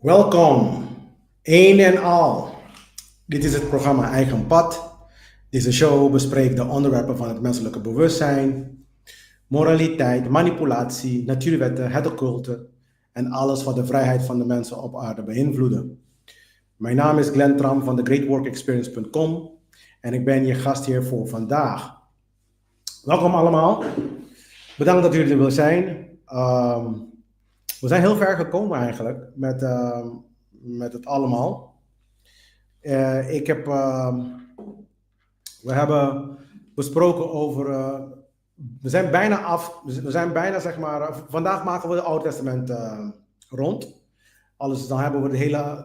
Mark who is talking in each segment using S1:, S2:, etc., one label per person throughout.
S1: Welkom, één en al. Dit is het programma Eigen Pad. Deze show bespreekt de onderwerpen van het menselijke bewustzijn, moraliteit, manipulatie, natuurwetten, het occulte en alles wat de vrijheid van de mensen op aarde beïnvloeden. Mijn naam is Glenn Tram van thegreatworkexperience.com en ik ben je gastheer voor vandaag. Welkom allemaal. Bedankt dat jullie er willen zijn. We zijn heel ver gekomen eigenlijk met het allemaal. Ik heb, we hebben besproken over, we zijn bijna af, we zijn bijna zeg maar, vandaag maken we het Oude Testament rond. Alles, dan hebben we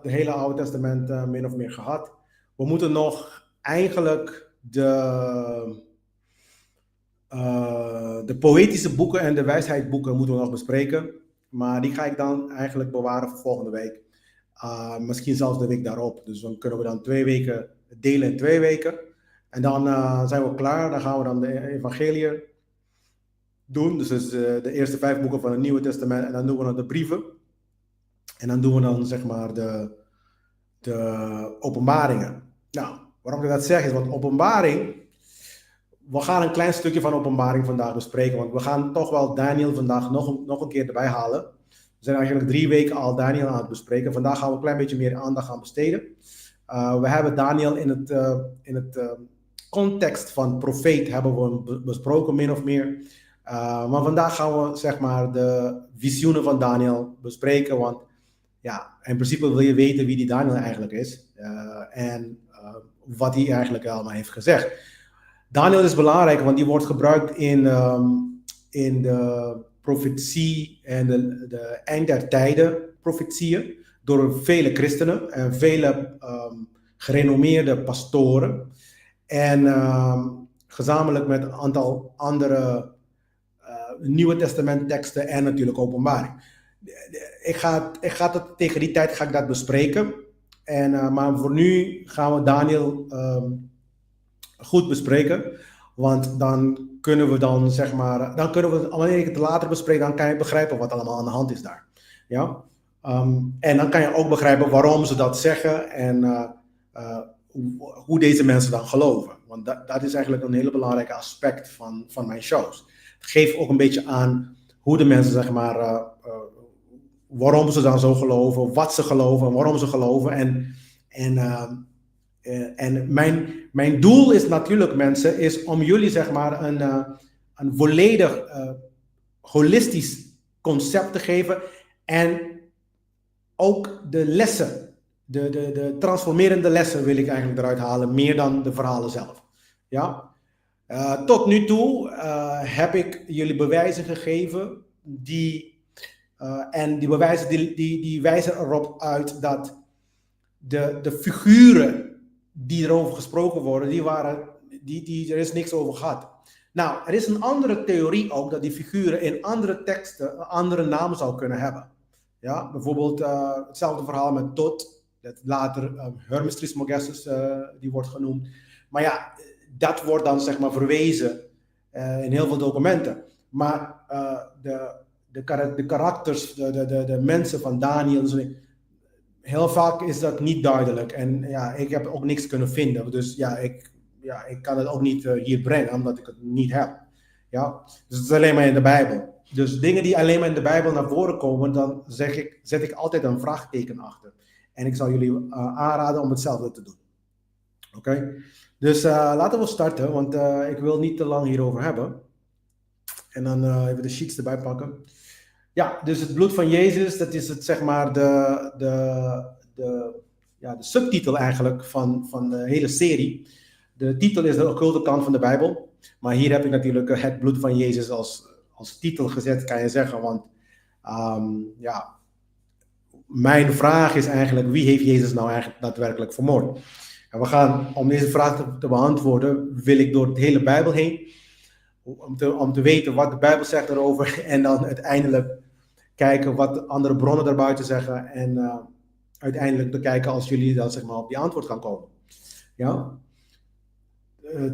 S1: de hele Oude Testament min of meer gehad. We moeten nog eigenlijk de poëtische boeken en de wijsheidboeken moeten we nog bespreken. Maar die ga ik dan eigenlijk bewaren voor volgende week. Misschien zelfs de week daarop. Dus dan kunnen we dan 2 weken delen in 2 weken. En dan zijn we klaar. Dan gaan we dan de evangelieën doen. Dus de eerste 5 boeken van het Nieuwe Testament. En dan doen we dan de brieven. En dan doen we dan zeg maar de openbaringen. Nou, waarom ik dat zeg is, want openbaring... We gaan een klein stukje van openbaring vandaag bespreken, want we gaan toch wel Daniel vandaag nog een keer erbij halen. We zijn eigenlijk 3 weken al Daniel aan het bespreken. Vandaag gaan we een klein beetje meer aandacht aan besteden. We hebben Daniel in het context van profeet hebben we besproken, min of meer. Maar vandaag gaan we zeg maar de visioenen van Daniel bespreken, want ja, in principe wil je weten wie die Daniel eigenlijk is en wat hij eigenlijk allemaal heeft gezegd. Daniel is belangrijk, want die wordt gebruikt in de profetie en de eind der tijden profetieën door vele christenen en vele gerenommeerde pastoren. En gezamenlijk met een aantal andere Nieuwe Testament teksten en natuurlijk openbaring. Tegen die tijd ga ik dat bespreken. Maar voor nu gaan we Daniel... goed bespreken, want dan kunnen we dan zeg maar, wanneer ik het later bespreek, dan kan je begrijpen wat allemaal aan de hand is daar. Ja? En dan kan je ook begrijpen waarom ze dat zeggen en hoe deze mensen dan geloven. Want dat is eigenlijk een hele belangrijke aspect van mijn shows. Het geeft ook een beetje aan hoe de mensen zeg maar, waarom ze dan zo geloven, wat ze geloven en waarom ze geloven. En mijn doel is natuurlijk, mensen, is om jullie zeg maar een volledig holistisch concept te geven. En ook de lessen, de transformerende lessen wil ik eigenlijk eruit halen, meer dan de verhalen zelf. Ja? Tot nu toe heb ik jullie bewijzen gegeven, en die bewijzen die wijzen erop uit dat de figuren die erover gesproken worden, er is niks over gehad. Nou, er is een andere theorie ook, dat die figuren in andere teksten een andere naam zou kunnen hebben. Ja, bijvoorbeeld hetzelfde verhaal met Tot, dat later Hermes Trismegistus die wordt genoemd. Maar ja, dat wordt dan zeg maar verwezen in heel veel documenten. Maar de karakters, de mensen van Daniel, heel vaak is dat niet duidelijk. En ja, ik heb ook niks kunnen vinden. Dus ja, ik kan het ook niet hier brengen, omdat ik het niet heb. Ja? Dus het is alleen maar in de Bijbel. Dus dingen die alleen maar in de Bijbel naar voren komen, dan zet ik altijd een vraagteken achter. En ik zal jullie aanraden om hetzelfde te doen. Oké? Dus laten we starten, want ik wil niet te lang hierover hebben. En dan even de sheets erbij pakken. Ja, dus het bloed van Jezus, dat is het, zeg maar de subtitel eigenlijk van de hele serie. De titel is de occulte kant van de Bijbel. Maar hier heb ik natuurlijk het bloed van Jezus als titel gezet, kan je zeggen. Want mijn vraag is eigenlijk, wie heeft Jezus nou eigenlijk daadwerkelijk vermoord? En we gaan, om deze vraag te beantwoorden, wil ik door de hele Bijbel heen. Om te weten wat de Bijbel zegt erover. En dan uiteindelijk kijken wat andere bronnen daarbuiten zeggen. En uiteindelijk te kijken als jullie dan zeg maar op die antwoord gaan komen. Ja?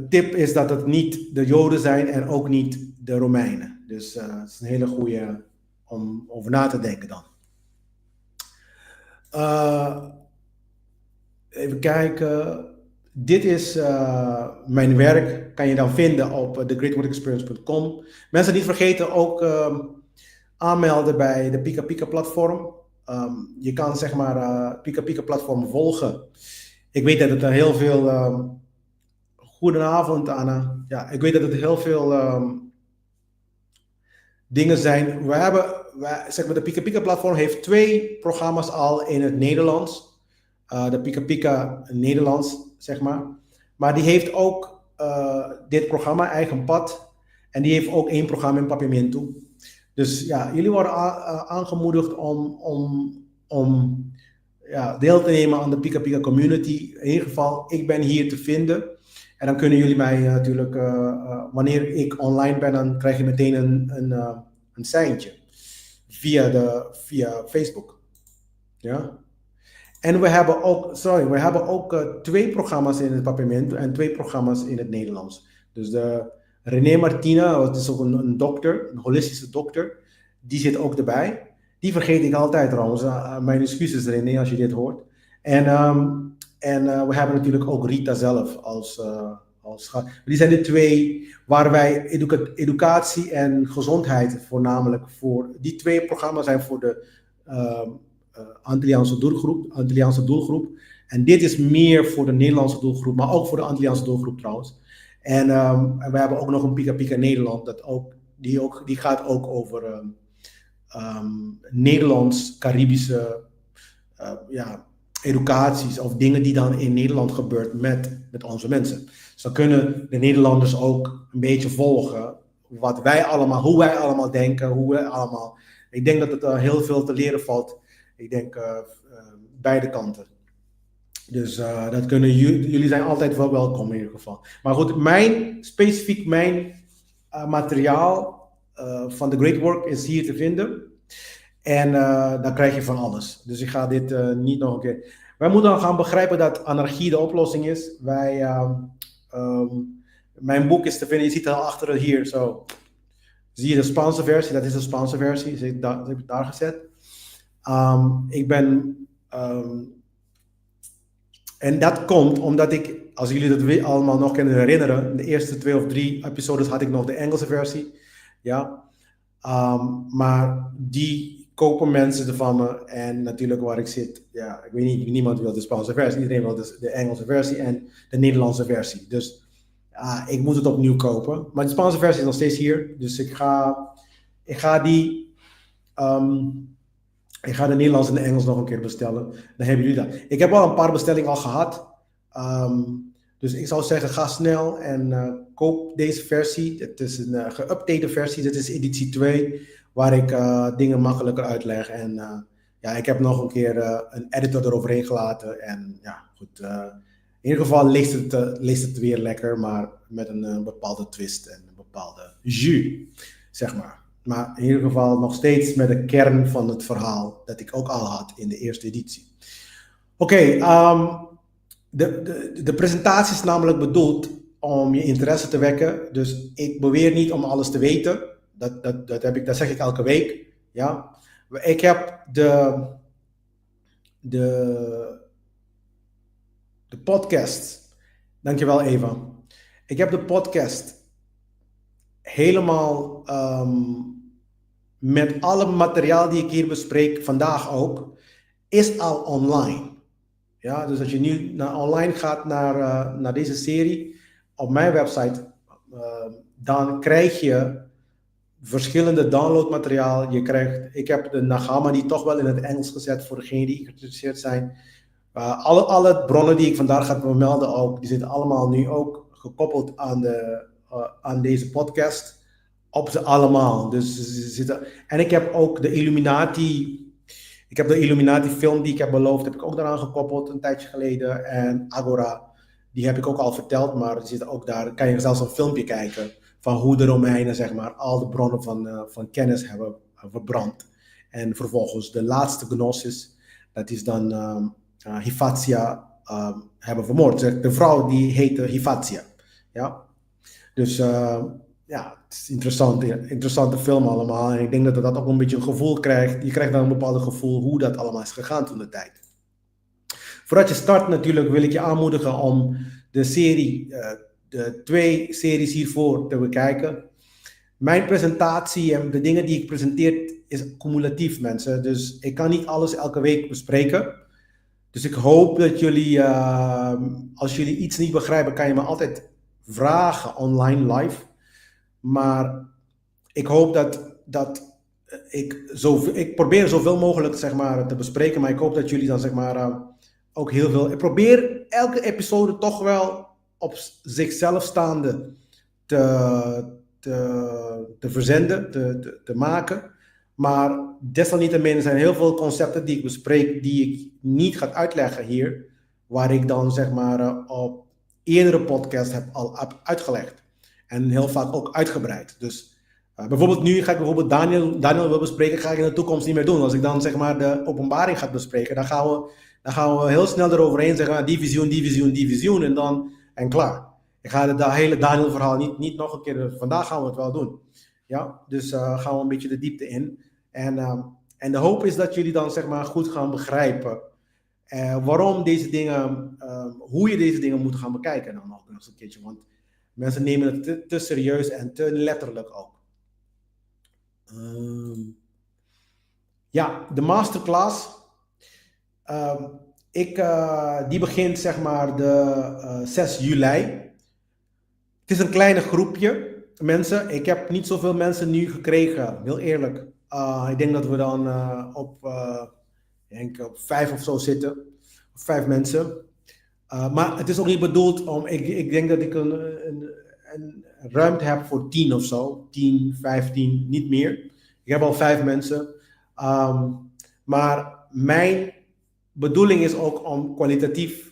S1: Tip is dat het niet de Joden zijn en ook niet de Romeinen. Dus het is een hele goede om over na te denken dan. Uh, Even kijken. Dit is mijn werk. Kan je dan vinden op thegreatworkexperience.com. Mensen niet vergeten ook aanmelden bij de Pika Pika platform. Je kan zeg maar Pika Pika platform volgen. Ik weet dat het heel veel... Goedenavond Anna. Ja, ik weet dat het heel veel dingen zijn. Zeg maar, de Pika Pika platform heeft 2 programma's al in het Nederlands. De Pika Pika Nederlands, zeg maar. Maar die heeft ook dit programma, Eigen Pad. En die heeft ook 1 programma in Papiamento. Dus ja, jullie worden aangemoedigd om deel te nemen aan de Pika Pika community. In ieder geval, ik ben hier te vinden. En dan kunnen jullie mij natuurlijk, wanneer ik online ben, dan krijg je meteen een seintje via Facebook. Ja. En we hebben ook 2 programma's in het Papiamento en 2 programma's in het Nederlands. Dus de René Martina, dat is ook een dokter, een holistische dokter, die zit ook erbij. Die vergeet ik altijd trouwens. Mijn excuses René als je dit hoort. En we hebben natuurlijk ook Rita zelf als die zijn de 2 waar wij educatie en gezondheid voornamelijk voor. Die 2 programma's zijn voor de Antilliaanse doelgroep. En dit is meer voor de Nederlandse doelgroep, maar ook voor de Antilliaanse doelgroep trouwens. En we hebben ook nog een Pika Pika Nederland, die gaat ook over Nederlands-Caribische educaties of dingen die dan in Nederland gebeurt met onze mensen. Dus dan kunnen de Nederlanders ook een beetje volgen hoe wij allemaal denken, Ik denk dat het heel veel te leren valt. Ik denk beide kanten. Dus dat kunnen jullie zijn altijd wel welkom in ieder geval. Maar goed, mijn materiaal van The Great Work is hier te vinden. En dan krijg je van alles. Dus ik ga dit niet nog een keer. Wij moeten dan gaan begrijpen dat anarchie de oplossing is. Mijn boek is te vinden. Je ziet het al achter hier. Zo. Zie je de Spaanse versie? Dat is de Spaanse versie. Dat heb ik daar gezet. En dat komt omdat ik, als jullie dat allemaal nog kunnen herinneren, de eerste 2 of 3 episodes had ik nog de Engelse versie. Ja. Maar die kopen mensen ervan me. En natuurlijk waar ik zit, ja, ik weet niet, niemand wil de Spaanse versie. Iedereen wil de Engelse versie en de Nederlandse versie. Dus ik moet het opnieuw kopen. Maar de Spaanse versie is nog steeds hier. Dus ik ga de Nederlands en de Engels nog een keer bestellen. Dan hebben jullie dat. Ik heb al een paar bestellingen al gehad. Dus ik zou zeggen, ga snel en koop deze versie. Het is een geüpdate versie. Dit is editie 2, waar ik dingen makkelijker uitleg. En ik heb nog een keer een editor eroverheen gelaten. En ja, goed. In ieder geval leest het weer lekker, maar met een bepaalde twist en een bepaalde jus, zeg maar. Maar in ieder geval nog steeds met de kern van het verhaal dat ik ook al had in de eerste editie. Oké, de presentatie is namelijk bedoeld om je interesse te wekken. Dus ik beweer niet om alles te weten. Dat zeg ik elke week. Ja. Ik heb de podcast. Dankjewel Eva. Ik heb de podcast helemaal met alle materiaal die ik hier bespreek, vandaag ook, is al online. Ja, dus als je nu online gaat naar deze serie op mijn website, dan krijg je verschillende downloadmateriaal. Ik heb de Nagama die toch wel in het Engels gezet voor degenen die geïnteresseerd zijn. Alle bronnen die ik vandaag ga vermelden ook, die zitten allemaal nu ook gekoppeld aan deze podcast. Op ze allemaal. Dus en ik heb ook de Illuminati. Ik heb de Illuminati film die ik heb beloofd, heb ik ook daaraan gekoppeld een tijdje geleden. En Agora, die heb ik ook al verteld, maar er zit ook daar, kan je zelfs een filmpje kijken van hoe de Romeinen, zeg maar, al de bronnen van kennis hebben verbrand. En vervolgens de laatste gnosis, dat is dan Hypatia, hebben vermoord. De vrouw die heette Hypatia. Ja? Dus ja, het is interessante film allemaal. En ik denk dat dat ook een beetje een gevoel krijgt. Je krijgt dan een bepaald gevoel hoe dat allemaal is gegaan toen de tijd. Voordat je start natuurlijk wil ik je aanmoedigen om de serie, de 2 series hiervoor te bekijken. Mijn presentatie en de dingen die ik presenteer is cumulatief, mensen. Dus ik kan niet alles elke week bespreken. Dus ik hoop dat jullie, als jullie iets niet begrijpen, kan je me altijd vragen online live. Maar ik hoop dat ik probeer zoveel mogelijk zeg maar, te bespreken, maar ik hoop dat jullie dan zeg maar, ook heel veel. Ik probeer elke episode toch wel op zichzelf staande te verzenden, te maken. Maar desalniettemin zijn heel veel concepten die ik bespreek, die ik niet ga uitleggen hier, waar ik dan zeg maar op eerdere podcasts heb uitgelegd. En heel vaak ook uitgebreid. Dus bijvoorbeeld nu ga ik bijvoorbeeld Daniel wil bespreken, ga ik in de toekomst niet meer doen. Als ik dan zeg maar de openbaring ga bespreken, dan gaan we heel snel eroverheen zeggen, die visioen en klaar. Ik ga het hele Daniel verhaal niet nog een keer, vandaag gaan we het wel doen. Ja, dus gaan we een beetje de diepte in. En de hoop is dat jullie dan zeg maar goed gaan begrijpen waarom deze dingen, hoe je deze dingen moet gaan bekijken dan nog eens een keertje. Want mensen nemen het te serieus en te letterlijk ook. Ja, de masterclass. Die begint zeg maar de 6 juli. Het is een kleine groepje mensen. Ik heb niet zoveel mensen nu gekregen, heel eerlijk. Ik denk dat we dan op 5 of zo zitten. 5 mensen. Maar het is ook niet bedoeld om. Ik denk dat ik een ruimte heb voor 10 of zo. 10, 15, niet meer. Ik heb al 5 mensen. Maar mijn bedoeling is ook om kwalitatief.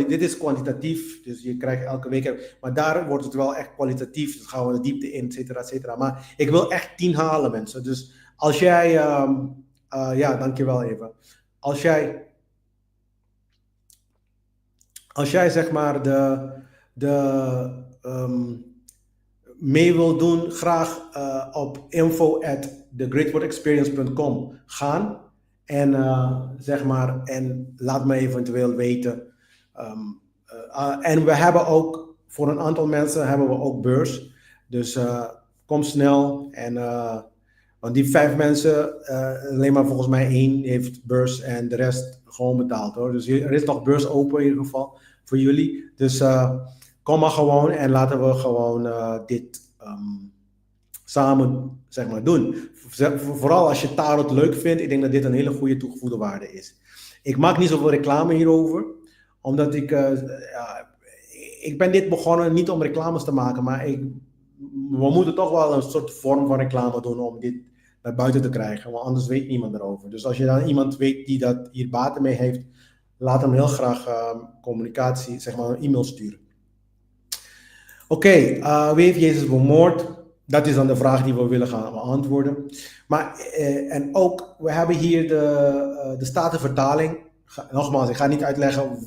S1: Dit is kwantitatief, dus je krijgt elke week. Maar daar wordt het wel echt kwalitatief. Dus gaan we de diepte in, et cetera, et cetera. Maar ik wil echt 10 halen, mensen. Dus als jij. Ja, dankjewel even. Als jij zeg maar mee wil doen, graag op info@thegreatwordexperience.com gaan en zeg maar en laat me eventueel weten. En we hebben ook voor een aantal mensen hebben we ook beurs. Dus kom snel en want die 5 mensen, alleen maar volgens mij 1 heeft beurs en de rest gewoon betaald hoor. Dus er is nog beurs open in ieder geval voor jullie. Dus kom maar gewoon en laten we gewoon dit samen zeg maar doen. Vooral als je tarot leuk vindt, ik denk dat dit een hele goede toegevoegde waarde is. Ik maak niet zoveel reclame hierover, omdat ik ben dit begonnen niet om reclames te maken, maar we moeten toch wel een soort vorm van reclame doen om dit naar buiten te krijgen, want anders weet niemand erover. Dus als je dan iemand weet die dat hier baten mee heeft, laat hem heel graag communicatie, zeg maar een e-mail sturen. Oké, wie heeft Jezus vermoord? Dat is dan de vraag die we willen gaan beantwoorden. Maar, en ook, we hebben hier de Statenvertaling. Nogmaals, ik ga niet uitleggen.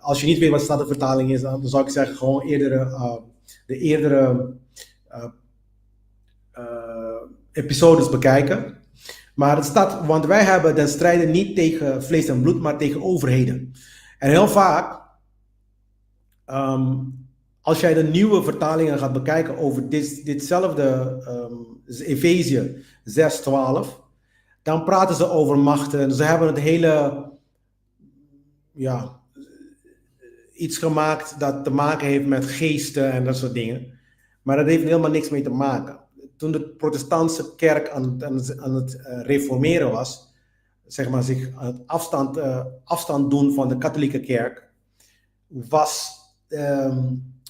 S1: Als je niet weet wat Statenvertaling is, dan zou ik zeggen gewoon de eerdere episodes bekijken. Maar het staat, want wij hebben den strijden niet tegen vlees en bloed, maar tegen overheden. En heel vaak, als jij de nieuwe vertalingen gaat bekijken over ditzelfde Efezië 6:12, dan praten ze over machten. Ze hebben het hele, iets gemaakt dat te maken heeft met geesten en dat soort dingen. Maar dat heeft helemaal niks mee te maken. Toen de protestantse kerk aan het reformeren was, zeg maar zich aan het afstand doen van de katholieke kerk, was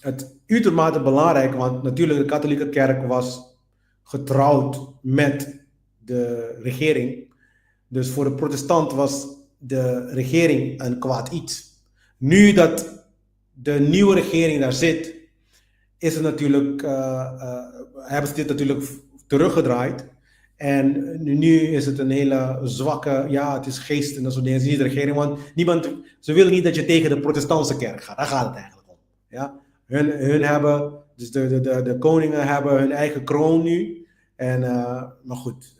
S1: het uitermate belangrijk, want natuurlijk de katholieke kerk was getrouwd met de regering. Dus voor de protestant was de regering een kwaad iets. Nu dat de nieuwe regering daar zit, is het natuurlijk, hebben ze dit natuurlijk teruggedraaid. En nu is het een hele zwakke, het is geest en dat soort dingen. Het is niet de regering, want ze willen niet dat je tegen de protestantse kerk gaat. Daar gaat het eigenlijk om. Ja? Hun hebben, dus de koningen hebben hun eigen kroon nu. En, maar goed,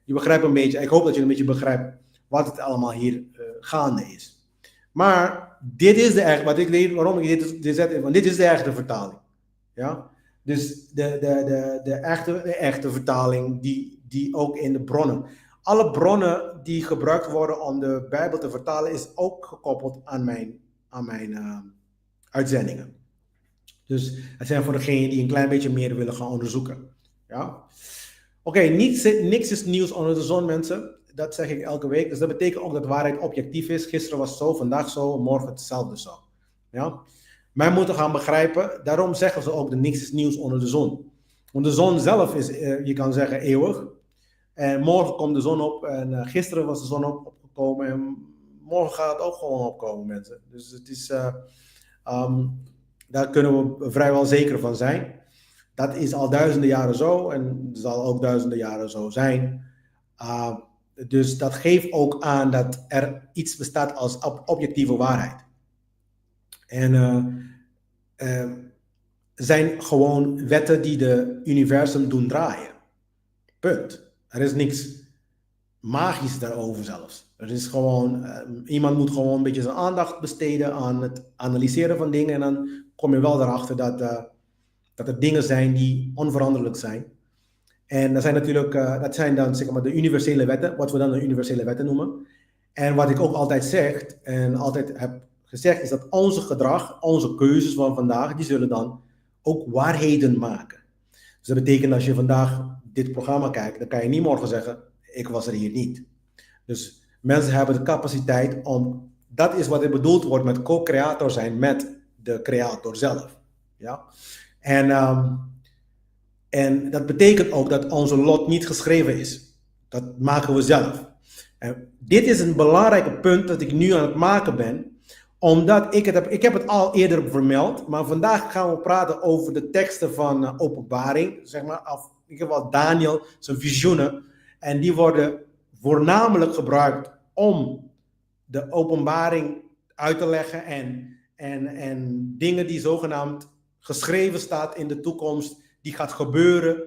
S1: je begrijpt een beetje, ik hoop dat je een beetje begrijpt wat het allemaal hier gaande is. Maar dit is de echte, wat ik leer, waarom ik dit zet, want dit is de echte vertaling. Ja? Dus de echte vertaling die ook in de bronnen. Alle bronnen die gebruikt worden om de Bijbel te vertalen is ook gekoppeld aan mijn uitzendingen. Dus het zijn voor degenen die een klein beetje meer willen gaan onderzoeken. Ja? Oké, niks is nieuws onder de zon, mensen. Dat zeg ik elke week. Dus dat betekent ook dat waarheid objectief is. Gisteren was het zo, vandaag zo, morgen hetzelfde zo. Ja? Wij moeten gaan begrijpen, daarom zeggen ze ook dat niks is nieuws onder de zon. Want de zon zelf is, je kan zeggen, eeuwig. En morgen komt de zon op en gisteren was de zon opgekomen en morgen gaat het ook gewoon opkomen, mensen. Dus het is, daar kunnen we vrijwel zeker van zijn. Dat is al duizenden jaren zo en zal ook duizenden jaren zo zijn. Dus dat geeft ook aan dat er iets bestaat als objectieve waarheid. En zijn gewoon wetten die de universum doen draaien. Punt. Er is niks magisch daarover zelfs. Er is gewoon, iemand moet gewoon een beetje zijn aandacht besteden aan het analyseren van dingen en dan kom je wel erachter dat er dingen zijn die onveranderlijk zijn. En dat zijn natuurlijk, dat zijn dan zeg maar de universele wetten, wat we dan de universele wetten noemen. En wat ik ook altijd zeg en altijd heb gezegd is dat onze gedrag, onze keuzes van vandaag, die zullen dan ook waarheden maken. Dus dat betekent als je vandaag dit programma kijkt, dan kan je niet morgen zeggen, ik was er hier niet. Dus mensen hebben de capaciteit om, dat is wat er bedoeld wordt met co-creator zijn met de creator zelf. Ja? En dat betekent ook dat onze lot niet geschreven is. Dat maken we zelf. En dit is een belangrijk punt dat ik nu aan het maken ben, omdat ik heb het al eerder vermeld, maar vandaag gaan we praten over de teksten van Openbaring, zeg maar, in ieder geval Daniel, zijn visioenen, en die worden voornamelijk gebruikt om de openbaring uit te leggen en dingen die zogenaamd geschreven staat in de toekomst, die gaat gebeuren.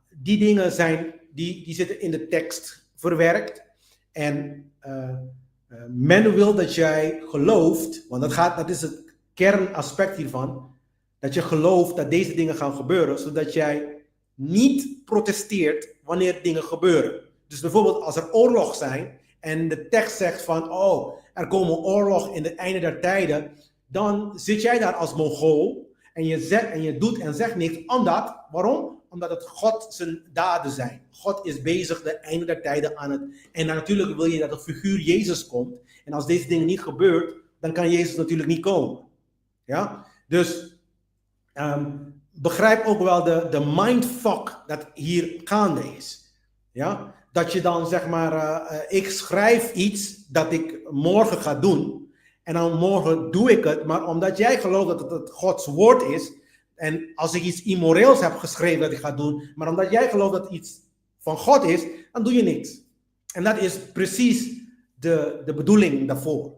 S1: Die dingen die zitten in de tekst verwerkt. En men wil dat jij gelooft, want dat is het kernaspect hiervan, dat je gelooft dat deze dingen gaan gebeuren, zodat jij niet protesteert wanneer dingen gebeuren. Dus bijvoorbeeld als er oorlog zijn en de tekst zegt van, oh, er komen oorlog in het einde der tijden, dan zit jij daar als Mongool en je doet en zegt niks, waarom? Omdat het God zijn daden zijn. God is bezig de einde der tijden aan het, en natuurlijk wil je dat de figuur Jezus komt, en als deze dingen niet gebeurt, dan kan Jezus natuurlijk niet komen. Ja? Dus begrijp ook wel de mindfuck dat hier gaande is. Ja? Dat je dan zeg maar, ik schrijf iets dat ik morgen ga doen. En dan morgen doe ik het. Maar omdat jij gelooft dat het Gods woord is. En als ik iets immoreels heb geschreven dat ik ga doen. Maar omdat jij gelooft dat iets van God is. Dan doe je niks. En dat is precies de bedoeling daarvoor.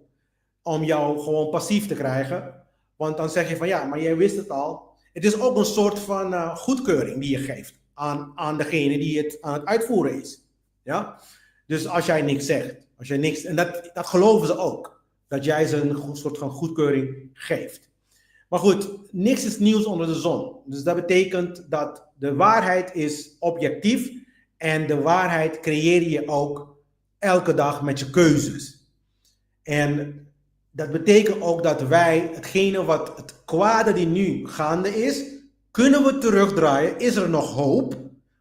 S1: Om jou gewoon passief te krijgen. Want dan zeg je van ja, maar jij wist het al. Het is ook een soort van goedkeuring die je geeft aan degene die het aan het uitvoeren is. Ja? Dus als jij niks zegt, en dat geloven ze ook, dat jij ze een soort van goedkeuring geeft. Maar goed, niks is nieuws onder de zon. Dus dat betekent dat de waarheid is objectief en de waarheid creëer je ook elke dag met je keuzes. En dat betekent ook dat wij hetgene wat het kwade die nu gaande is, kunnen we terugdraaien. Is er nog hoop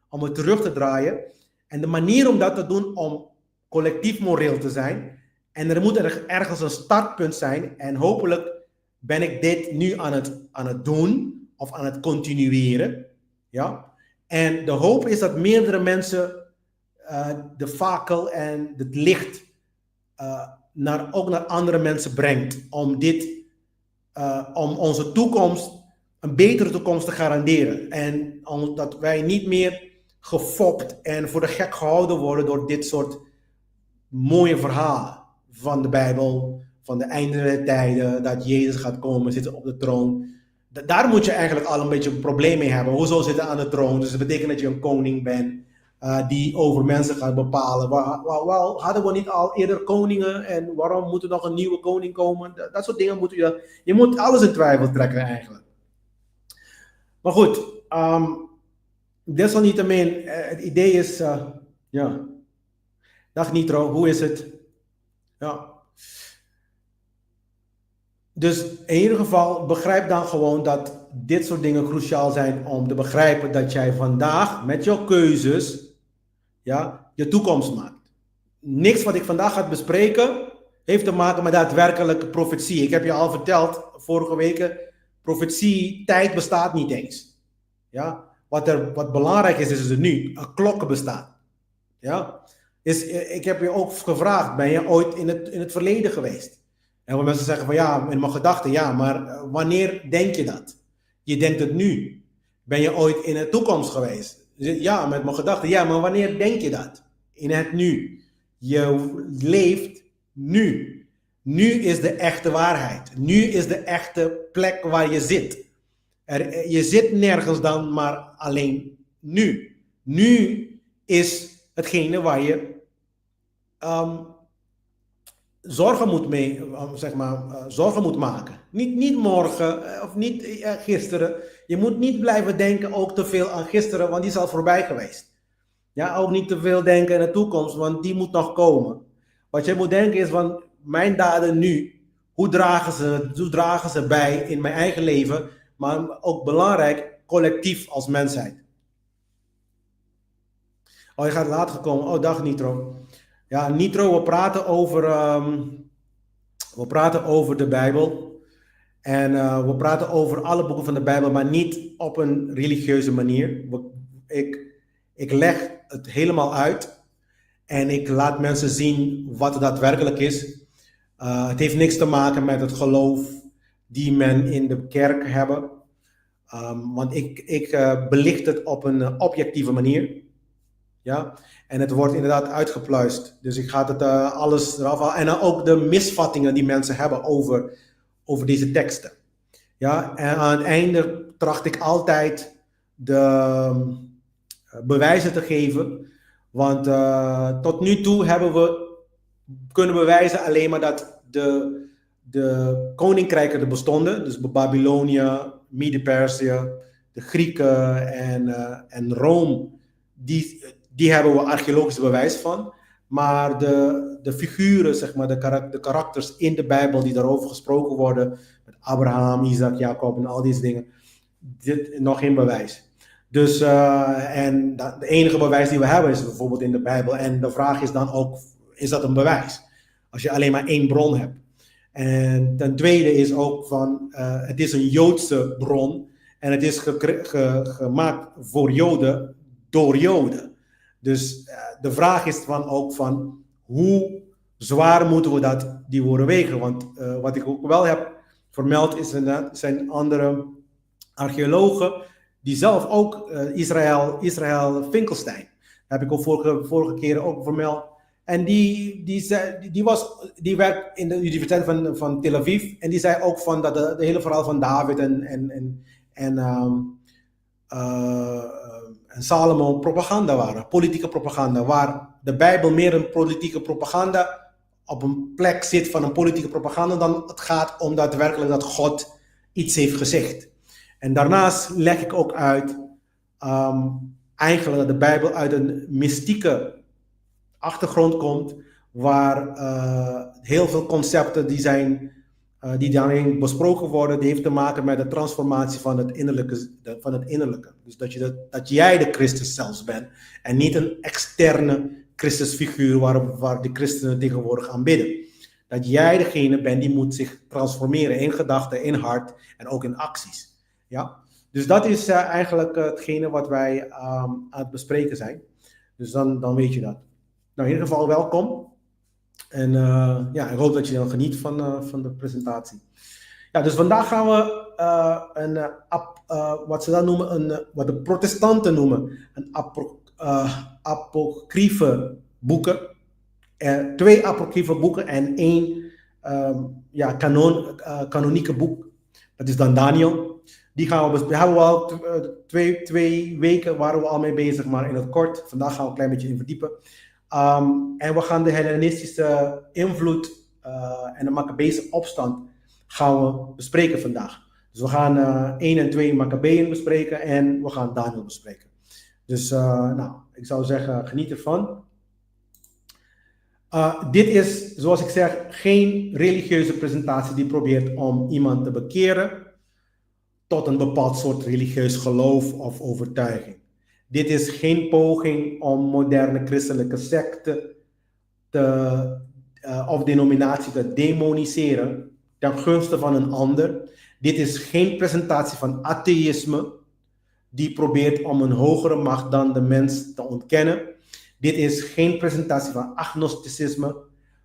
S1: om het terug te draaien? En de manier om dat te doen, om collectief moreel te zijn. En er moet ergens een startpunt zijn. En hopelijk ben ik dit nu aan het doen of aan het continueren. Ja? En de hoop is dat meerdere mensen de fakkel en het licht ook naar andere mensen brengt. Om onze toekomst, een betere toekomst te garanderen. En omdat wij niet meer gefopt en voor de gek gehouden worden door dit soort mooie verhalen van de Bijbel, van de einde der tijden, dat Jezus gaat komen, zitten op de troon. Daar moet je eigenlijk al een beetje een probleem mee hebben. Hoezo zitten aan de troon? Dus dat betekent dat je een koning bent die over mensen gaat bepalen. Hadden we niet al eerder koningen en waarom moet er nog een nieuwe koning komen? Dat soort dingen moet je moet alles in twijfel trekken eigenlijk. Maar goed, desalniettemin, het idee is, ja. Dag Nitro, hoe is het? Ja. Dus in ieder geval, begrijp dan gewoon dat dit soort dingen cruciaal zijn om te begrijpen dat jij vandaag met jouw keuzes je toekomst maakt. Niks wat ik vandaag ga bespreken heeft te maken met daadwerkelijke profetie. Ik heb je al verteld vorige weken, profetie, tijd bestaat niet eens. Ja? Wat belangrijk is het nu. Een klok bestaat. Ja? Ik heb je ook gevraagd, ben je ooit in het verleden geweest? En waar mensen zeggen van ja, in mijn gedachten, ja, maar wanneer denk je dat? Je denkt het nu. Ben je ooit in de toekomst geweest? Ja, met mijn gedachten, ja, maar wanneer denk je dat? In het nu. Je leeft nu. Nu is de echte waarheid. Nu is de echte plek waar je zit. Je zit nergens dan, maar alleen nu. Nu is hetgene waar je zorgen moet maken. Niet morgen of niet gisteren. Je moet niet blijven denken ook te veel aan gisteren, want die is al voorbij geweest. Ja, ook niet te veel denken aan de toekomst, want die moet nog komen. Wat je moet denken is van mijn daden nu. Hoe dragen ze bij in mijn eigen leven, maar ook belangrijk collectief als mensheid. Oh, je gaat later komen. Oh, dag Nitro. Ja, Nitro, we praten over de Bijbel. En we praten over alle boeken van de Bijbel, maar niet op een religieuze manier. Ik leg het helemaal uit. En ik laat mensen zien wat het daadwerkelijk is. Het heeft niks te maken met het geloof die men in de kerk hebben. Want ik belicht het op een objectieve manier. Ja, en het wordt inderdaad uitgepluist. Dus ik ga het alles eraf halen. En dan ook de misvattingen die mensen hebben over deze teksten. Ja, en aan het einde tracht ik altijd de bewijzen te geven. Want tot nu toe kunnen bewijzen alleen maar dat de koninkrijken er bestonden. Dus Babylonië, Mede-Perzië, de Grieken en Rome. Die hebben we archeologisch bewijs van. Maar de figuren, zeg maar, de karakters in de Bijbel die daarover gesproken worden, met Abraham, Isaac, Jacob en al deze dingen, dit nog geen bewijs. Dus, de enige bewijs die we hebben is bijvoorbeeld in de Bijbel. En de vraag is dan ook, is dat een bewijs? Als je alleen maar één bron hebt. En ten tweede is ook van, het is een Joodse bron. En het is gemaakt voor Joden, door Joden. Dus de vraag is ook van, hoe zwaar moeten we die woorden wegen? Want wat ik ook wel heb vermeld zijn andere archeologen die zelf ook Israël Finkelstein, heb ik ook vorige keren ook vermeld. En die werkt in de Universiteit van Tel Aviv. En die zei ook van dat de hele verhaal van David en Salomo propaganda waren, politieke propaganda, waar de Bijbel meer een politieke propaganda op een plek zit van een politieke propaganda dan het gaat om daadwerkelijk dat God iets heeft gezegd. En daarnaast leg ik ook uit eigenlijk dat de Bijbel uit een mystieke achtergrond komt, waar heel veel concepten die daarin besproken worden, die heeft te maken met de transformatie van het innerlijke. Dus dat jij de Christus zelfs bent en niet een externe Christusfiguur waar de christenen tegenwoordig aanbidden. Dat jij degene bent die moet zich transformeren in gedachten, in hart en ook in acties. Ja? Dus dat is eigenlijk hetgene wat wij aan het bespreken zijn. Dus dan weet je dat. Nou, in ieder geval welkom. En ik hoop dat je dan geniet van de presentatie. Ja, dus vandaag gaan we wat ze dan noemen, wat de protestanten noemen, een apocryfe boeken. 2 apocryfe boeken en 1 kanonieke boek. Dat is dan Daniel. Die gaan we hebben we al twee weken waren we al mee bezig, maar in het kort. Vandaag gaan we een klein beetje in verdiepen. En we gaan de Hellenistische invloed en de Maccabeese opstand gaan we bespreken vandaag. Dus we gaan 1 en 2 Maccabeeën bespreken en we gaan Daniel bespreken. Dus ik zou zeggen, geniet ervan. Dit is, zoals ik zeg, geen religieuze presentatie die probeert om iemand te bekeren tot een bepaald soort religieus geloof of overtuiging. Dit is geen poging om moderne christelijke secten of denominatie te demoniseren ten gunste van een ander. Dit is geen presentatie van atheïsme die probeert om een hogere macht dan de mens te ontkennen. Dit is geen presentatie van agnosticisme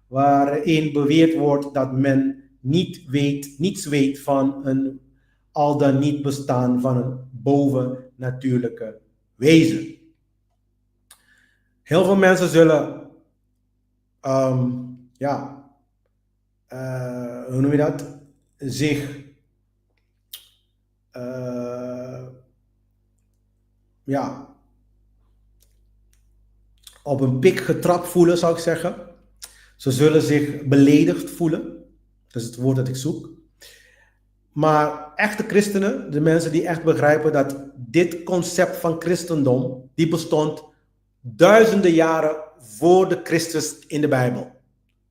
S1: waarin beweerd wordt dat men niets weet van een al dan niet bestaan van een bovennatuurlijke wezen. Heel veel mensen zullen, hoe noem je dat, zich op een pik getrapt voelen, zou ik zeggen. Ze zullen zich beledigd voelen. Dat is het woord dat ik zoek. Maar echte christenen, de mensen die echt begrijpen dat dit concept van christendom, die bestond duizenden jaren voor de Christus in de Bijbel.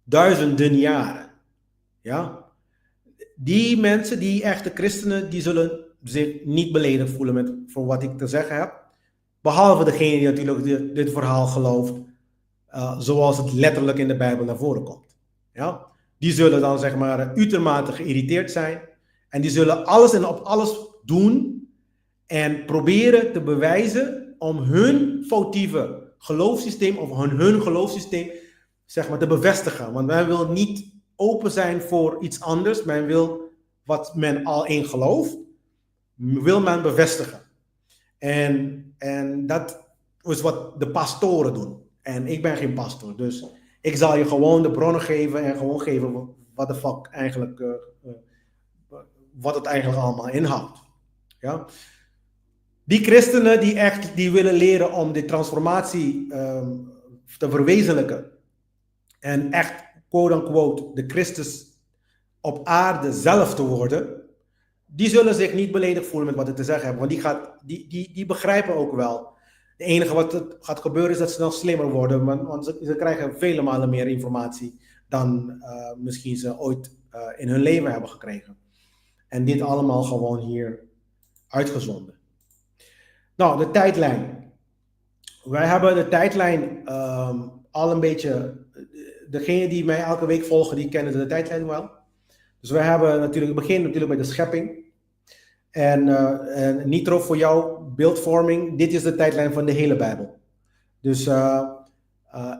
S1: Duizenden jaren. Ja? Die mensen, die echte christenen, die zullen zich niet beledigd voelen voor wat ik te zeggen heb. Behalve degene die natuurlijk dit verhaal gelooft, zoals het letterlijk in de Bijbel naar voren komt. Ja? Die zullen dan zeg maar uitermate geïrriteerd zijn. En die zullen alles en op alles doen en proberen te bewijzen om hun foutieve geloofssysteem of hun geloofssysteem zeg maar te bevestigen. Want men wil niet open zijn voor iets anders. Men wil wat men al in gelooft, wil men bevestigen. En dat is wat de pastoren doen. En ik ben geen pastoor, dus ik zal je gewoon de bronnen geven en gewoon geven wat de fuck eigenlijk, wat het eigenlijk allemaal inhoudt. Ja? Die christenen die willen leren om die transformatie te verwezenlijken en echt, quote-unquote, de Christus op aarde zelf te worden, die zullen zich niet beledigd voelen met wat ik te zeggen heb, want die begrijpen ook wel. Het enige wat gaat gebeuren is dat ze nog slimmer worden, want ze krijgen vele malen meer informatie dan misschien ze ooit in hun leven hebben gekregen. En dit allemaal gewoon hier uitgezonden. Nou, de tijdlijn. Wij hebben de tijdlijn al een beetje, degenen die mij elke week volgen, die kennen de tijdlijn wel. Dus wij hebben natuurlijk, het begin natuurlijk bij de schepping. En Nitro, voor jouw beeldvorming, dit is de tijdlijn van de hele Bijbel. Dus,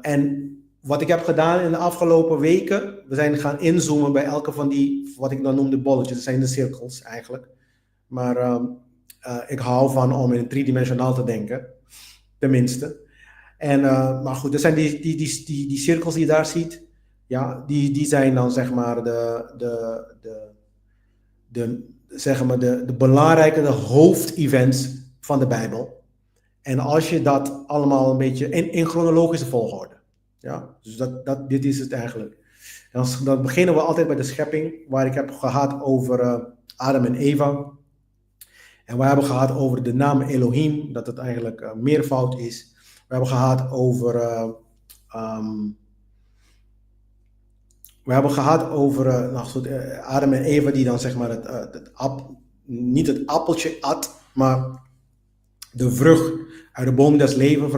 S1: en wat ik heb gedaan in de afgelopen weken, we zijn gaan inzoomen bij elke van die, wat ik dan noem de bolletjes, dat zijn de cirkels eigenlijk. Maar ik hou van om in driedimensionaal te denken, tenminste. En, maar goed, dat zijn die cirkels die je daar ziet, ja, die zijn dan zeg maar de belangrijke, de hoofdevents van de Bijbel. En als je dat allemaal een beetje in chronologische volgorde. Ja, dus dit is het eigenlijk. En dan beginnen we altijd bij de schepping, waar ik heb gehad over Adam en Eva. En we hebben gehad over de naam Elohim, dat het eigenlijk meervoud is. We hebben gehad over Adam en Eva die dan zeg maar niet het appeltje at, maar de vrucht uit de boom des leven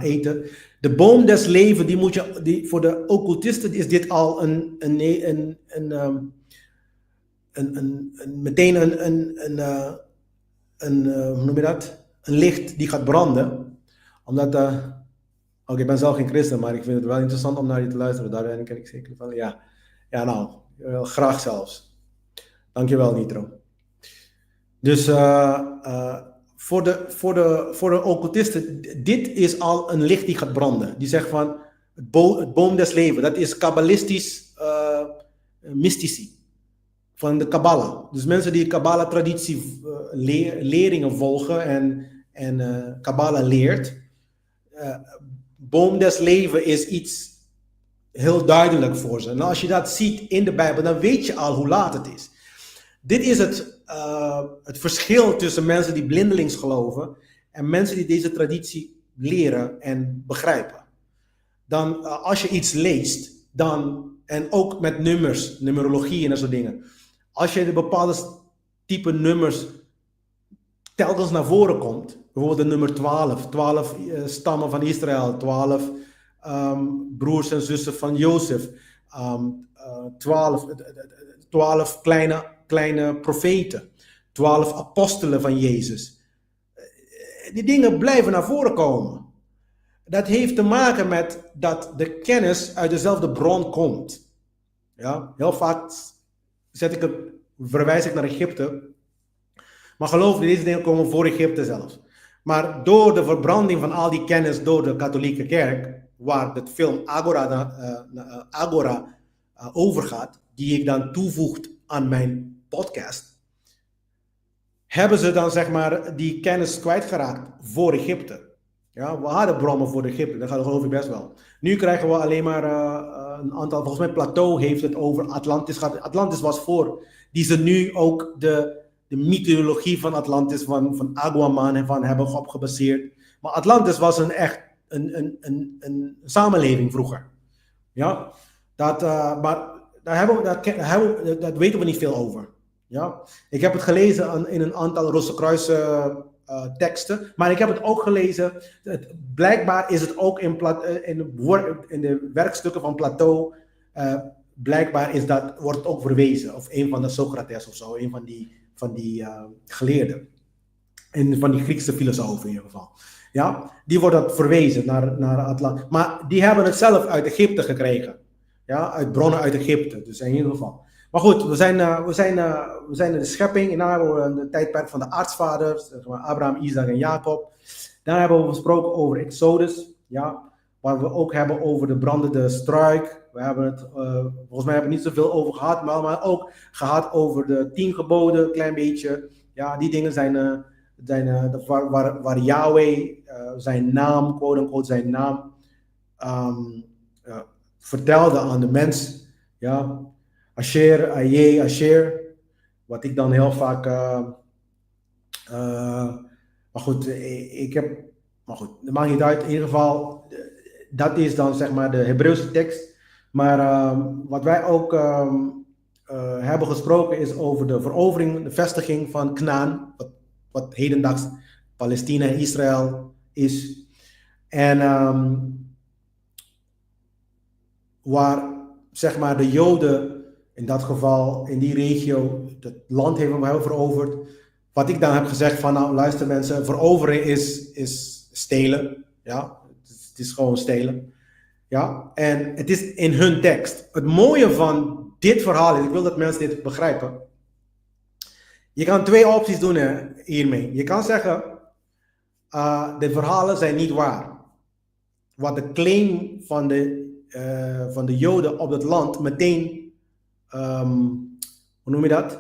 S1: eten. De boom des leven, voor de occultisten is dit al meteen hoe noem je dat? Een licht die gaat branden. Omdat, ik ben zelf geen christen, maar ik vind het wel interessant om naar je te luisteren. Daar ben ik zeker van. Ja, nou, graag zelfs. Dankjewel, Nitro. Dus voor de occultisten, dit is al een licht die gaat branden. Die zegt van, het boom des leven, dat is kabbalistisch mystici van de Kabbalah. Dus mensen die Kabbalah-traditie leringen volgen en Kabbalah leert. Boom des leven is iets heel duidelijk voor ze. En als je dat ziet in de Bijbel, dan weet je al hoe laat het is. Dit is het verschil tussen mensen die blindelings geloven en mensen die deze traditie leren en begrijpen. Dan als je iets leest, en ook met nummers, numerologie en dat soort dingen. Als je de bepaalde type nummers telkens naar voren komt, bijvoorbeeld de nummer 12 stammen van Israël, 12 broers en zussen van Jozef, 12 kleine profeten, 12 apostelen van Jezus. Die dingen blijven naar voren komen. Dat heeft te maken met dat de kennis uit dezelfde bron komt. Ja, heel vaak verwijs ik naar Egypte. Maar geloof me, deze dingen komen voor Egypte zelfs. Maar door de verbranding van al die kennis door de katholieke kerk, waar de film Agora overgaat, die ik dan toevoeg aan mijn podcast, hebben ze dan zeg maar die kennis kwijtgeraakt voor Egypte. Ja, we hadden bronnen voor Egypte, dat geloof ik best wel. Nu krijgen we alleen maar een aantal, volgens mij Plato heeft het over Atlantis gehad. Atlantis was voor, die ze nu ook de mythologie van Atlantis, van Aquaman en van hebben op gebaseerd. Maar Atlantis was een samenleving vroeger. Ja, maar dat weten we niet veel over. Ja, ik heb het gelezen in een aantal Roosterkruis teksten, maar ik heb het ook gelezen. Blijkbaar is het ook in de werkstukken van Plato. Blijkbaar wordt het ook verwezen, of een van de Socrates of zo, een van die geleerden. En van die Griekse filosofen in ieder geval. Ja, die wordt dat verwezen naar Atlantis. Maar die hebben het zelf uit Egypte gekregen. Ja, uit bronnen uit Egypte. Dus in ieder geval. Maar goed, we zijn in de schepping. En dan hebben we een tijdperk van de aartsvaders. Abraham, Isaac en Jacob. Dan hebben we gesproken over Exodus. Ja, waar we ook hebben over de brandende struik. We hebben het, volgens mij hebben we niet zoveel over gehad. Maar ook gehad over de 10 geboden, een klein beetje. Ja, die dingen zijn waar Yahweh zijn naam, quote-unquote zijn naam, vertelde aan de mens. Ja, Asher, Aye, Asher. Wat ik dan heel vaak... maar goed, dat maakt niet uit. In ieder geval, dat is dan zeg maar de Hebreeuwse tekst. Maar wat wij ook hebben gesproken is over de verovering, de vestiging van Knaan. Wat hedendaags Palestina en Israël is. En waar zeg maar de Joden in dat geval, in die regio, het land hebben veroverd. Wat ik dan heb gezegd van, nou luister mensen, veroveren is stelen. Ja, het is gewoon stelen. Ja, en het is in hun tekst. Het mooie van dit verhaal is, ik wil dat mensen dit begrijpen. Je kan 2 opties doen hiermee. Je kan zeggen, de verhalen zijn niet waar. Wat de claim van de Joden op het land meteen, hoe noem je dat?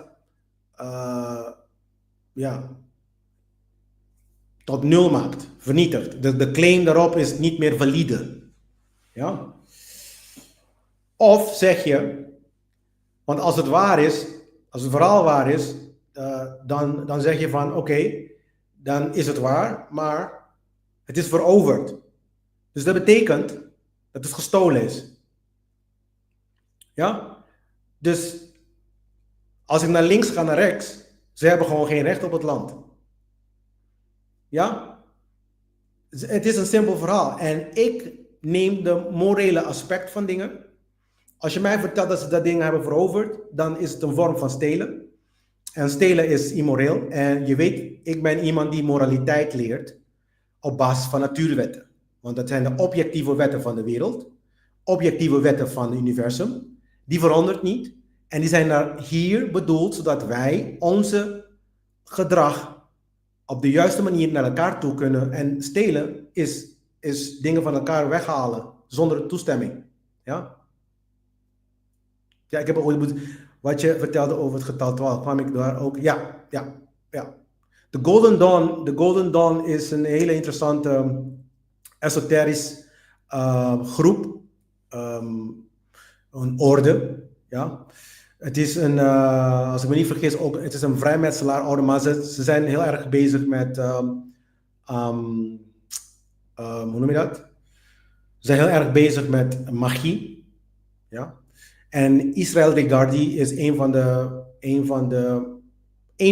S1: Tot nul maakt, vernietigt. De claim daarop is niet meer valide. Ja? Of zeg je, want als het waar is, als het verhaal waar is, dan zeg je van oké, dan is het waar, maar het is veroverd. Dus dat betekent dat het gestolen is. Ja? Dus als ik naar links ga, naar rechts, ze hebben gewoon geen recht op het land. Ja? Het is een simpel verhaal. En ik neem de morele aspect van dingen. Als je mij vertelt dat ze dat ding hebben veroverd, dan is het een vorm van stelen. En stelen is immoreel. En je weet, ik ben iemand die moraliteit leert op basis van natuurwetten. Want dat zijn de objectieve wetten van de wereld. Objectieve wetten van het universum. Die verandert niet. En die zijn daar hier bedoeld zodat wij onze gedrag op de juiste manier naar elkaar toe kunnen. En stelen is dingen van elkaar weghalen zonder toestemming. Ja? Ja, ik heb ook wat je vertelde over het getal 12, kwam ik daar ook. Ja, ja, ja. De Golden Dawn is een hele interessante esoterisch groep, een orde. Ja. Het is een, als ik me niet vergis, ook, het is een vrijmetselaarorde, maar ze zijn heel erg bezig met, hoe noem je dat? Ze zijn heel erg bezig met magie. Ja. En Israel Regardie is een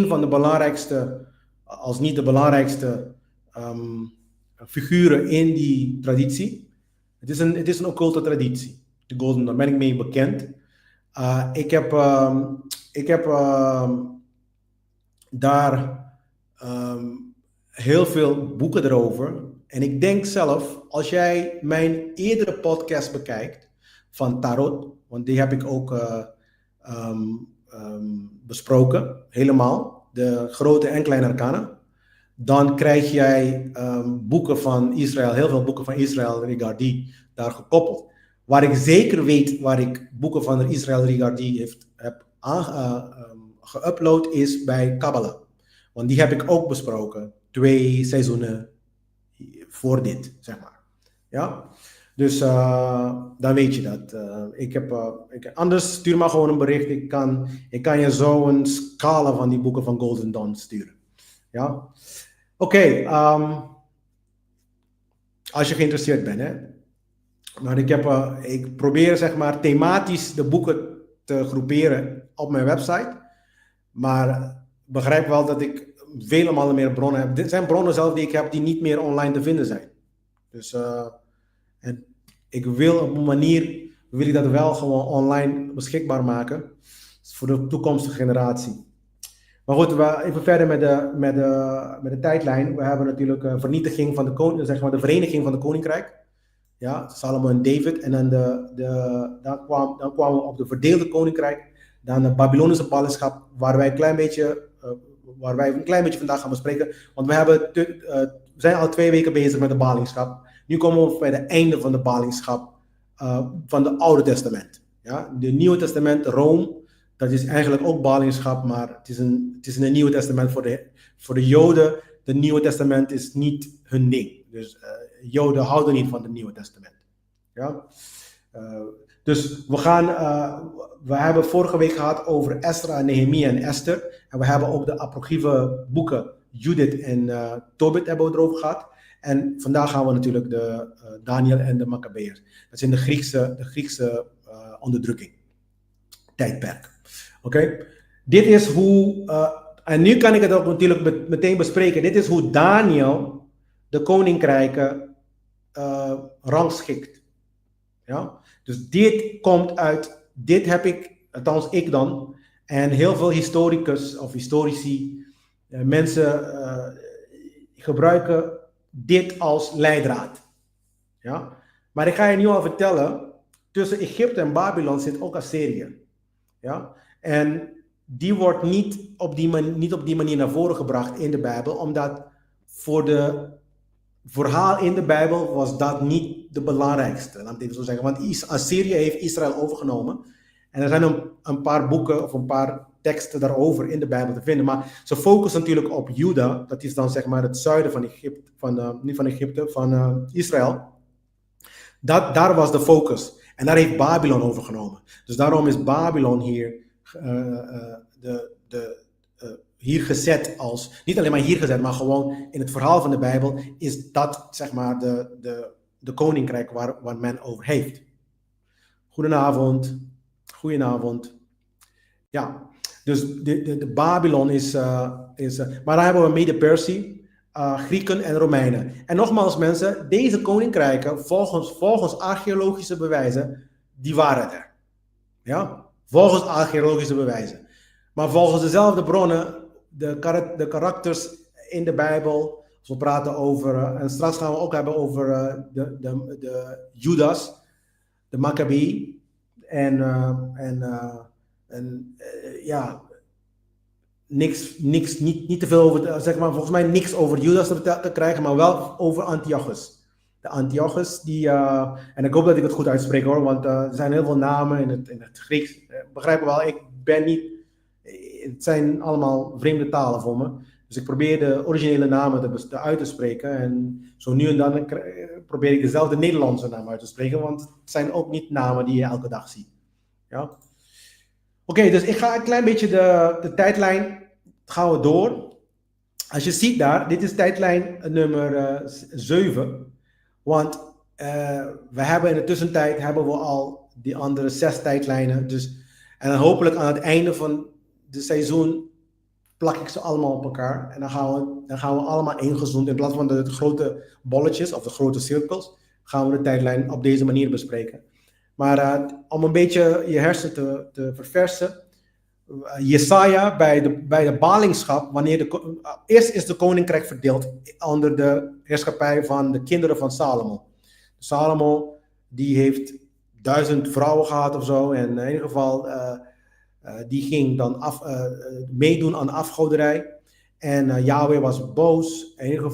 S1: van de belangrijkste, als niet de belangrijkste figuren in die traditie. Het is een occulte traditie. De Golden Dawn, daar ben ik mee bekend. Ik heb daar heel veel boeken erover. En ik denk zelf, als jij mijn eerdere podcast bekijkt van Tarot, want die heb ik ook besproken, helemaal, de grote en kleine arcana, dan krijg jij boeken van Israël, heel veel boeken van Israël Regardie daar gekoppeld. Waar ik zeker weet, waar ik boeken van Israël Regardie heb geüpload, is bij Kabbalah. Want die heb ik ook besproken, 2 seizoenen voor dit, zeg maar. Ja? Dus dan weet je dat. Anders stuur maar gewoon een bericht. Ik kan je zo een scala van die boeken van Golden Dawn sturen. Ja? Oké, als je geïnteresseerd bent, hè. Maar ik probeer zeg maar thematisch de boeken te groeperen op mijn website. Maar begrijp wel dat ik vele malen meer bronnen heb. Dit zijn bronnen zelf die ik heb die niet meer online te vinden zijn. Dus en ik wil op een manier, wil ik dat wel gewoon online beschikbaar maken. Voor de toekomstige generatie. Maar goed, we even verder met de tijdlijn. We hebben natuurlijk een vernietiging van de vereniging van de koninkrijk. Ja, Salomo en David. En dan, dan kwamen we op de verdeelde koninkrijk. Dan de Babylonische ballingschap, waar wij een klein beetje vandaag gaan bespreken. Want we zijn al 2 weken bezig met de ballingschap. Nu komen we bij het einde van de ballingschap van het Oude Testament. Ja, de Nieuwe Testament, Rome, dat is eigenlijk ook ballingschap, maar het is een Nieuwe Testament voor de Joden. Het Nieuwe Testament is niet hun ding. Dus Joden houden niet van het Nieuwe Testament. Ja? Dus we hebben vorige week gehad over Esra, Nehemia en Esther. En we hebben ook de apocryfe boeken Judith en Tobit hebben we erover gehad. En vandaag gaan we natuurlijk de Daniel en de Maccabeërs. Dat is in de Griekse onderdrukking. Tijdperk. Oké? Dit is hoe, en nu kan ik het ook natuurlijk meteen bespreken. Dit is hoe Daniel de koninkrijken rangschikt. Ja? Dus dit heb ik, althans ik dan, en heel veel historici, mensen gebruiken dit als leidraad. Ja? Maar ik ga je nu al vertellen, tussen Egypte en Babylon zit ook Assyrië. Ja? En die wordt niet op die manier naar voren gebracht in de Bijbel, omdat voor de verhaal in de Bijbel was dat niet de belangrijkste. Laat ik het even zo zeggen. Want Assyrië heeft Israël overgenomen. En er zijn een paar boeken of een paar teksten daarover in de Bijbel te vinden. Maar ze focussen natuurlijk op Juda. Dat is dan zeg maar het zuiden van Egypte, niet van Egypte, van Israël. Daar was de focus. En daar heeft Babylon overgenomen. Dus daarom is Babylon hier hier gezet als, niet alleen maar hier gezet, maar gewoon in het verhaal van de Bijbel, is dat zeg maar de koninkrijk waar men over heeft. Goedenavond. Ja, dus de Babylon is maar dan hebben we Mede-Persie, Grieken en Romeinen. En nogmaals mensen, deze koninkrijken, volgens archeologische bewijzen, die waren er. Ja, volgens archeologische bewijzen. Maar volgens dezelfde bronnen, de karakters in de Bijbel, als we praten over, en straks gaan we ook hebben over de Judas, de Maccabi, ja, niet te veel over, zeg maar, volgens mij niks over Judas te krijgen, maar wel over Antiochus. de Antiochus. En ik hoop dat ik het goed uitspreek hoor, want er zijn heel veel namen in het Grieks. Begrijp me wel, ik ben niet... Het zijn allemaal vreemde talen voor me. Dus ik probeer de originele namen uit te spreken. En zo nu en dan probeer ik dezelfde Nederlandse naam uit te spreken, want het zijn ook niet namen die je elke dag ziet. Ja? Oké, dus ik ga een klein beetje de tijdlijn gaan we door. Als je ziet daar, dit is tijdlijn nummer 7. Want we hebben in de tussentijd hebben we al die andere 6 tijdlijnen. Dus, en dan hopelijk aan het einde van het seizoen plak ik ze allemaal op elkaar. En dan gaan we allemaal ingezoomd. In plaats van de grote bolletjes of de grote cirkels, gaan we de tijdlijn op deze manier bespreken. Maar om een beetje je hersenen te verversen. Jesaja bij de ballingschap, eerst is de koninkrijk verdeeld onder de heerschappij van de kinderen van Salomo. Salomo die heeft 1000 vrouwen gehad of zo, en in ieder geval die ging dan meedoen aan afgoderij. En Yahweh was boos. In ieder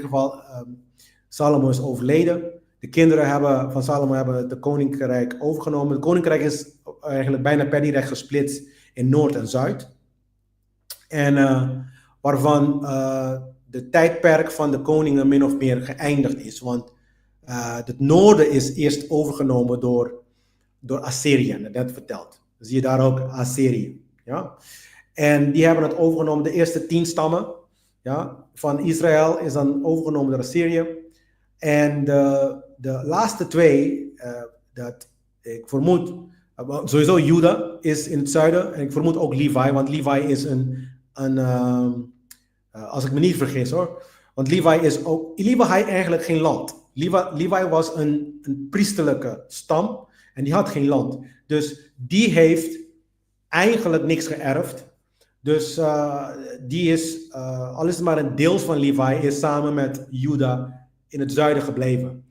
S1: geval Salomo is overleden. De kinderen van Salomo hebben het koninkrijk overgenomen. Het koninkrijk is eigenlijk bijna per direct gesplitst in Noord en Zuid. En waarvan de tijdperk van de koningen min of meer geëindigd is. Want het noorden is eerst overgenomen door Assyrië, net verteld. Dan zie je daar ook Assyrië. Ja? En die hebben het overgenomen, de eerste 10 stammen van Israël is dan overgenomen door Assyrië. En de laatste 2, dat ik vermoed, sowieso Juda is in het zuiden. En ik vermoed ook Levi, want Levi is als ik me niet vergis hoor. Want Levi eigenlijk geen land. Levi was een priesterlijke stam en die had geen land. Dus die heeft eigenlijk niks geërfd. Dus die is, al is het maar een deel van Levi, is samen met Juda in het zuiden gebleven.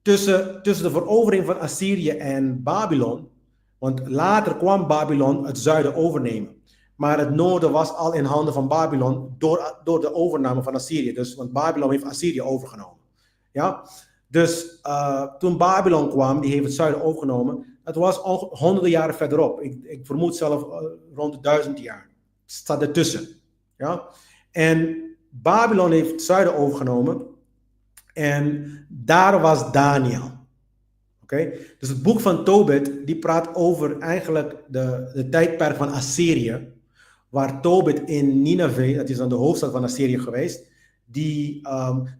S1: Tussen de verovering van Assyrië en Babylon, want later kwam Babylon het zuiden overnemen. Maar het noorden was al in handen van Babylon door de overname van Assyrië. Dus, want Babylon heeft Assyrië overgenomen. Ja? Dus toen Babylon kwam, die heeft het zuiden overgenomen. Het was al honderden jaren verderop. Ik vermoed zelf rond de 1000 jaar. Het staat ertussen. Ja? En Babylon heeft het zuiden overgenomen. En daar was Daniel. Okay? Dus het boek van Tobit, die praat over eigenlijk de tijdperk van Assyrië. Waar Tobit in Nineveh, dat is dan de hoofdstad van Assyrië geweest.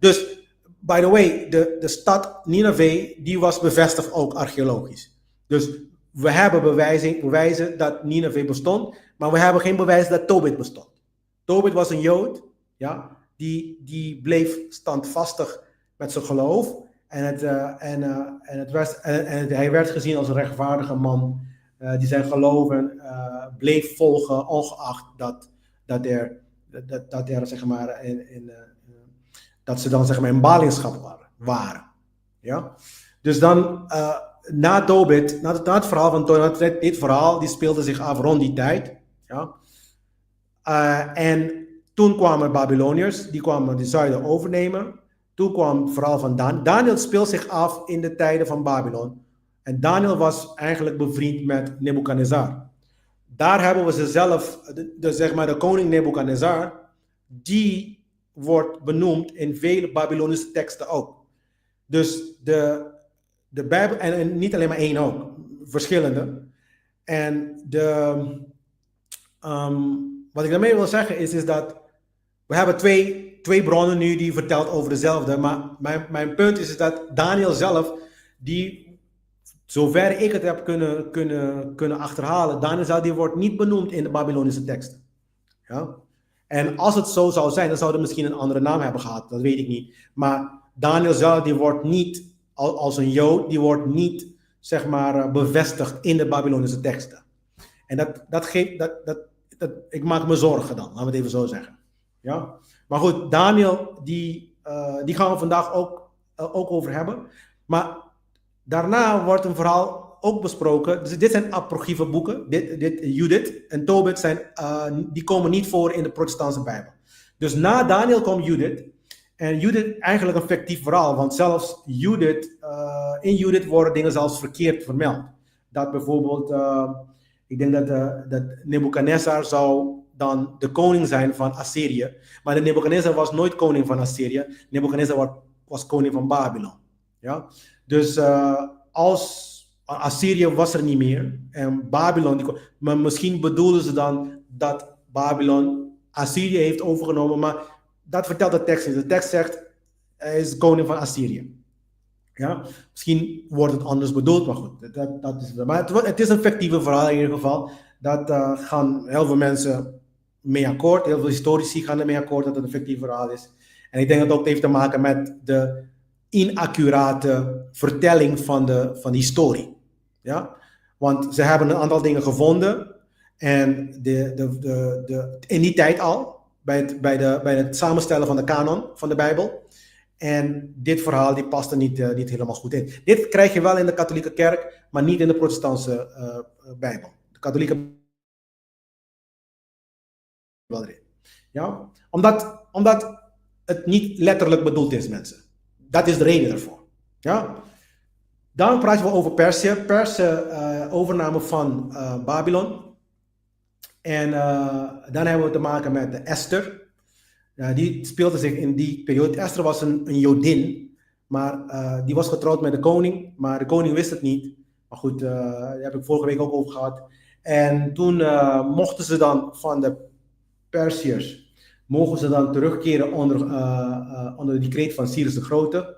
S1: Dus, by the way, de stad Nineveh, die was bevestigd ook archeologisch. Dus we hebben bewijzen dat Nineveh bestond, maar we hebben geen bewijs dat Tobit bestond. Tobit was een Jood, die bleef standvastig met zijn geloof. En hij werd gezien als een rechtvaardige man die zijn geloof bleef volgen, ongeacht dat zeg maar, dat ze dan zeg maar in ballingschap waren. Ja? Dus dan na Tobit, na het verhaal van Tobit, dit verhaal die speelde zich af rond die tijd. Ja? En toen kwamen Babyloniërs, die kwamen de zuiden overnemen. Toen kwam het verhaal van Daniel. Daniel speelt zich af in de tijden van Babylon. En Daniel was eigenlijk bevriend met Nebukadnezar. Daar hebben we ze zelf, zeg maar de koning Nebukadnezar, die wordt benoemd in vele Babylonische teksten ook. Dus de Bijbel, en niet alleen maar één ook, verschillende. En wat ik daarmee wil zeggen is dat we hebben twee bronnen nu die vertelt over dezelfde. Maar mijn punt is dat Daniel zelf, die, zover ik het heb kunnen achterhalen, Daniel zelf, die wordt niet benoemd in de Babylonische teksten. Ja? En als het zo zou zijn, dan zou hij misschien een andere naam hebben gehad. Dat weet ik niet. Maar Daniel zelf, die wordt niet, als een Jood, die wordt niet, zeg maar, bevestigd in de Babylonische teksten. En ik maak me zorgen dan, laten we het even zo zeggen. Ja? Maar goed, Daniel, die gaan we vandaag ook over hebben. Maar daarna wordt een verhaal ook besproken. Dus dit zijn apocryfe boeken. Judith en Tobit die komen niet voor in de protestantse Bijbel. Dus na Daniel komt Judith. En Judith eigenlijk een fictief verhaal, want zelfs in Judith worden dingen zelfs verkeerd vermeld. Dat bijvoorbeeld, ik denk dat Nebuchadnezzar zou dan de koning zijn van Assyrië. Maar de Nebuchadnezzar was nooit koning van Assyrië. Nebuchadnezzar was koning van Babylon. Ja? Dus als Assyrië was er niet meer en Babylon, maar misschien bedoelden ze dan dat Babylon Assyrië heeft overgenomen, maar dat vertelt de tekst niet. De tekst zegt, hij is koning van Assyrië. Ja? Misschien wordt het anders bedoeld, maar goed. Dat is, maar het is een fictieve verhaal in ieder geval. Dat gaan heel veel mensen mee akkoord. Heel veel historici gaan ermee akkoord dat het een fictief verhaal is. En ik denk dat het ook heeft te maken met de inaccurate vertelling van de historie. Ja? Want ze hebben een aantal dingen gevonden. En in die tijd al, bij het samenstellen van de kanon van de Bijbel. En dit verhaal die past er niet helemaal goed in. Dit krijg je wel in de katholieke kerk, maar niet in de protestantse Bijbel. De katholieke wel erin. Ja? Omdat het niet letterlijk bedoeld is, mensen. Dat is de reden daarvoor. Ja? Dan praten we over Perzië. Perzië, overname van Babylon. En dan hebben we te maken met Esther. Die speelde zich in die periode. Esther was een Jodin, maar die was getrouwd met de koning, maar de koning wist het niet. Maar goed, daar heb ik vorige week ook over gehad. En toen mochten ze dan van de Perziërs, mogen ze dan terugkeren onder de decreet van Cyrus de Grote.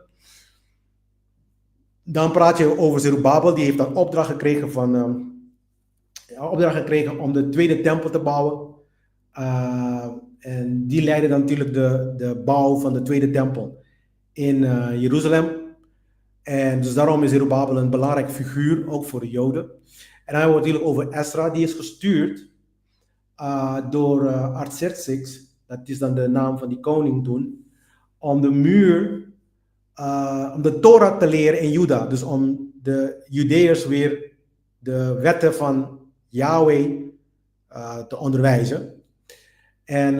S1: Dan praat je over Zerubbabel, die heeft dan opdracht gekregen om de tweede tempel te bouwen. En die leidde dan natuurlijk de bouw van de tweede tempel in Jeruzalem. En dus daarom is Zerubbabel een belangrijk figuur, ook voor de Joden. En dan hebben we natuurlijk over Ezra, die is gestuurd door Artaxerxes, dat is dan de naam van die koning toen, om de muur, om de Torah te leren in Juda. Dus om de Judeërs weer de wetten van Yahweh te onderwijzen. En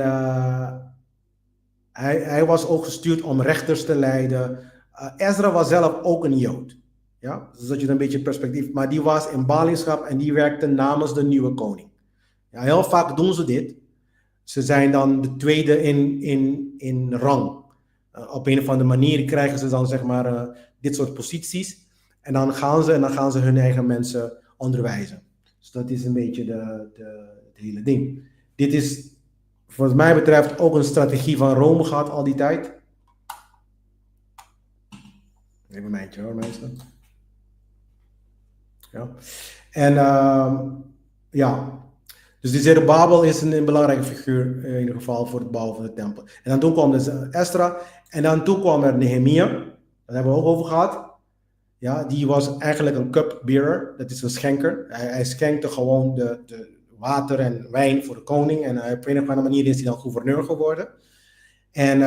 S1: hij was ook gestuurd om rechters te leiden. Ezra was zelf ook een Jood. Ja? Dus dat je een beetje perspectief. Maar die was in ballingschap en die werkte namens de nieuwe koning. Ja, heel vaak doen ze dit. Ze zijn dan de tweede in rang. Op een of andere manier krijgen ze dan zeg maar dit soort posities. En dan gaan ze hun eigen mensen onderwijzen. Dus dat is een beetje het hele ding. Dit is, wat mij betreft, ook een strategie van Rome gehad al die tijd. Even een mijntje hoor, mensen. Ja. En ja, dus die Zerubbabel is een belangrijke figuur in ieder geval voor het bouwen van de tempel. En dan toen kwam dus Esdra en dan toen kwam er Nehemia. Daar hebben we ook over gehad. Ja, die was eigenlijk een cupbearer, dat is een schenker. Hij schenkte gewoon de water en wijn voor de koning. En op een of andere manier is hij dan gouverneur geworden. En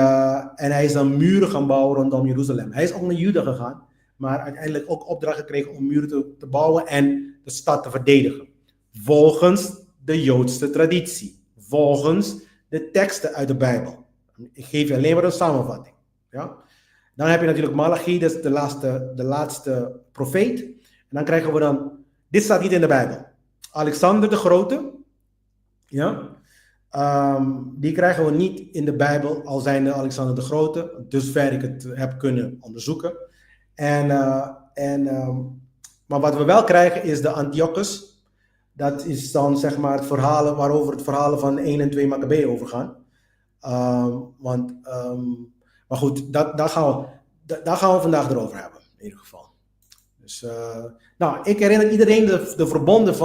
S1: hij is dan muren gaan bouwen rondom Jeruzalem. Hij is ook naar Juda gegaan, maar uiteindelijk ook opdracht gekregen om muren te bouwen en de stad te verdedigen. Volgens de Joodse traditie. Volgens de teksten uit de Bijbel. Ik geef je alleen maar een samenvatting. Ja? Dan heb je natuurlijk Malachi, dat is de laatste profeet. En dan krijgen we dan, dit staat niet in de Bijbel. Alexander de Grote, ja, die krijgen we niet in de Bijbel, al zijnde Alexander de Grote, dusver ik het heb kunnen onderzoeken. Maar wat we wel krijgen is de Antiochus. Dat is dan zeg maar het verhaal waarover het verhalen van 1 en 2 Maccabeeën overgaan. Maar goed, daar gaan we vandaag erover hebben, in ieder geval. Dus, ik herinner iedereen de verbonden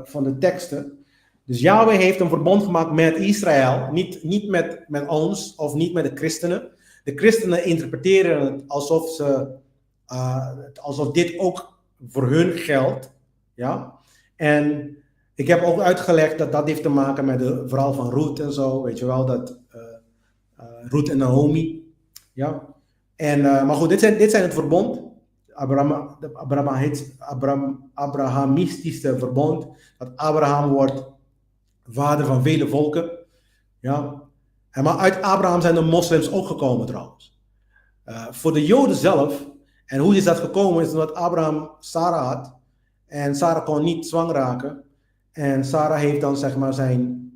S1: van de teksten. Dus Yahweh heeft een verbond gemaakt met Israël, niet met ons of niet met de christenen. De christenen interpreteren het alsof dit ook voor hun geldt. Ja? En ik heb ook uitgelegd dat heeft te maken met het verhaal van Ruth en zo. Weet je wel, dat Ruth en Naomi. Ja? Maar goed, dit zijn het verbond. Abrahamistische verbond. Dat Abraham wordt vader van vele volken. Ja? Maar uit Abraham zijn de moslims ook gekomen trouwens. Voor de Joden zelf, en hoe is dat gekomen, is omdat Abraham Sarah had. En Sarah kon niet zwanger raken. En Sarah heeft dan zeg maar zijn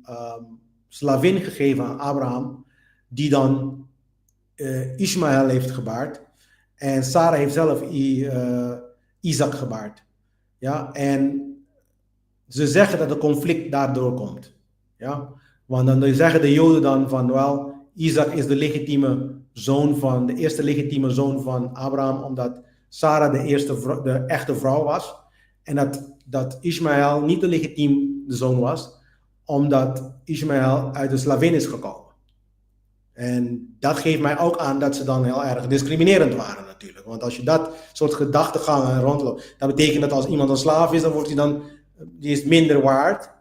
S1: slavin gegeven aan Abraham, die dan Ismaël heeft gebaard. En Sarah heeft zelf Isaac gebaard. Ja, en ze zeggen dat het conflict daardoor komt. Ja, want dan zeggen de Joden dan van, wel, Isaac is de eerste legitieme zoon van Abraham, omdat Sarah de echte vrouw was. En dat Ismaël niet de legitieme zoon was, omdat Ismaël uit de slavin is gekomen. En dat geeft mij ook aan dat ze dan heel erg discriminerend waren natuurlijk. Want als je dat soort gedachtegangen rondloopt, dat betekent dat als iemand een slaaf is, dan wordt die is minder waard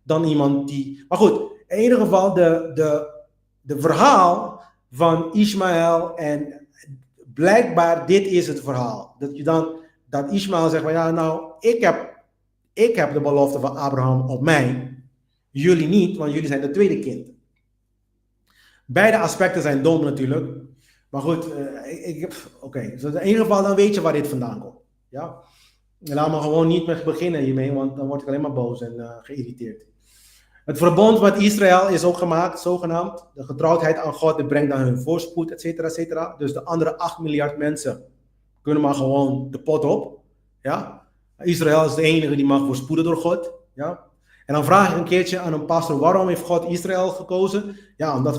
S1: dan iemand die... Maar goed, in ieder geval de verhaal van Ismaël en blijkbaar dit is het verhaal. Dat Ismaël zegt van ja, nou, ik heb de belofte van Abraham op mij. Jullie niet, want jullie zijn de tweede kind. Beide aspecten zijn dom natuurlijk. Maar goed, oké. Dus in ieder geval dan weet je waar dit vandaan komt. Ja? Laat me gewoon niet meer beginnen hiermee, want dan word ik alleen maar boos en geïrriteerd. Het verbond met Israël is ook gemaakt, zogenaamd. De getrouwdheid aan God, die brengt dan hun voorspoed, et cetera, et cetera. Dus de andere 8 miljard mensen kunnen maar gewoon de pot op. Ja? Israël is de enige die mag voorspoeden door God. Ja? En dan vraag ik een keertje aan een pastor, waarom heeft God Israël gekozen? Ja, omdat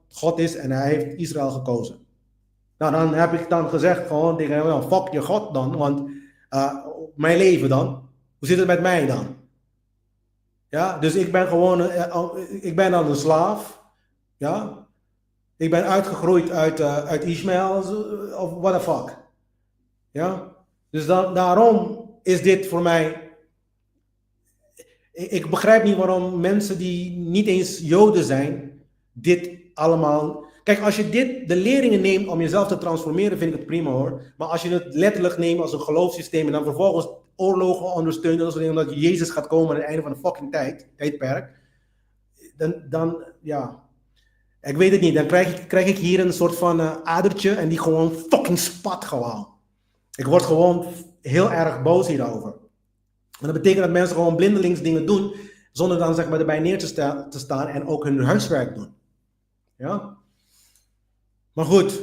S1: God is en hij heeft Israël gekozen. Nou, dan heb ik dan gezegd gewoon tegen hem, fuck je God dan, want mijn leven dan, hoe zit het met mij dan? Ja, dus ik ben dan een slaaf, ja, ik ben uitgegroeid uit Ismaël, of what the fuck. Ja, dus daarom is dit voor mij... Ik begrijp niet waarom mensen die niet eens Joden zijn, dit allemaal... Kijk, als je de leringen neemt om jezelf te transformeren, vind ik het prima hoor. Maar als je het letterlijk neemt als een geloofssysteem en dan vervolgens oorlogen ondersteunen, omdat Jezus gaat komen aan het einde van de fucking tijdperk, dan ja, ik weet het niet. Dan krijg ik hier een soort van adertje en die gewoon fucking spat gewoon. Ik word gewoon heel erg boos hierover. En dat betekent dat mensen gewoon blindelings dingen doen, zonder dan zeg maar erbij neer te staan en ook hun huiswerk doen. Ja? Maar goed,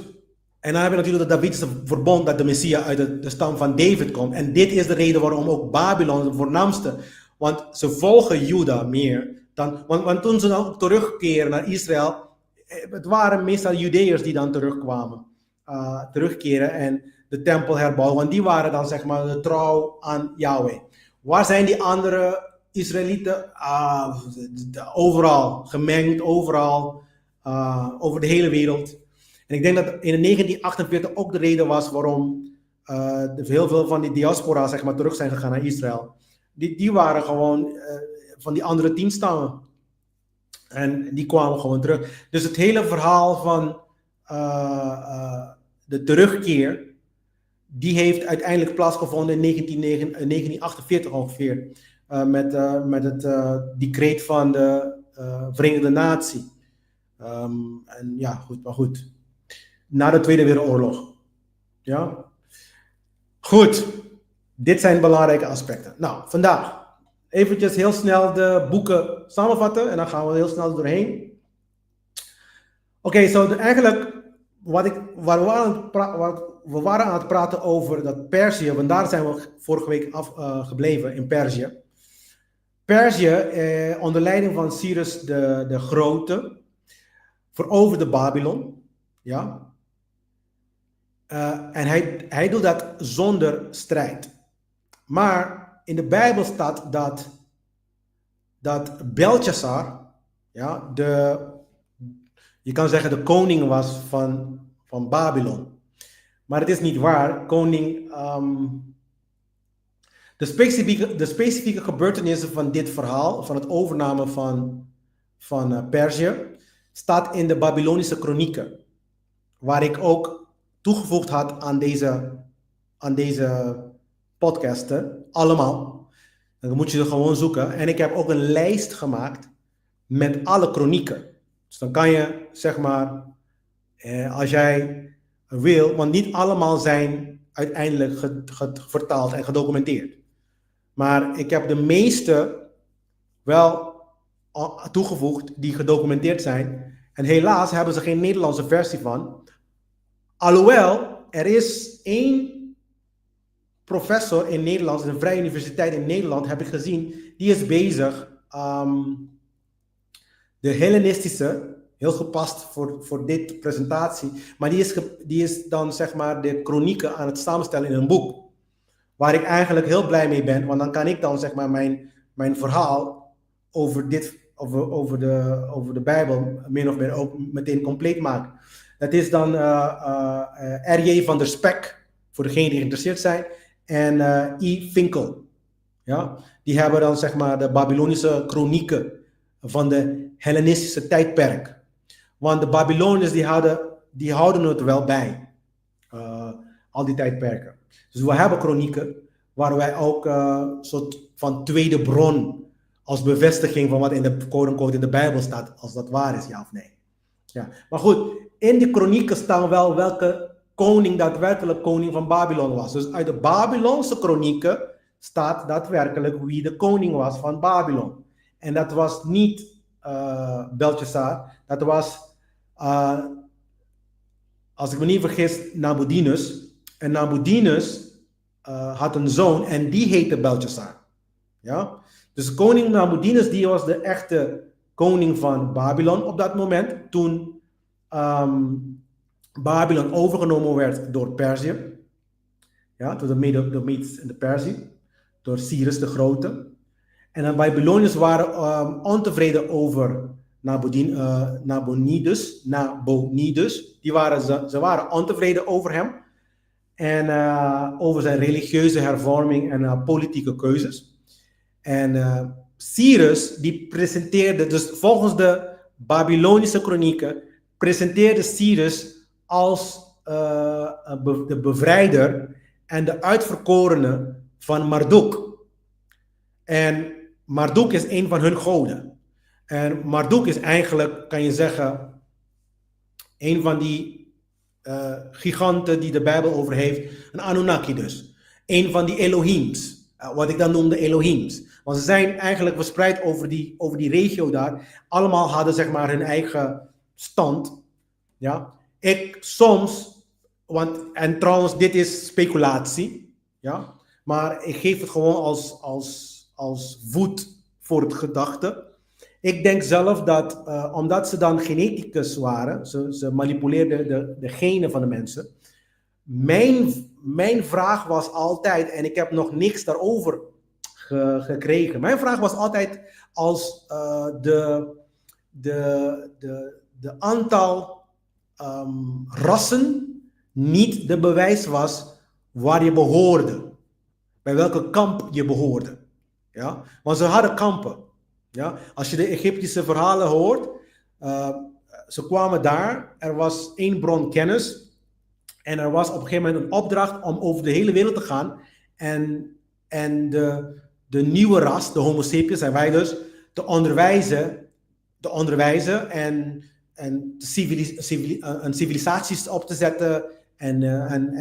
S1: en dan hebben we natuurlijk het Davidische verbond, dat de Messias uit de stam van David komt. En dit is de reden waarom ook Babylon de voornaamste, want ze volgen Juda meer. Want toen ze dan terugkeren naar Israël, het waren meestal Judeërs die dan terugkeren en de tempel herbouwen. Want die waren dan zeg maar de trouw aan Yahweh. Waar zijn die andere Israëlieten? Overal, gemengd, overal, over de hele wereld. En ik denk dat in 1948 ook de reden was waarom heel veel van die diaspora zeg maar, terug zijn gegaan naar Israël. Die waren gewoon van die andere 10 stammen. En die kwamen gewoon terug. Dus het hele verhaal van de terugkeer, die heeft uiteindelijk plaatsgevonden in 1948 ongeveer. Met het decreet van de Verenigde Naties. En ja, goed, maar goed. Na de Tweede Wereldoorlog. Ja. Goed. Dit zijn belangrijke aspecten. Nou, vandaag eventjes heel snel de boeken samenvatten. En dan gaan we heel snel doorheen. Oké, eigenlijk we waren aan het praten over dat Perzië. Want daar zijn we vorige week gebleven in Perzië. Perzië, onder leiding van Cyrus de Grote, veroverde Babylon. Ja. En hij doet dat zonder strijd. Maar in de Bijbel staat dat Belshazzar, ja, je kan zeggen de koning was van Babylon. Maar het is niet waar. De specifieke gebeurtenissen van dit verhaal, van het overname van Perzië, staat in de Babylonische kronieken. Waar ik ook toegevoegd had aan deze podcasten. Allemaal. Dan moet je er gewoon zoeken. En ik heb ook een lijst gemaakt met alle kronieken. Dus dan kan je, zeg maar, als jij wil, want niet allemaal zijn uiteindelijk vertaald en gedocumenteerd. Maar ik heb de meeste wel toegevoegd die gedocumenteerd zijn. En helaas hebben ze geen Nederlandse versie van. Alhoewel, er is één professor in Nederland, in een vrije universiteit in Nederland, heb ik gezien, die is bezig de Hellenistische, heel gepast voor dit presentatie, maar die is dan zeg maar de kronieken aan het samenstellen in een boek. Waar ik eigenlijk heel blij mee ben, want dan kan ik dan zeg maar mijn verhaal over de Bijbel min of meer ook meteen compleet maken. Dat is dan R.J. van der Spek, voor degenen die geïnteresseerd zijn, en I. Finkel. Ja? Die hebben dan zeg maar de Babylonische kronieken van de Hellenistische tijdperk. Want de Babyloniërs die houden het wel bij, al die tijdperken. Dus we hebben kronieken waar wij ook een soort van tweede bron als bevestiging van wat in de quote-unquote in de Bijbel staat, als dat waar is, ja of nee. Ja. Maar goed, in die kronieken staan wel welke koning daadwerkelijk koning van Babylon was. Dus uit de Babylonse kronieken staat daadwerkelijk wie de koning was van Babylon. En dat was niet Belshazzar, dat was, als ik me niet vergis, Nabonidus. En Nabonidus had een zoon en die heette Belshazzar. Ja? Dus koning Nabonidus, die was de echte koning van Babylon op dat moment, toen Babylon overgenomen werd door Perzië. Ja, door de Medes en de Perzië, door Cyrus de Grote. En de Babyloniërs waren ontevreden over Nabonidus. Ze waren ontevreden over hem. En over zijn religieuze hervorming en politieke keuzes. En Cyrus, die presenteerde, dus volgens de Babylonische kronieken, presenteerde Cyrus als de bevrijder en de uitverkorene van Marduk. En Marduk is een van hun goden. En Marduk is eigenlijk, kan je zeggen, een van die giganten die de Bijbel over heeft. Een Anunnaki dus. Een van die Elohims. Wat ik dan noemde Elohims. Want ze zijn eigenlijk verspreid over die regio daar. Allemaal hadden zeg maar hun eigen stand. Ja. Ik soms, en trouwens dit is speculatie. Ja. Maar ik geef het gewoon als voed voor het gedachte. Ik denk zelf dat, omdat ze dan geneticus waren, ze manipuleerden de genen van de mensen. Mijn vraag was altijd, en ik heb nog niks daarover gekregen. Mijn vraag was altijd als de aantal rassen niet de bewijs was waar je behoorde. Bij welke kamp je behoorde. Ja? Want ze hadden kampen. Ja? Als je de Egyptische verhalen hoort, ze kwamen daar, er was één bron kennis en er was op een gegeven moment een opdracht om over de hele wereld te gaan en de nieuwe ras, de Homo sapiens, zijn wij dus, te onderwijzen en civilisaties op te zetten en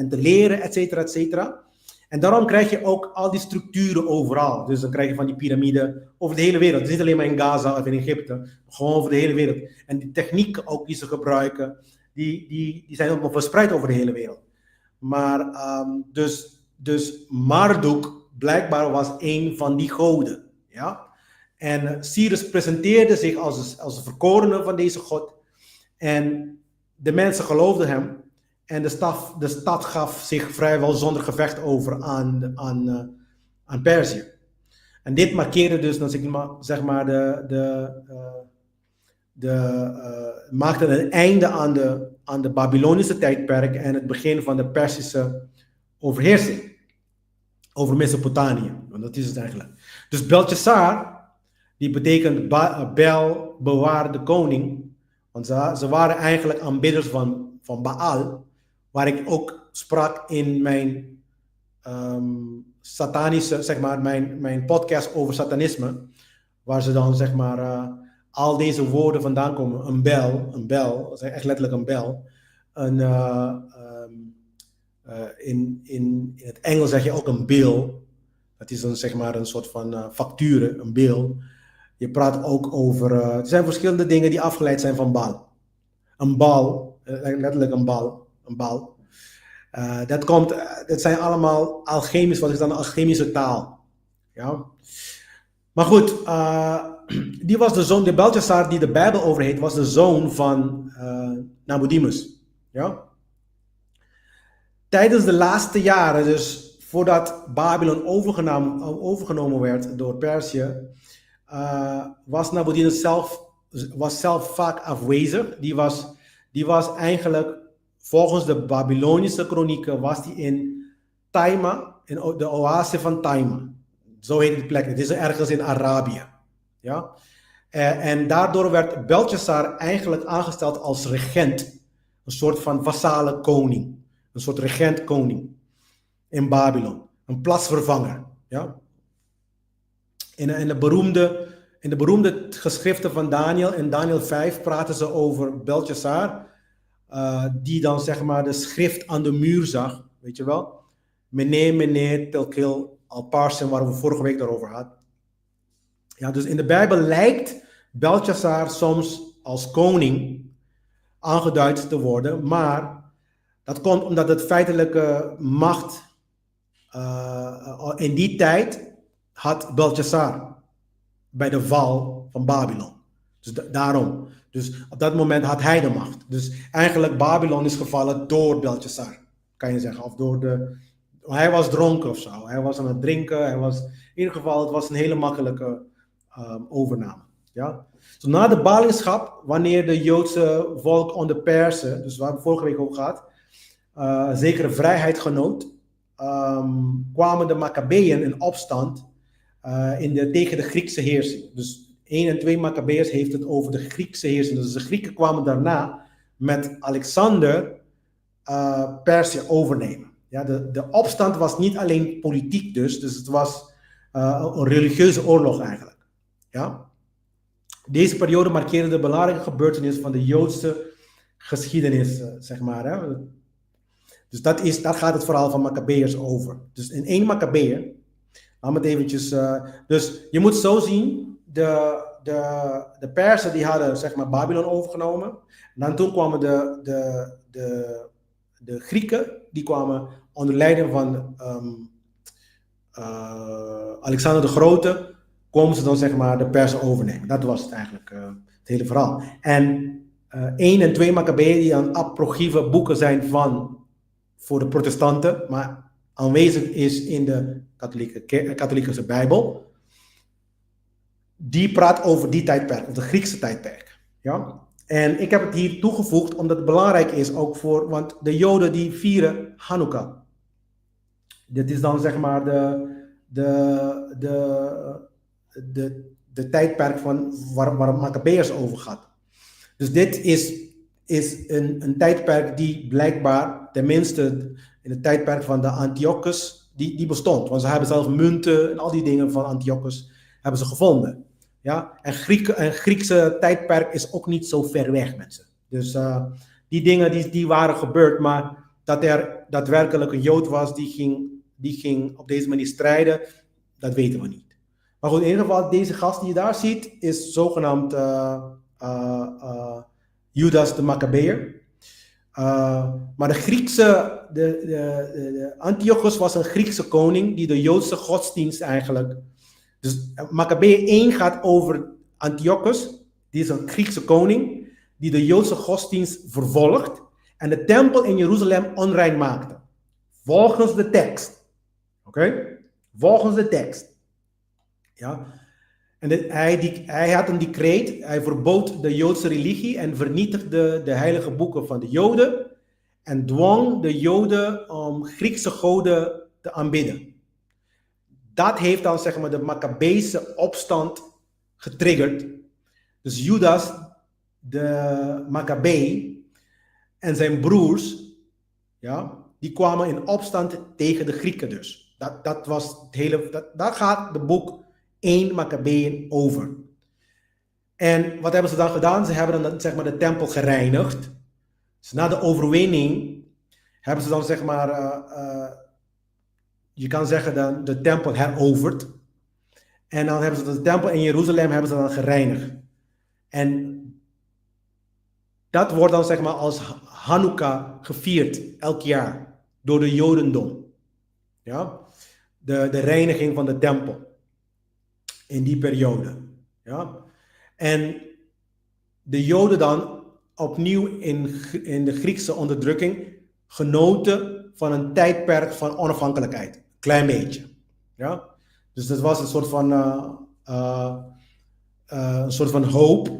S1: te leren, et cetera, et cetera. En daarom krijg je ook al die structuren overal. Dus dan krijg je van die piramiden over de hele wereld. Dus niet alleen maar in Gaza of in Egypte, gewoon over de hele wereld. En die technieken ook die ze gebruiken, die zijn ook nog verspreid over de hele wereld. Maar dus Marduk blijkbaar was een van die goden. Ja? En Cyrus presenteerde zich als de verkorene van deze god. En de mensen geloofden hem. En de stad gaf zich vrijwel zonder gevecht over aan Perzië. En dit markeerde dus, zeg maar, maakte een einde aan de Babylonische tijdperk en het begin van de Perzische overheersing over Mesopotamië. Want dat is het eigenlijk. Dus Belshazzar, die betekent Bel, bewaar de koning. Want ze waren eigenlijk aanbidders van Baal. Waar ik ook sprak in mijn satanische, zeg maar, mijn podcast over satanisme. Waar ze dan, zeg maar, al deze woorden vandaan komen. Een bel, dat is echt letterlijk een bel. In het Engels zeg je ook een bill. Dat is dan zeg maar een soort van facturen, een bill. Je praat ook over, er zijn verschillende dingen die afgeleid zijn van bal. Een bal, letterlijk een bal. Een bal. Dat zijn allemaal alchemisch, wat is dan een alchemische taal. Ja? Maar goed, die was de zoon, de Belteshazzar die de Bijbel over heet, was de zoon van Nabudimus. Ja? Tijdens de laatste jaren, dus voordat Babylon overgenomen werd door Perzië, was Nabudimus zelf vaak afwezig. Die was eigenlijk, volgens de Babylonische kronieken, was die in Taima, in de oase van Taima. Zo heet die plek. Het is ergens in Arabië. Ja? En daardoor werd Belteshazzar eigenlijk aangesteld als regent. Een soort van vassale koning. Een soort regent-koning in Babylon. Een plaatsvervanger. Ja? In de beroemde geschriften van Daniel, in Daniel 5, praten ze over Belteshazzar. Die dan zeg maar de schrift aan de muur zag. Weet je wel? Meneer, Telkil, Al-Parsin, waar we vorige week daarover hadden. Ja, dus in de Bijbel lijkt Belteshazzar soms als koning aangeduid te worden, maar dat komt omdat het feitelijke macht in die tijd had Belteshazzar bij de val van Babylon. Dus daarom. Dus op dat moment had hij de macht. Dus eigenlijk Babylon is gevallen door Belteshazzar, kan je zeggen. Of hij was dronken of zo. Hij was aan het drinken. In ieder geval, het was een hele makkelijke overname. Ja? Dus na de ballingschap, wanneer de Joodse volk onder Persen, dus waar we vorige week over gehad, zekere vrijheid genoot, kwamen de Maccabeeën in opstand tegen de Griekse heersing. Dus 1 en 2 Maccabeërs heeft het over de Griekse heersing. Dus de Grieken kwamen daarna met Alexander Perzië overnemen. Ja, de opstand was niet alleen politiek dus het was een religieuze oorlog eigenlijk. Ja? Deze periode markeerde de belangrijke gebeurtenis van de Joodse geschiedenis, zeg maar. Hè? Dus daar gaat het verhaal van Maccabeërs over. Dus in 1 Maccabeër, laat me het eventjes, dus je moet zo zien, de Persen die hadden zeg maar Babylon overgenomen. En dan toen kwamen de Grieken, die kwamen onder leiding van Alexander de Grote, komen ze dan zeg maar de Persen overnemen. Dat was het eigenlijk, het hele verhaal. En 1 en 2 Maccabeeën, die aan apocryfe boeken zijn voor de protestanten, maar aanwezig is in de katholieke Bijbel, die praat over die tijdperk, of de Griekse tijdperk. Ja? En ik heb het hier toegevoegd omdat het belangrijk is ook want de Joden die vieren Hanukkah. Dit is dan zeg maar de tijdperk waar Maccabeërs over gaat. Dus dit is een tijdperk die blijkbaar, tenminste in het tijdperk van de Antiochus, die bestond. Want ze hebben zelf munten en al die dingen van Antiochus hebben ze gevonden. Ja? En Griekse tijdperk is ook niet zo ver weg, mensen. Dus die dingen die waren gebeurd, maar dat er daadwerkelijk een Jood was die ging op deze manier strijden, dat weten we niet. Maar goed, in ieder geval, deze gast die je daar ziet, is zogenaamd Judas de Maccabeër. Maar de Antiochus was een Griekse koning die de Joodse godsdienst eigenlijk. Dus Maccabeeën 1 gaat over Antiochus, die is een Griekse koning die de Joodse godsdienst vervolgt en de tempel in Jeruzalem onrein maakte. Volgens de tekst. Oké? Volgens de tekst. Ja. En hij had een decreet, hij verbood de Joodse religie en vernietigde de heilige boeken van de Joden en dwong de Joden om Griekse goden te aanbidden. Dat heeft dan zeg maar de Maccabeese opstand getriggerd. Dus Judas, de Maccabee en zijn broers, ja, die kwamen in opstand tegen de Grieken dus. Dat was het hele, daar gaat de boek 1 Maccabeeën over. En wat hebben ze dan gedaan? Ze hebben dan zeg maar de tempel gereinigd. Dus na de overwinning hebben ze dan zeg maar, je kan zeggen dan de tempel heroverd. En dan hebben ze de tempel in Jeruzalem hebben ze dan gereinigd. En dat wordt dan zeg maar als Hanukkah gevierd elk jaar door de Jodendom. Ja? De reiniging van de tempel in die periode. Ja? En de Joden dan opnieuw in de Griekse onderdrukking genoten van een tijdperk van onafhankelijkheid. Klein beetje. Ja? Dus dat was een soort van hoop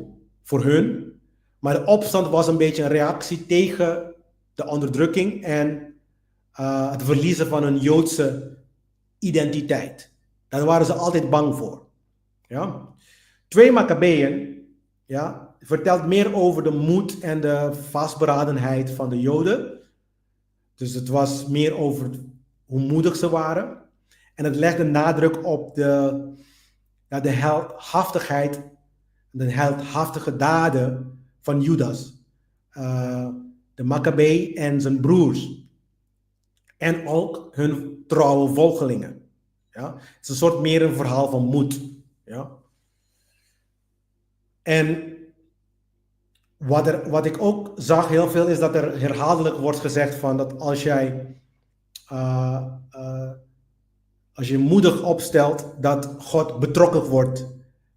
S1: voor hun. Maar de opstand was een beetje een reactie tegen de onderdrukking en het verliezen van hun Joodse identiteit. Daar waren ze altijd bang voor. Ja? 2 Makkabeeën, ja, vertelt meer over de moed en de vastberadenheid van de Joden. Dus het was meer over hoe moedig ze waren. En het legde nadruk op de heldhaftigheid, de heldhaftige daden van Judas, de Makkabee en zijn broers. En ook hun trouwe volgelingen. Ja? Het is een soort meer een verhaal van moed. Ja? En wat ik ook zag heel veel is dat er herhaaldelijk wordt gezegd van dat als je moedig opstelt, dat God betrokken wordt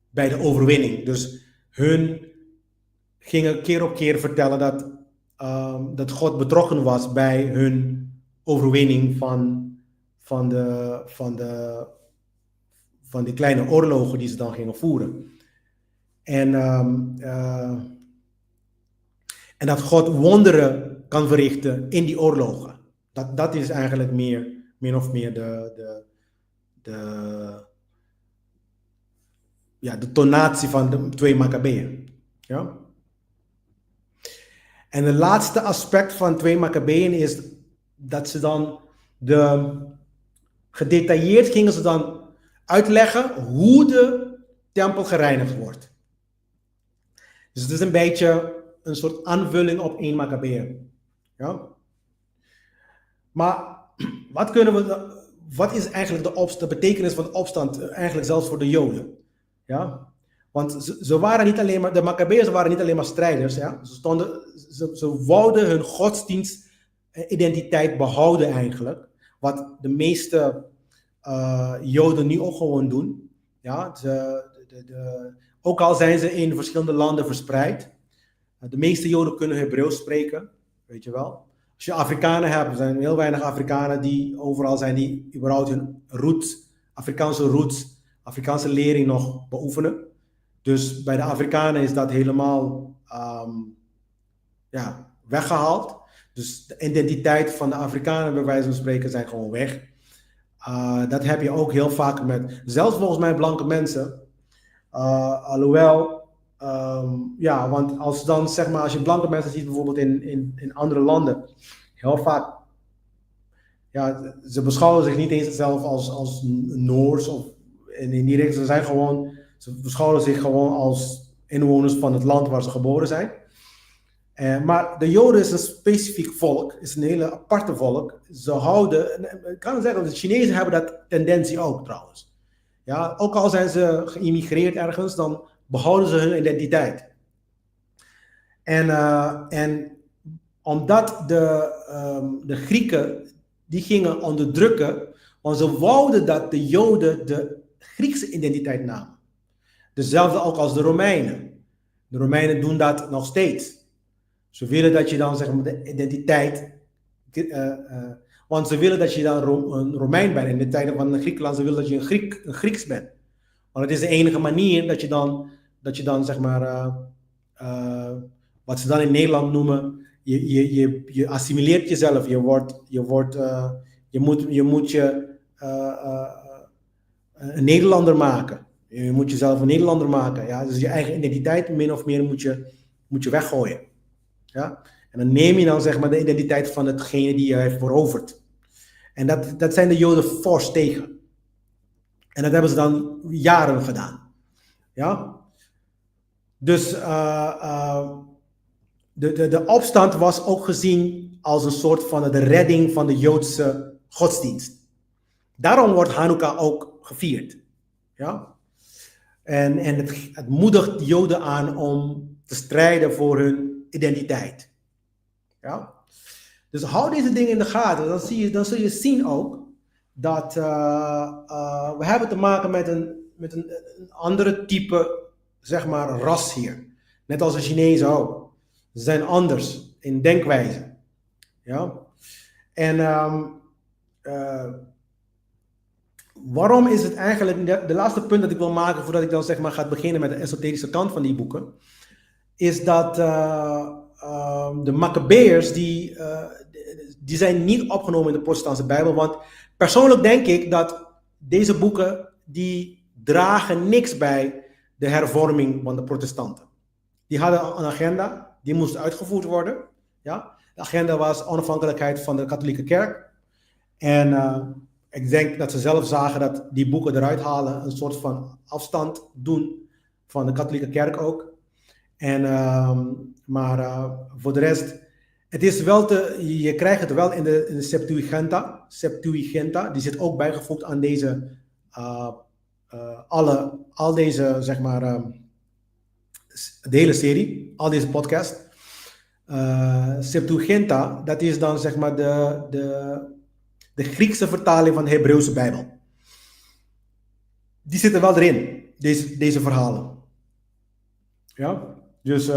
S1: bij de overwinning. Dus hun gingen keer op keer vertellen dat God betrokken was bij hun overwinning van die kleine oorlogen die ze dan gingen voeren. En dat God wonderen kan verrichten in die oorlogen. Dat is eigenlijk min of meer de tonatie van de 2 Makkabeeën. Ja? En het laatste aspect van 2 Makkabeeën is dat ze dan gedetailleerd gingen ze dan uitleggen hoe de tempel gereinigd wordt. Dus het is een beetje een soort aanvulling op 1 Makkabeeën. Ja? Maar wat is eigenlijk de betekenis van de opstand eigenlijk zelfs voor de Joden? Ja? Want ze waren niet alleen maar, de Makkabeeën waren niet alleen maar strijders. Ja? Ze wouden hun godsdienstidentiteit behouden eigenlijk. Wat de meeste Joden nu ook gewoon doen. Ja? Ook al zijn ze in verschillende landen verspreid. De meeste Joden kunnen Hebreeuws spreken. Weet je wel. Als je Afrikanen hebt, er zijn heel weinig Afrikanen die overal zijn die überhaupt hun Afrikaanse lering nog beoefenen. Dus bij de Afrikanen is dat helemaal weggehaald. Dus de identiteit van de Afrikanen, bij wijze van spreken, zijn gewoon weg. Dat heb je ook heel vaak met, zelfs volgens mij blanke mensen. Alhoewel, want als dan zeg maar, als je blanke mensen ziet bijvoorbeeld in andere landen, heel vaak, ja, ze beschouwen zich niet eens zelf als Noors of in die richting. Ze beschouwen zich gewoon als inwoners van het land waar ze geboren zijn. Maar de Joden is een specifiek volk, is een hele aparte volk. Ze houden, ik kan zeggen, de Chinezen hebben dat tendentie ook trouwens. Ja, ook al zijn ze geïmmigreerd ergens, dan behouden ze hun identiteit. En omdat de Grieken, die gingen onderdrukken, want ze wouden dat de Joden de Griekse identiteit namen. Dezelfde ook als de Romeinen. De Romeinen doen dat nog steeds. Ze willen dat je dan zeg maar de identiteit, want ze willen dat je dan een Romein bent. In de tijden van Griekenland, ze willen dat je een Grieks bent. Want het is de enige manier dat je dan zeg maar, wat ze dan in Nederland noemen, je assimileert jezelf. Je moet een Nederlander maken. Je moet jezelf een Nederlander maken. Ja? Dus je eigen identiteit min of meer moet je weggooien. Ja? En dan neem je dan zeg maar de identiteit van hetgene die je heeft veroverd. En dat zijn de Joden fors tegen. En dat hebben ze dan jaren gedaan. Ja? Dus de opstand was ook gezien als een soort van de redding van de Joodse godsdienst. Daarom wordt Hanukkah ook gevierd. Ja? En het moedigt de Joden aan om te strijden voor hun identiteit. Ja? Dus hou deze dingen in de gaten. Dan zul je zien ook dat we hebben te maken met een andere type, zeg maar, ras hier. Net als de Chinezen ook. Ze zijn anders in denkwijze. Ja? En waarom is het eigenlijk, de laatste punt dat ik wil maken voordat ik dan zeg maar ga beginnen met de esoterische kant van die boeken, is dat de Maccabeërs die zijn niet opgenomen in de protestantse Bijbel, want persoonlijk denk ik dat deze boeken die dragen niks bij de hervorming van de protestanten. Die hadden een agenda, die moest uitgevoerd worden. Ja? De agenda was onafhankelijkheid van de katholieke kerk. En ik denk dat ze zelf zagen dat die boeken eruit halen, een soort van afstand doen van de katholieke kerk ook. Maar voor de rest, het is wel je krijgt het wel in de Septuaginta. Septuaginta, die zit ook bijgevoegd aan deze, al deze, zeg maar, de hele serie, al deze podcast. Septuaginta, dat is dan zeg maar de Griekse vertaling van de Hebreeuwse Bijbel. Die zitten wel erin, deze verhalen. Ja, dus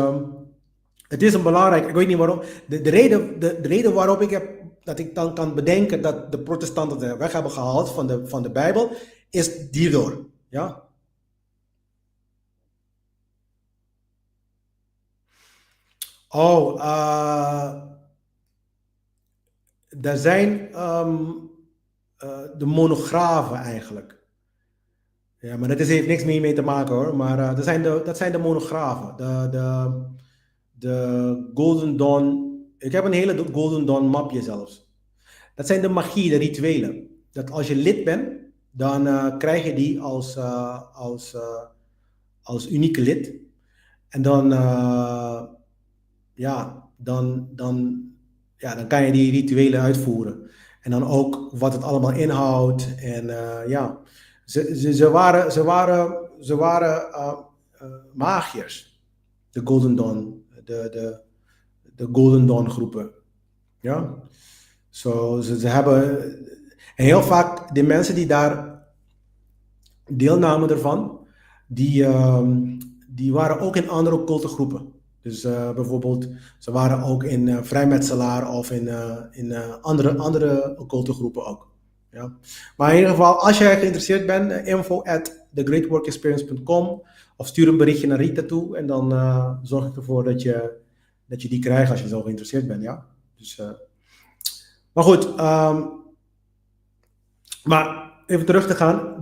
S1: het is een belangrijk, ik weet niet waarom, de reden waarop dat ik dan kan bedenken dat de protestanten de weg hebben gehaald van de Bijbel, is hierdoor. Ja. Er zijn de monografen eigenlijk. Ja, maar dat heeft niks mee te maken hoor. Maar dat zijn de monografen. De Golden Dawn. Ik heb een hele Golden Dawn mapje zelfs. Dat zijn de magie, de rituelen. Dat als je lid bent, dan krijg je die als unieke lid. En dan kan je die rituelen uitvoeren. En dan ook wat het allemaal inhoudt. En ja, ze waren magiërs. De Golden Dawn. De Golden Dawn groepen. Ja. Ze hebben... En heel vaak, de mensen die daar deelnamen ervan, die waren ook in andere occulte groepen. Dus bijvoorbeeld, ze waren ook in vrijmetselaar of in andere occulte groepen ook. Ja. Maar in ieder geval, als jij geïnteresseerd bent, info@thegreatworkexperience.com of stuur een berichtje naar Rita toe en dan zorg ik ervoor dat je die krijgt als je zo geïnteresseerd bent. Ja? Dus, maar goed, maar even terug te gaan.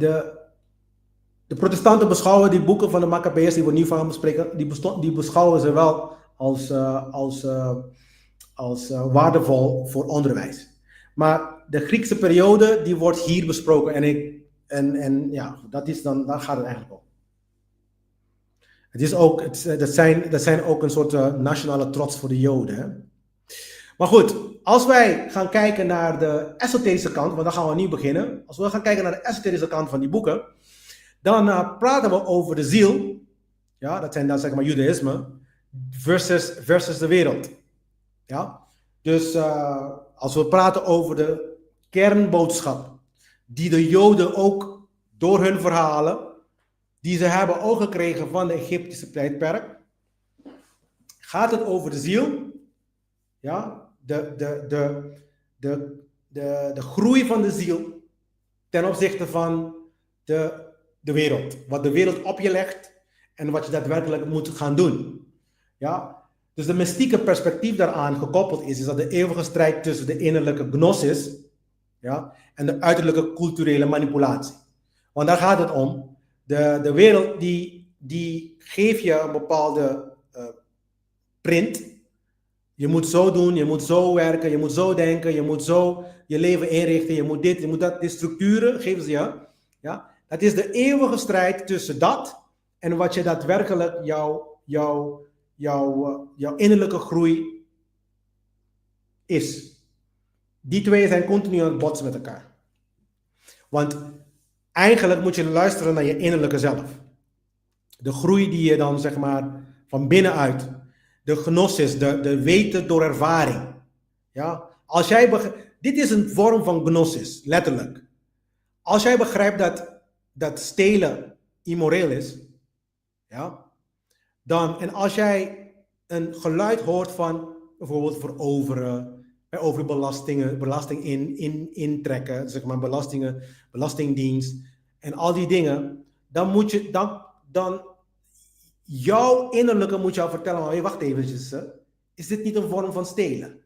S1: De protestanten beschouwen die boeken van de Maccabeërs, die we nu van bespreken, die beschouwen ze wel als waardevol voor onderwijs. Maar de Griekse periode, die wordt hier besproken en ja, daar gaat het eigenlijk om. Dat zijn ook een soort nationale trots voor de Joden. Hè? Maar goed, als wij gaan kijken naar de esoterische kant, want dan gaan we nu beginnen. Als we gaan kijken naar de esoterische kant van die boeken, dan praten we over de ziel. Ja, dat zijn dan zeg maar judaïsme versus de wereld. Ja? Dus als we praten over de kernboodschap die de Joden ook door hun verhalen, die ze hebben ook gekregen van de Egyptische tijdperk, gaat het over de ziel. Ja? De groei van de ziel ten opzichte van de wereld. Wat de wereld op je legt en wat je daadwerkelijk moet gaan doen. Ja? Dus de mystieke perspectief daaraan gekoppeld is dat de eeuwige strijd tussen de innerlijke gnosis, ja, en de uiterlijke culturele manipulatie. Want daar gaat het om. De wereld die geeft je een bepaalde print. Je moet zo doen, je moet zo werken, je moet zo denken, je moet zo je leven inrichten, je moet dit, je moet dat. Die structuren geven ze je. Ja? Dat is de eeuwige strijd tussen dat en wat je daadwerkelijk jouw innerlijke groei is. Die twee zijn continu aan het botsen met elkaar. Want eigenlijk moet je luisteren naar je innerlijke zelf. De groei die je dan zeg maar van binnenuit, de gnosis, de weten door ervaring. Ja? Dit is een vorm van gnosis, letterlijk. Als jij begrijpt dat stelen immoreel is, ja, en als jij een geluid hoort van bijvoorbeeld veroveren, over belasting intrekken, zeg maar belastingdienst en al die dingen, dan jouw innerlijke moet jou vertellen, maar hey, wacht eventjes, is dit niet een vorm van stelen?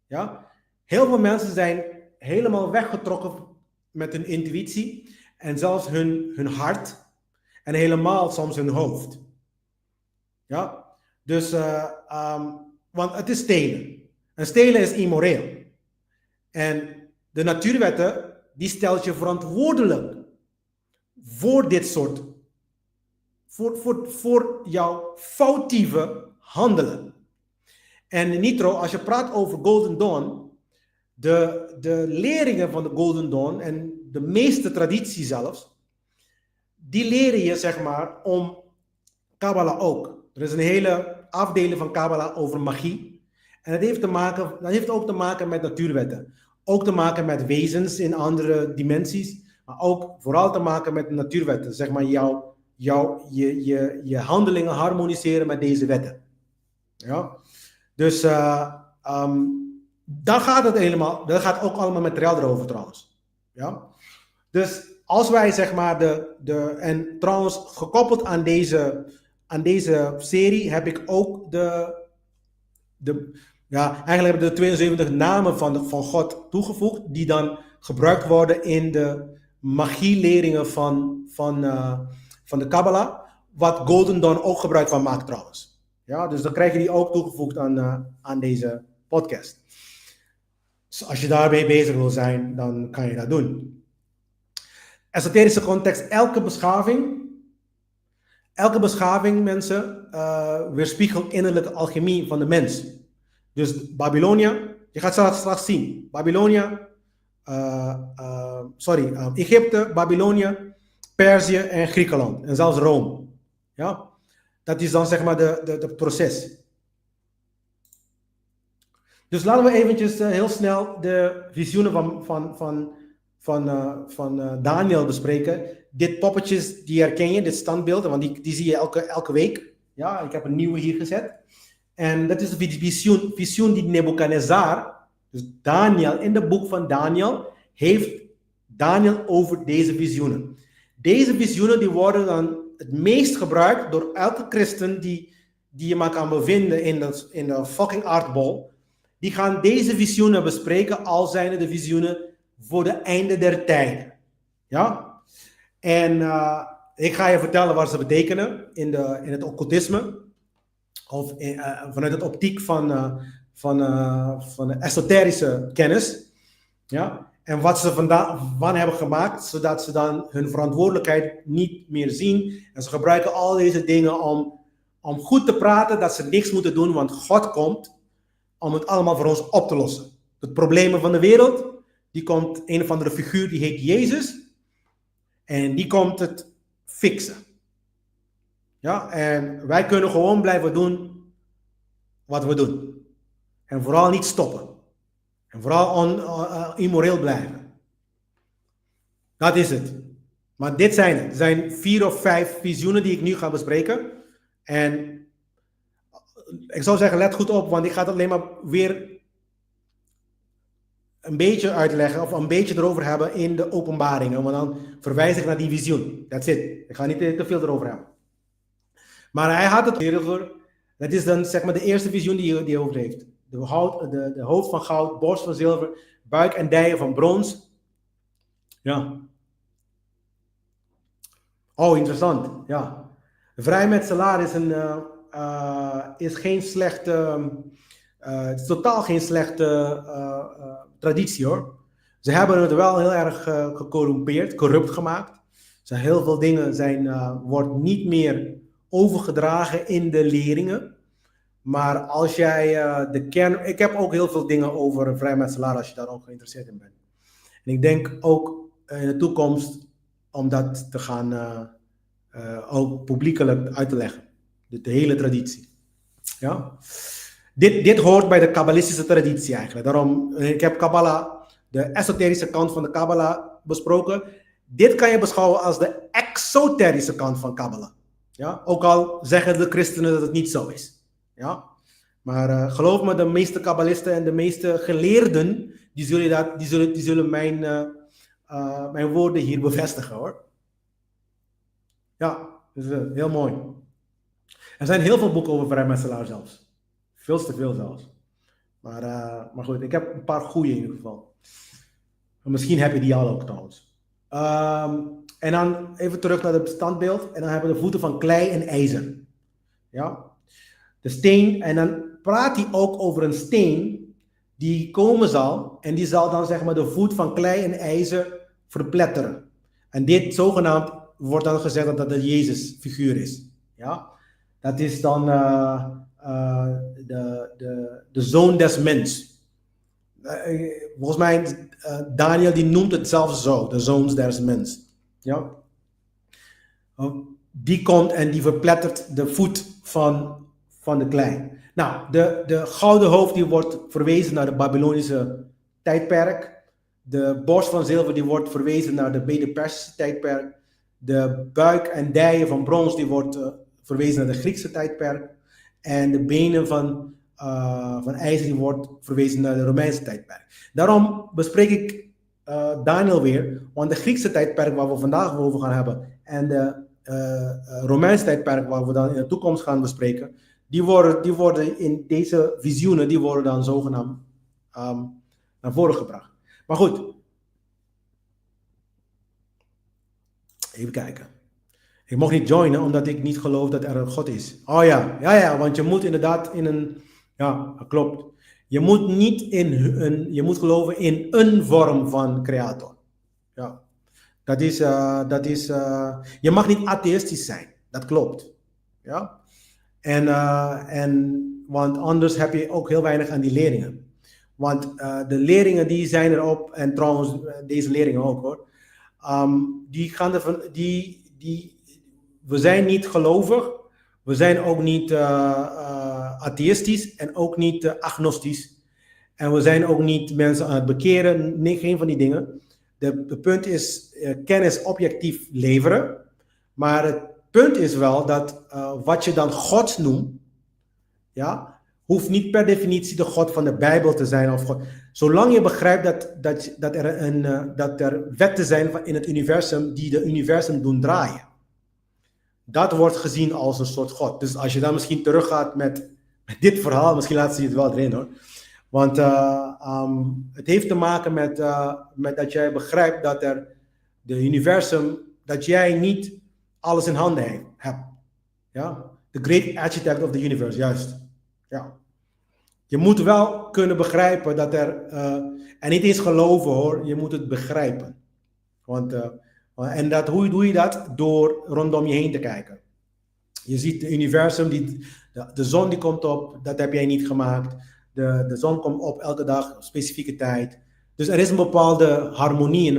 S1: Ja? Heel veel mensen zijn helemaal weggetrokken met hun intuïtie en zelfs hun hart en helemaal soms hun hoofd. Ja? Dus, want het is stelen. En stelen is immoreel. En de natuurwetten, die stelt je verantwoordelijk voor dit soort, voor jouw foutieve handelen. En Nitro, als je praat over Golden Dawn, de leringen van de Golden Dawn en de meeste traditie zelfs, die leren je zeg maar om Kabbalah ook. Er is een hele afdeling van Kabbalah over magie. En dat heeft ook te maken met natuurwetten. Ook te maken met wezens in andere dimensies. Maar ook vooral te maken met natuurwetten. Zeg maar je handelingen harmoniseren met deze wetten. Ja? Dus dan gaat het helemaal. Dat gaat ook allemaal materiaal erover trouwens. Ja? Dus als wij zeg maar en trouwens gekoppeld aan deze serie heb ik ook eigenlijk hebben de 72 namen van God toegevoegd, die dan gebruikt worden in de magieleringen van de Kabbalah, wat Golden Dawn ook gebruik van maakt trouwens. Ja, dus dan krijg je die ook toegevoegd aan deze podcast. Dus als je daarmee bezig wil zijn, dan kan je dat doen. Esoterische context, elke beschaving, mensen, weerspiegelt innerlijke alchemie van de mens. Dus Babylonia, je gaat straks zien. Egypte, Babylonia, Perzië en Griekenland. En zelfs Rome. Ja? Dat is dan zeg maar de proces. Dus laten we eventjes heel snel de visioenen van Daniel bespreken. Dit poppetjes, die herken je, dit standbeeld, want die zie je elke week. Ja, ik heb een nieuwe hier gezet. En dat is de visioen die Nebuchadnezzar, dus Daniel, in het boek van Daniel, heeft Daniel over deze visioenen. Deze visioenen die worden dan het meest gebruikt door elke christen die je maar kan bevinden in de fucking aardbol. Die gaan deze visioenen bespreken, al zijn het de visioenen voor de einde der tijden. Ja? En ik ga je vertellen wat ze betekenen in het occultisme. Of vanuit het optiek van de esoterische kennis. Ja? En wat ze van hebben gemaakt, zodat ze dan hun verantwoordelijkheid niet meer zien. En ze gebruiken al deze dingen om goed te praten, dat ze niks moeten doen, want God komt om het allemaal voor ons op te lossen. De problemen van de wereld, die komt een of andere figuur, die heet Jezus. En die komt het fixen. Ja, en wij kunnen gewoon blijven doen wat we doen. En vooral niet stoppen. En vooral immoreel blijven. Dat is het. Maar dit zijn het. Er zijn 4 of 5 visioenen die ik nu ga bespreken. En ik zou zeggen, let goed op, want ik ga het alleen maar weer een beetje uitleggen of een beetje erover hebben in de openbaringen. Want dan verwijs ik naar die visioen. That's it. Ik ga niet te veel erover hebben. Maar hij had het over. Dat is dan zeg maar de eerste visioen die hij over heeft. De hoofd van goud, borst van zilver, buik en dijen van brons. Ja. Oh, interessant. Ja. Vrijmetselaar is geen slechte. Het is totaal geen slechte traditie hoor. Ze hebben het wel heel erg gecorrumpeerd, corrupt gemaakt. Heel veel dingen wordt niet meer overgedragen in de leringen. Maar als jij de kern... Ik heb ook heel veel dingen over vrijmetselaar als je daar ook geïnteresseerd in bent. En ik denk ook in de toekomst om dat te gaan ook publiekelijk uit te leggen. De hele traditie. Ja? Dit hoort bij de kabbalistische traditie eigenlijk. Daarom, ik heb Kabbalah, de esoterische kant van de Kabbalah besproken. Dit kan je beschouwen als de exoterische kant van Kabbalah. Ja? Ook al zeggen de christenen dat het niet zo is. Ja? Maar geloof me, de meeste kabbalisten en de meeste geleerden, die zullen mijn woorden hier bevestigen hoor. Ja, dus, heel mooi. Er zijn heel veel boeken over vrijmetselaar zelfs. Veel te veel zelfs. Maar goed, ik heb een paar goede in ieder geval. Misschien heb je die al ook trouwens. En dan even terug naar het standbeeld. En dan hebben we de voeten van klei en ijzer. Ja. De steen. En dan praat hij ook over een steen die komen zal. En die zal dan zeg maar de voet van klei en ijzer verpletteren. En dit zogenaamd wordt dan gezegd dat dat de Jezus figuur is. Ja. Dat is dan de zoon des mens. Volgens mij, Daniel die noemt het zelfs zo, de zoon des mens. Ja? Die komt en die verplettert de voet van de klei. Nou, de gouden hoofd die wordt verwezen naar de Babylonische tijdperk. De borst van zilver die wordt verwezen naar de Mede-Persische tijdperk. De buik en dijen van brons die wordt verwezen naar de Griekse tijdperk. En de benen van ijzer die wordt verwezen naar de Romeinse tijdperk. Daarom bespreek ik Daniel weer, want de Griekse tijdperk waar we vandaag over gaan hebben en de Romeinse tijdperk waar we dan in de toekomst gaan bespreken, die worden in deze visioenen, die worden dan zogenaamd naar voren gebracht. Maar goed, even kijken. Ik mocht niet joinen omdat ik niet geloof dat er een God is. Oh ja, want je moet inderdaad ja, klopt. Je moet niet je moet geloven in een vorm van creator. Ja. Je mag niet atheïstisch zijn. Dat klopt. Ja. Want anders heb je ook heel weinig aan die leerlingen. Want de leerlingen die zijn erop, en trouwens deze leerlingen ook hoor, we zijn niet gelovig, we zijn ook niet atheïstisch en ook niet agnostisch. En we zijn ook niet mensen aan het bekeren, nee, geen van die dingen. De punt is kennis objectief leveren, maar het punt is wel dat wat je dan God noemt, ja, hoeft niet per definitie de God van de Bijbel te zijn. Of God. Zolang je begrijpt dat er wetten zijn in het universum die de universum doen draaien. Dat wordt gezien als een soort God. Dus als je dan misschien teruggaat met dit verhaal, misschien laat ze het wel erin hoor. Want het heeft te maken met dat jij begrijpt dat de universum, dat jij niet alles in handen hebt. Ja? The great architect of the universe, juist. Ja. Je moet wel kunnen begrijpen dat en niet eens geloven hoor, je moet het begrijpen. Hoe doe je dat? Door rondom je heen te kijken. Je ziet het universum, de zon die komt op, dat heb jij niet gemaakt. De zon komt op elke dag, op specifieke tijd. Dus er is een bepaalde harmonie en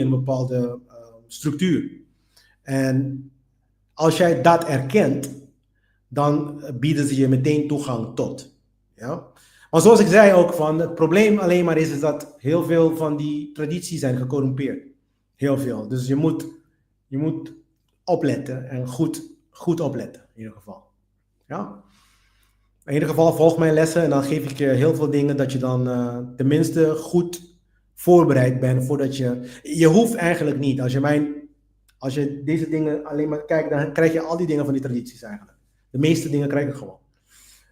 S1: een bepaalde structuur. En als jij dat erkent, dan bieden ze je meteen toegang tot. Ja? Maar zoals ik zei ook, het probleem alleen maar is dat heel veel van die tradities zijn gecorrumpeerd. Heel veel. Dus je moet opletten en goed opletten in ieder geval. Ja? In ieder geval volg mijn lessen en dan geef ik je heel veel dingen dat je dan tenminste goed voorbereid bent voordat je hoeft eigenlijk niet. Als je deze dingen alleen maar kijkt, dan krijg je al die dingen van die tradities eigenlijk. De meeste dingen krijg je gewoon.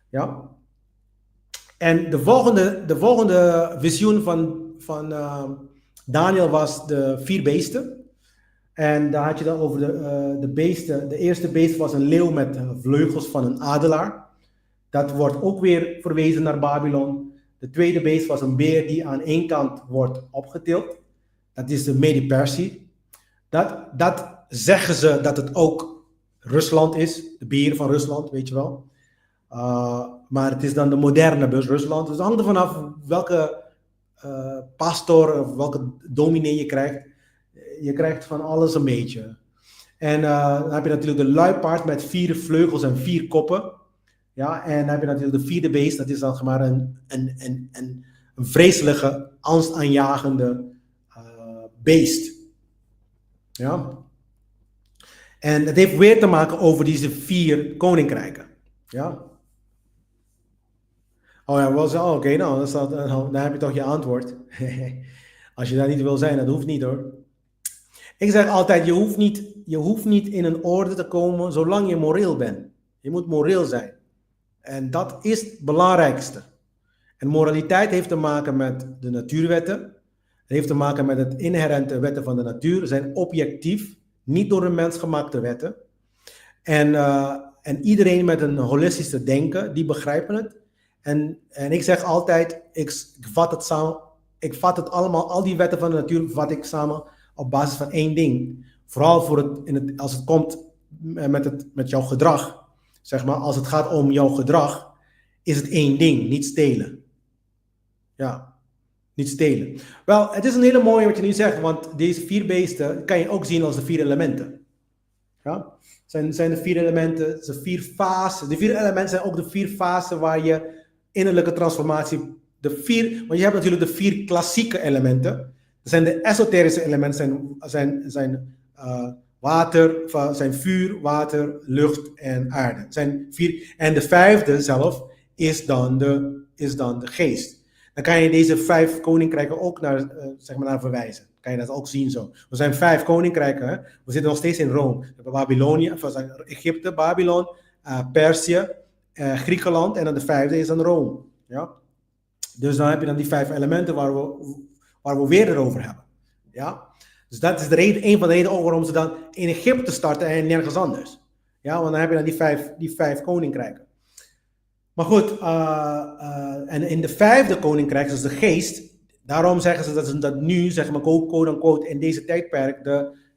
S1: Ja? En de volgende visioen van Daniel was de 4 beesten. En daar had je dan over de beesten. De eerste beest was een leeuw met vleugels van een adelaar. Dat wordt ook weer verwezen naar Babylon. De tweede beest was een beer die aan één kant wordt opgetild. Dat is de Mede-Persie. Dat zeggen ze dat het ook Rusland is, de beheer van Rusland, weet je wel. Maar het is dan de moderne Rusland. Dus het hangt er vanaf welke pastor of welke dominee je krijgt. Je krijgt van alles een beetje. En dan heb je natuurlijk de luipaard met 4 vleugels en 4 koppen. Ja, en dan heb je natuurlijk de vierde beest. Dat is dan maar een vreselijke, angstaanjagende beest. Ja. En het heeft weer te maken over deze 4 koninkrijken. Ja. Oh ja, wel zo. Oké, nou, dan heb je toch je antwoord. Als je daar niet wil zijn, dat hoeft niet hoor. Ik zeg altijd, je hoeft niet in een orde te komen zolang je moreel bent. Je moet moreel zijn. En dat is het belangrijkste. En moraliteit heeft te maken met de natuurwetten. Het heeft te maken met het inherente wetten van de natuur. Ze zijn objectief, niet door een mens gemaakte wetten. En iedereen met een holistische denken, die begrijpen het. En ik zeg altijd, ik vat het samen. Ik vat het allemaal, al die wetten van de natuur, vat ik samen op basis van 1 ding. Vooral als het komt met jouw gedrag. Zeg maar, als het gaat om jouw gedrag, is het 1 ding, niet stelen. Ja, niet stelen. Wel, het is een hele mooie wat je nu zegt, want deze 4 beesten kan je ook zien als de 4 elementen. Ja, zijn de 4 elementen, de 4 fasen. De 4 elementen zijn ook de 4 fasen waar je innerlijke transformatie, want je hebt natuurlijk de 4 klassieke elementen. Dat zijn de esoterische elementen, zijn vuur, water, lucht en aarde. Zijn 4, en de 5e zelf is dan de geest. Dan kan je deze 5 koninkrijken ook naar verwijzen. Kan je dat ook zien zo. Er zijn 5 koninkrijken. Hè? We zitten nog steeds in Rome. We hebben Babylonië, Egypte, Babylon, Perzië, Griekenland en dan de 5e is dan Rome. Ja? Dus dan heb je dan die 5 elementen waar we weer erover hebben. Ja? Dus dat is een van de redenen waarom ze dan in Egypte starten en nergens anders. Ja, want dan heb je dan die 5 koninkrijken. Maar goed, en in de 5e koninkrijk, dus de geest, daarom zeggen ze dat nu, zeg maar, quote unquote, in deze tijdperk,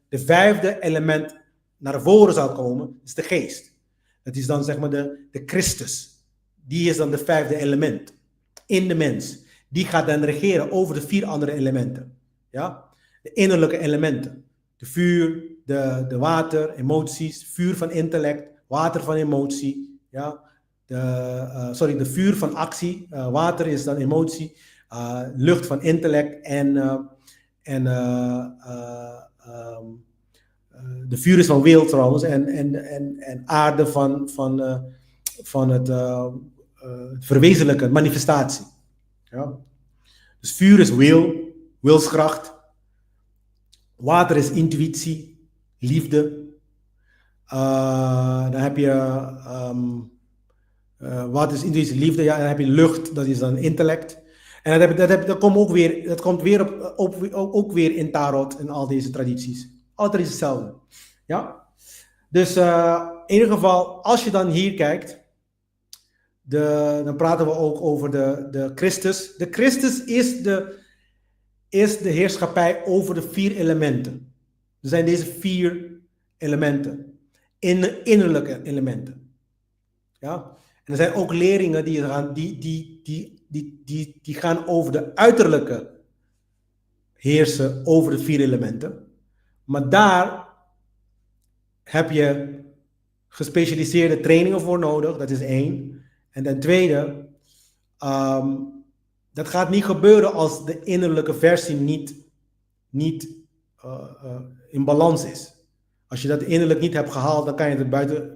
S1: de 5e element naar voren zal komen, is de geest. Dat is dan, zeg maar, de Christus. Die is dan de 5e element in de mens. Die gaat dan regeren over de 4 andere elementen. Ja? De innerlijke elementen. De vuur, de water, emoties, vuur van intellect, water van emotie. Ja? De vuur van actie, water is dan emotie, lucht van intellect en de vuur is van wil trouwens en aarde van het verwezenlijken, manifestatie. Ja? Dus vuur is wilskracht, water is intuïtie, liefde, dan heb je water is intuïtie, liefde, ja, en dan heb je lucht, dat is dan intellect. En dat komt ook weer in tarot en al deze tradities. Altijd is hetzelfde. Ja? Dus in ieder geval, als je dan hier kijkt, dan praten we ook over de Christus. De Christus is de heerschappij over de 4 elementen. Er zijn deze 4 elementen. Innerlijke elementen. Ja? En er zijn ook leringen die gaan over de uiterlijke heersen over de 4 elementen. Maar daar heb je gespecialiseerde trainingen voor nodig, dat is 1. En ten tweede, dat gaat niet gebeuren als de innerlijke versie niet in balans is. Als je dat innerlijk niet hebt gehaald, dan kan je het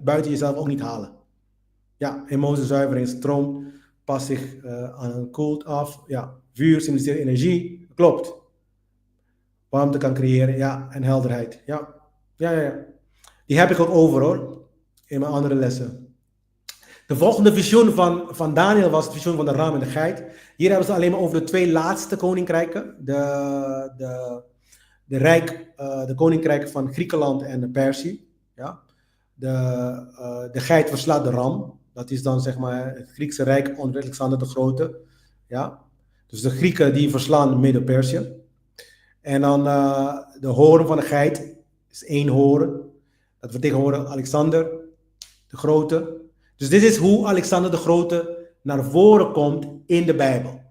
S1: buiten jezelf ook niet halen. Ja, emotiezuivering, stroom past zich aan, koelt af. Ja, vuur symboliseert energie, klopt. Warmte kan creëren, ja, en helderheid. Ja. Die heb ik ook over hoor, in mijn andere lessen. De volgende visioen van Daniel was het visioen van de ram en de geit. Hier hebben ze alleen maar over de 2 laatste koninkrijken. De koninkrijken van Griekenland en Perzië. Ja. De geit verslaat de ram. Dat is dan zeg maar het Griekse rijk onder Alexander de Grote. Ja. Dus de Grieken die verslaan Midden-Perzië. En dan de hoorn van de geit is 1 horen. Dat vertegenwoordigt Alexander de Grote. Dus dit is hoe Alexander de Grote naar voren komt in de Bijbel.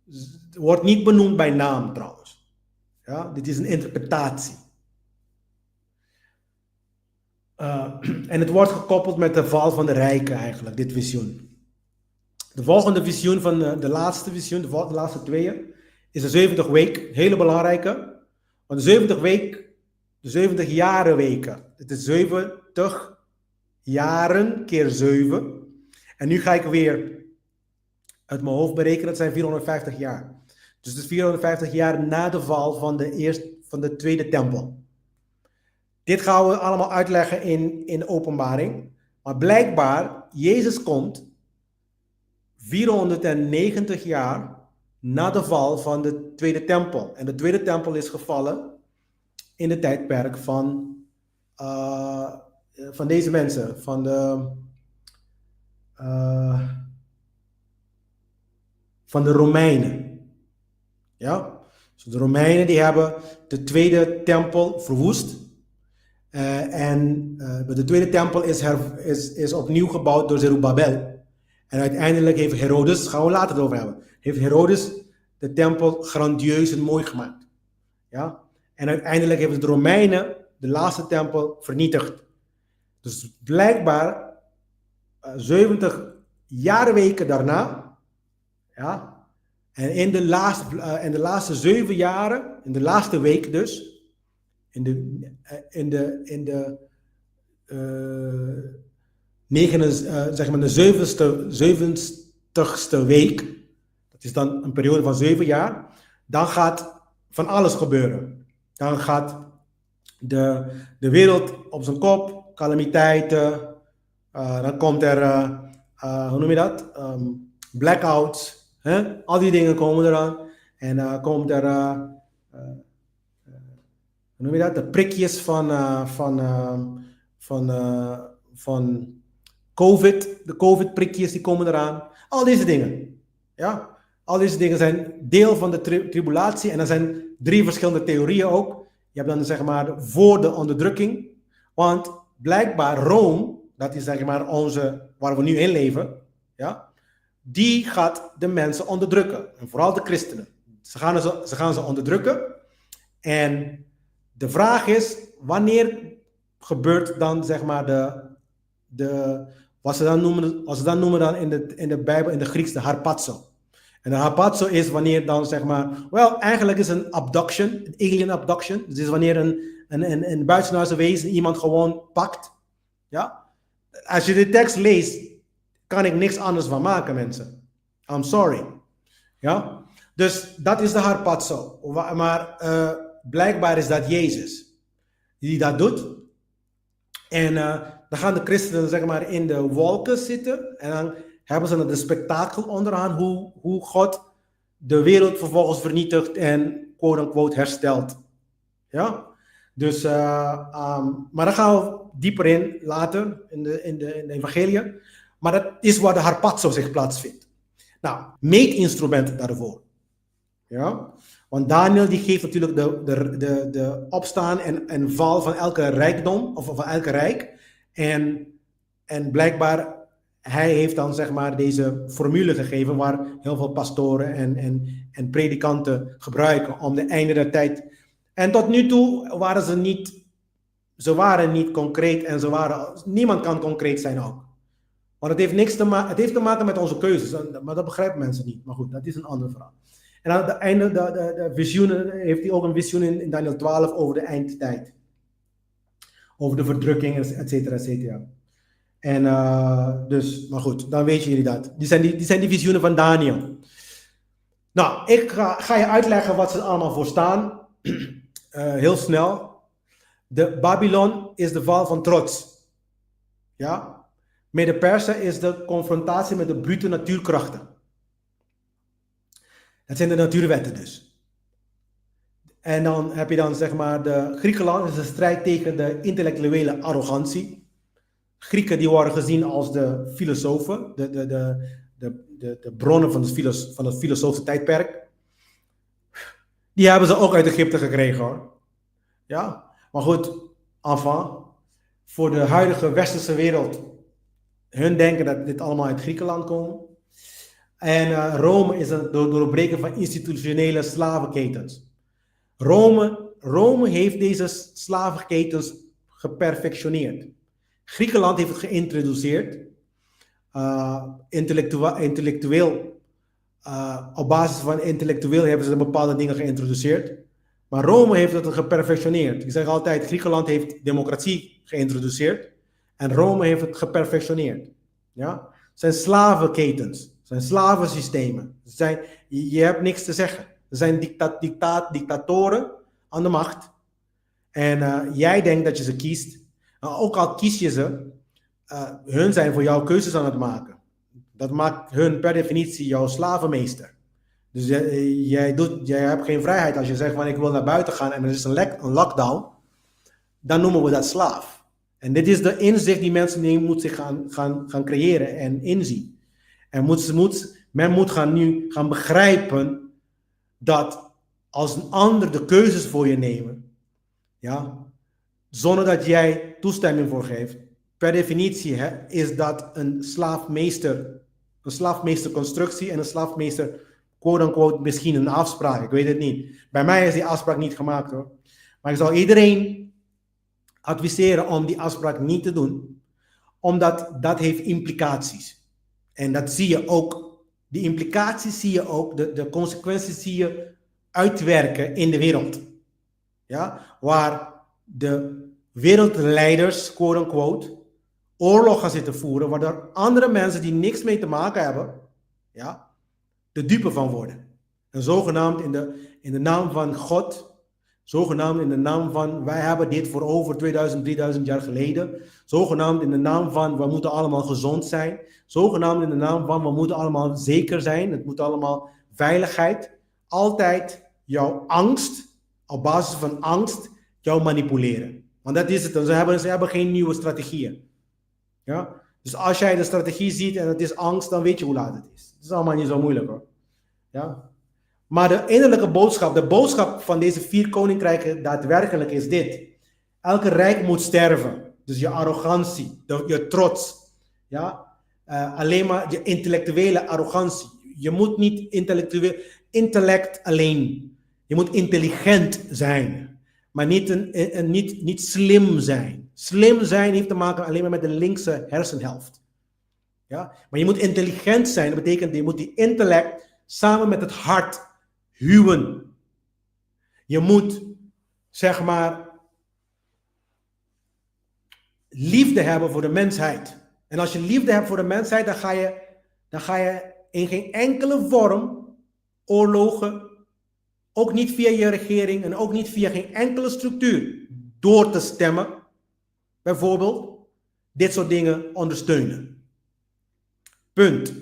S1: Het wordt niet benoemd bij naam trouwens. Ja, dit is een interpretatie. En het wordt gekoppeld met de val van de rijken eigenlijk, dit visioen. De volgende visioen van de laatste visioen, de laatste 2, is de 70 week. Hele belangrijke. Want de 70 jaren weken. Het is 70 jaren keer 7. En nu ga ik weer uit mijn hoofd berekenen, dat zijn 450 jaar. Dus het is 450 jaar na de val van de tweede tempel. Dit gaan we allemaal uitleggen in de openbaring. Maar blijkbaar, Jezus komt 490 jaar na de val van de tweede tempel. En de tweede tempel is gevallen in het tijdperk van deze mensen. Van de Romeinen. Ja? Dus de Romeinen die hebben de tweede tempel verwoest. De tweede tempel is opnieuw gebouwd door Zerubbabel. En uiteindelijk heeft Herodes, gaan we later over hebben, heeft Herodes de tempel grandieus en mooi gemaakt. Ja? En uiteindelijk hebben de Romeinen de laatste tempel vernietigd. Dus blijkbaar 70 jaarweken daarna, ja, en in de laatste 7 jaren, in de laatste week dus, in de 70ste week, dat is dan een periode van 7 jaar, dan gaat van alles gebeuren. Dan gaat de wereld op zijn kop, calamiteiten, dan komt er, hoe noem je dat, blackouts, al die dingen komen eraan. En dan komt er, hoe noem je dat, de prikjes van COVID, de COVID-prikjes die komen eraan. Al deze dingen. Ja? Al deze dingen zijn deel van de tribulatie. En er zijn 3 verschillende theorieën ook. Je hebt dan zeg maar voor de onderdrukking. Want blijkbaar Rome, dat is zeg maar waar we nu in leven. Ja? Die gaat de mensen onderdrukken. En vooral de christenen. Ze gaan ze onderdrukken. En de vraag is, wanneer gebeurt dan zeg maar wat ze dan noemen dan in de Bijbel, in de Grieks, de harpazo. En de harpazo is wanneer dan zeg maar, eigenlijk is een abduction, een alien abduction. Dus is wanneer een buitenaardse wezen iemand gewoon pakt. Ja? Als je de tekst leest, kan ik niks anders van maken, mensen. I'm sorry. Ja? Dus dat is de harpazo. Maar blijkbaar is dat Jezus die dat doet. En dan gaan de christenen zeg maar in de wolken zitten. En dan hebben ze een spektakel onderaan hoe God de wereld vervolgens vernietigt en quote-unquote herstelt. Ja? Dus, maar daar gaan we dieper in later in de evangelie. Maar dat is waar de harpazo zich plaatsvindt. Nou, meetinstrument daarvoor. Ja? Want Daniel die geeft natuurlijk de opstaan en val van elke rijkdom, of van elke rijk. En blijkbaar, hij heeft dan zeg maar deze formule gegeven waar heel veel pastoren en predikanten gebruiken om de einde der tijd. En tot nu toe waren ze waren niet concreet en niemand kan concreet zijn ook. Want het heeft te maken met onze keuzes, maar dat begrijpen mensen niet. Maar goed, dat is een ander verhaal. En aan het einde, de visioenen, heeft hij ook een visioen in Daniel 12 over de eindtijd. Over de verdrukking, et cetera, et cetera. En dus, maar goed, dan weten jullie dat. Die zijn die visioenen van Daniel. Nou, ik ga je uitleggen wat ze allemaal voor staan. Heel snel. De Babylon is de val van trots. Ja. Mede-Persen is de confrontatie met de brute natuurkrachten. Dat zijn de natuurwetten dus. En dan heb je dan zeg maar de Griekenland is een strijd tegen de intellectuele arrogantie. Grieken die worden gezien als de filosofen, de bronnen van het filosofische tijdperk. Die hebben ze ook uit Egypte gekregen hoor. Ja? Maar goed, enfin, voor de huidige westerse wereld, hun denken dat dit allemaal uit Griekenland komt. En Rome is een doorbreken van institutionele slavenketens. Rome heeft deze slavenketens geperfectioneerd. Griekenland heeft het geïntroduceerd. Intellectueel. Op basis van intellectueel hebben ze bepaalde dingen geïntroduceerd. Maar Rome heeft het geperfectioneerd. Ik zeg altijd, Griekenland heeft democratie geïntroduceerd. En Rome heeft het geperfectioneerd. Ja? Het zijn slavenketens. Het zijn slavensystemen. Je hebt niks te zeggen. Er zijn dictatoren aan de macht. En jij denkt dat je ze kiest. Ook al kies je ze, hun zijn voor jou keuzes aan het maken. Dat maakt hun per definitie jouw slavenmeester. Dus jij hebt geen vrijheid als je zegt van ik wil naar buiten gaan en er is een lockdown. Dan noemen we dat slaaf. En dit is de inzicht die mensen moeten zich gaan creëren en inzien. En men moet nu gaan begrijpen dat als een ander de keuzes voor je neemt, ja, zonder dat jij toestemming voor geeft, per definitie is dat een slaafmeesterconstructie en een slaafmeester, quote-unquote, misschien een afspraak. Ik weet het niet. Bij mij is die afspraak niet gemaakt hoor. Maar ik zal iedereen adviseren om die afspraak niet te doen, omdat dat heeft implicaties. En dat zie je ook, die implicaties zie je ook, de consequenties zie je uitwerken in de wereld. Ja? Waar de wereldleiders, quote-unquote, oorlog gaan zitten voeren, waardoor andere mensen die niks mee te maken hebben, ja, de dupe van worden. En zogenaamd in de naam van God, zogenaamd in de naam van wij hebben dit voor over 2000, 3000 jaar geleden, zogenaamd in de naam van we moeten allemaal gezond zijn, zogenaamd in de naam van we moeten allemaal zeker zijn, het moet allemaal veiligheid, altijd jouw angst, op basis van angst, jou manipuleren. Want dat is het, ze hebben geen nieuwe strategieën. Ja? Dus als jij de strategie ziet en het is angst, dan weet je hoe laat het is. Het is allemaal niet zo moeilijk hoor. Ja? Maar de innerlijke boodschap, de boodschap van deze 4 koninkrijken daadwerkelijk is dit. Elke rijk moet sterven. Dus je arrogantie, je trots. Ja? Alleen maar je intellectuele arrogantie. Je moet niet intellect alleen. Je moet intelligent zijn. Maar niet slim zijn. Slim zijn heeft te maken alleen maar met de linkse hersenhelft. Ja? Maar je moet intelligent zijn. Dat betekent je moet die intellect samen met het hart huwen. Je moet, zeg maar, liefde hebben voor de mensheid. En als je liefde hebt voor de mensheid, dan ga je in geen enkele vorm oorlogen, ook niet via je regering en ook niet via geen enkele structuur, door te stemmen, bijvoorbeeld, dit soort dingen ondersteunen. Punt.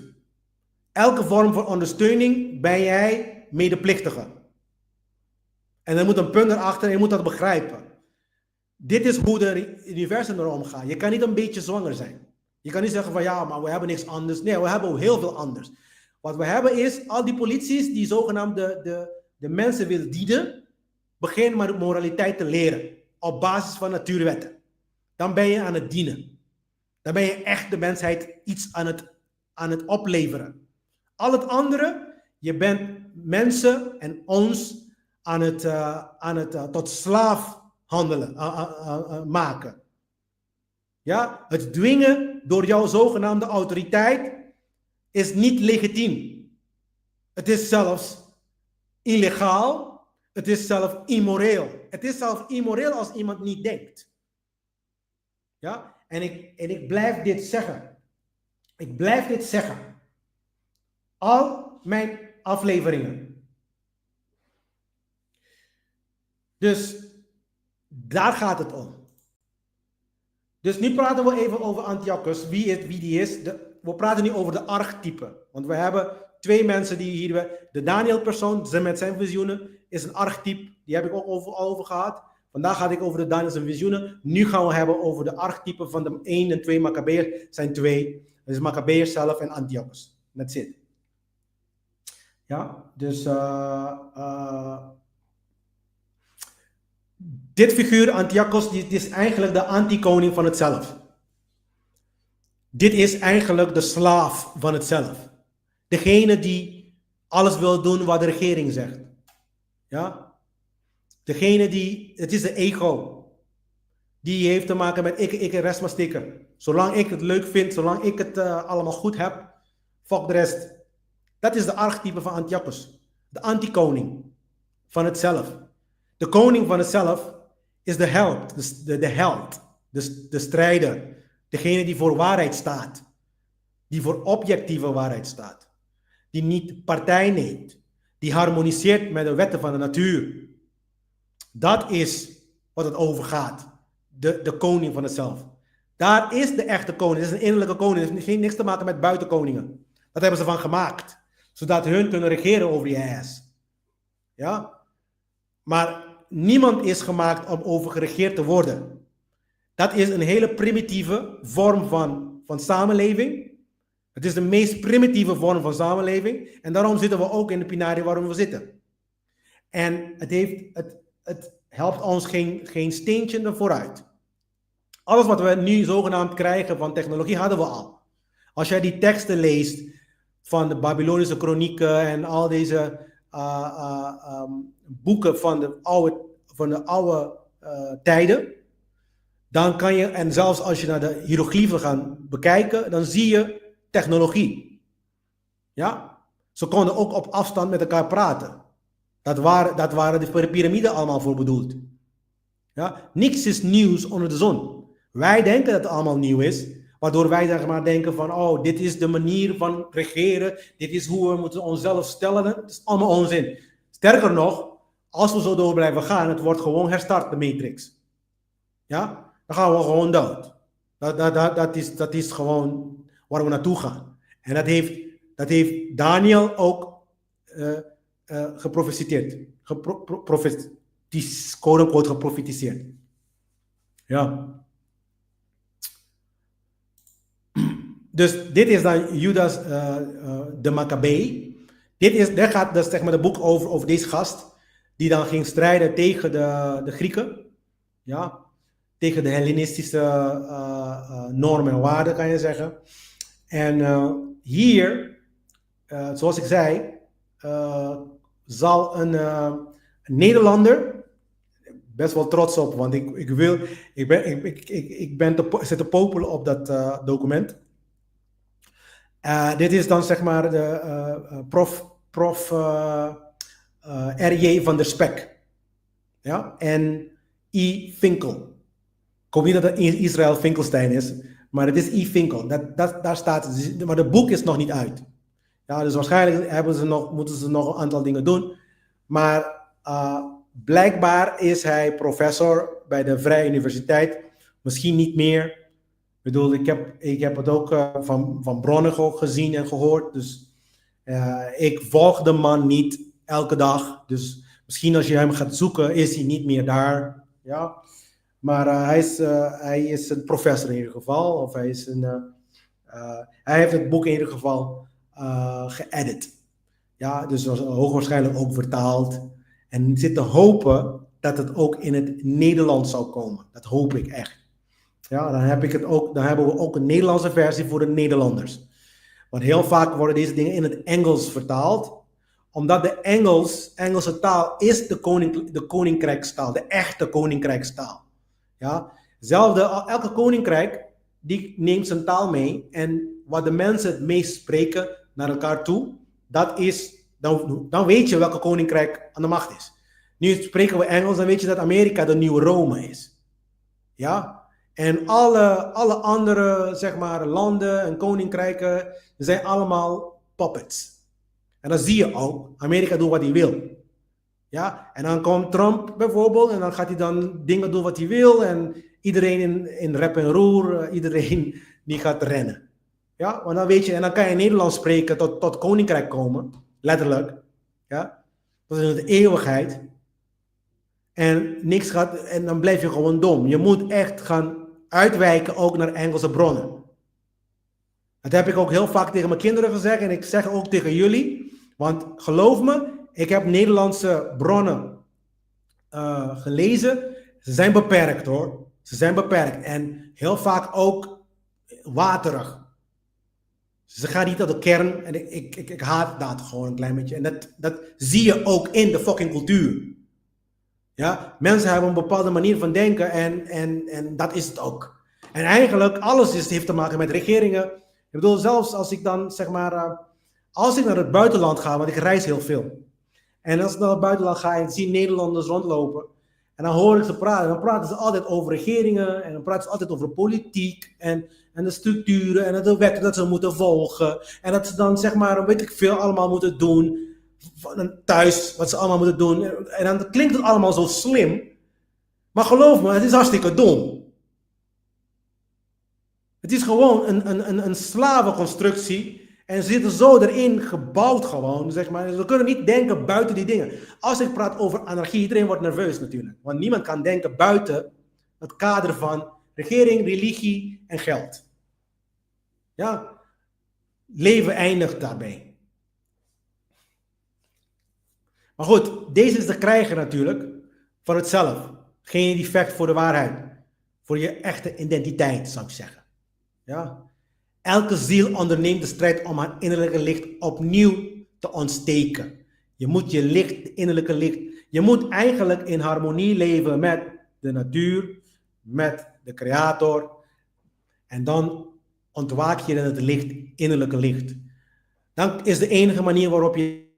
S1: Elke vorm van ondersteuning ben jij medeplichtige. En er moet een punt erachter en je moet dat begrijpen. Dit is hoe de universum erom omgaat. Je kan niet een beetje zwanger zijn. Je kan niet zeggen van ja, maar we hebben niks anders. Nee, we hebben heel veel anders. Wat we hebben is, al die polities die zogenaamd de mensen willen dienen, begin maar moraliteit te leren. Op basis van natuurwetten. Dan ben je aan het dienen. Dan ben je echt de mensheid iets aan het opleveren. Al het andere, je bent mensen en ons aan het tot slaaf handelen, maken. Ja? Het dwingen door jouw zogenaamde autoriteit is niet legitiem. Het is zelfs illegaal. Het is zelfs immoreel. Het is zelfs immoreel als iemand niet denkt. Ja? En ik blijf dit zeggen. Ik blijf dit zeggen. Al mijn afleveringen. Dus daar gaat het om. Dus nu praten we even over Antiochus, wie die is. We praten nu over de archetypen. Want we hebben 2 mensen die hier... De Daniel-persoon, met zijn visioenen, is een archetype. Die heb ik ook al over gehad. Vandaag ga ik over de Daniel zijn visioenen. Nu gaan we hebben over de archetypen van de 1 en 2 Maccabeërs. Zijn 2. Dat is Maccabeërs zelf en Antiochus. That's it. Ja, dus... Dit figuur, Antiochos, dit is eigenlijk de anti-koning van het zelf. Dit is eigenlijk de slaaf van het zelf. Degene die alles wil doen wat de regering zegt. Ja? Degene die, het is de ego. Die heeft te maken met ik en rest maar stikken. Zolang ik het leuk vind, zolang ik het allemaal goed heb, fuck de rest. Dat is de archetype van Antiochos. De anti-koning van het zelf. De koning van het zelf is de held, de held, de strijder. Degene die voor waarheid staat. Die voor objectieve waarheid staat. Die niet partij neemt. Die harmoniseert met de wetten van de natuur. Dat is wat het over gaat. De koning van het zelf. Daar is de echte koning. Dat is een innerlijke koning. Het heeft niks te maken met buitenkoningen. Dat hebben ze van gemaakt. Zodat hun kunnen regeren over je ass. Ja? Maar niemand is gemaakt om over geregeerd te worden. Dat is een hele primitieve vorm van samenleving. Het is de meest primitieve vorm van samenleving. En daarom zitten we ook in de pinarie waarom we zitten. En het helpt ons geen steentje naar vooruit. Alles wat we nu zogenaamd krijgen van technologie hadden we al. Als jij die teksten leest van de Babylonische kronieken en al deze boeken van de oude tijden, dan kan je, en zelfs als je naar de hiërogliefen gaat bekijken, dan zie je technologie. Ja? Ze konden ook op afstand met elkaar praten. Dat waren de piramiden allemaal voor bedoeld. Ja? Niks is nieuws onder de zon. Wij denken dat het allemaal nieuw is, waardoor wij zeg maar denken van, oh, dit is de manier van regeren, dit is hoe we moeten onszelf stellen. Het is allemaal onzin. Sterker nog, als we zo door blijven gaan, het wordt gewoon herstart, de matrix. Ja? Dan gaan we gewoon dood. Dat is gewoon waar we naartoe gaan. En dat heeft Daniel ook geprofiteerd. Geprofitiseerd. Ja. Dus dit is dan Judas de Maccabee. Daar gaat dus, zeg maar, de boek over deze gast. Die dan ging strijden tegen de Grieken. Ja. Tegen de Hellenistische normen en waarden, kan je zeggen. En hier, zoals ik zei, zal een Nederlander, best wel trots op, want ik zit te popelen op dat document. Dit is dan zeg maar de prof R.J. van der Spek. Ja? En I. Finkel. Ik hoop niet dat het Israël Finkelstein is, maar het is I. Finkel. Daar staat het. Maar het boek is nog niet uit. Ja, dus waarschijnlijk moeten ze nog een aantal dingen doen. Maar blijkbaar is hij professor bij de Vrije Universiteit. Misschien niet meer. Ik bedoel, ik heb het ook van bronnen ook gezien en gehoord. Dus ik volg de man niet elke dag. Dus misschien als je hem gaat zoeken, is hij niet meer daar. Ja. Maar hij is een professor in ieder geval. Of hij heeft het boek in ieder geval geëdit. Ja, dus hoogwaarschijnlijk ook vertaald. En zit te hopen dat het ook in het Nederlands zou komen. Dat hoop ik echt. Ja, dan hebben we ook een Nederlandse versie voor de Nederlanders. Want heel vaak worden deze dingen in het Engels vertaald. Omdat de Engelse taal is de koninkrijkstaal. De echte koninkrijkstaal. Ja? Elke koninkrijk die neemt zijn taal mee. En wat de mensen het meest spreken naar elkaar toe. Dat is, dan weet je welke koninkrijk aan de macht is. Nu spreken we Engels, dan weet je dat Amerika de nieuwe Rome is. Ja? En alle andere, zeg maar, landen en koninkrijken zijn allemaal puppets. En dat zie je ook. Amerika doet wat hij wil. Ja? En dan komt Trump bijvoorbeeld en dan gaat hij dan dingen doen wat hij wil. En iedereen in rep en roer, iedereen die gaat rennen. Ja? Want dan weet je, en dan kan je Nederlands spreken tot koninkrijk komen. Letterlijk. Ja? Dat is de eeuwigheid. En en dan blijf je gewoon dom. Je moet echt gaan uitwijken ook naar Engelse bronnen. Dat heb ik ook heel vaak tegen mijn kinderen gezegd en ik zeg ook tegen jullie. Want geloof me, ik heb Nederlandse bronnen gelezen Ze zijn beperkt hoor. Ze zijn beperkt en heel vaak ook waterig. Ze gaan niet naar de kern en ik haat dat gewoon een klein beetje. En dat zie je ook in de fucking cultuur. Ja? Mensen hebben een bepaalde manier van denken en dat is het ook. En eigenlijk alles heeft te maken met regeringen. Ik bedoel, zelfs als ik dan zeg maar, als ik naar het buitenland ga, want ik reis heel veel. En als ik naar het buitenland ga en ik zie Nederlanders rondlopen. En dan hoor ik ze praten. Dan praten ze altijd over regeringen. En dan praten ze altijd over politiek. En de structuren. En de wetten dat ze moeten volgen. En dat ze dan zeg maar, weet ik veel, allemaal moeten doen. Thuis, wat ze allemaal moeten doen. En dan klinkt het allemaal zo slim. Maar geloof me, het is hartstikke dom. Het is gewoon een slavenconstructie. En ze zitten zo erin gebouwd gewoon, zeg maar. We kunnen niet denken buiten die dingen. Als ik praat over anarchie, iedereen wordt nerveus natuurlijk. Want niemand kan denken buiten het kader van regering, religie en geld. Ja, leven eindigt daarbij. Maar goed, deze is de krijger natuurlijk voor het zelf. Geen die vecht voor de waarheid. Voor je echte identiteit, zou ik zeggen. Ja. Elke ziel onderneemt de strijd om haar innerlijke licht opnieuw te ontsteken. Je moet je licht, innerlijke licht, je moet eigenlijk in harmonie leven met de natuur, met de creator. En dan ontwaak je in het licht, innerlijke licht. Dan is de enige manier waarop je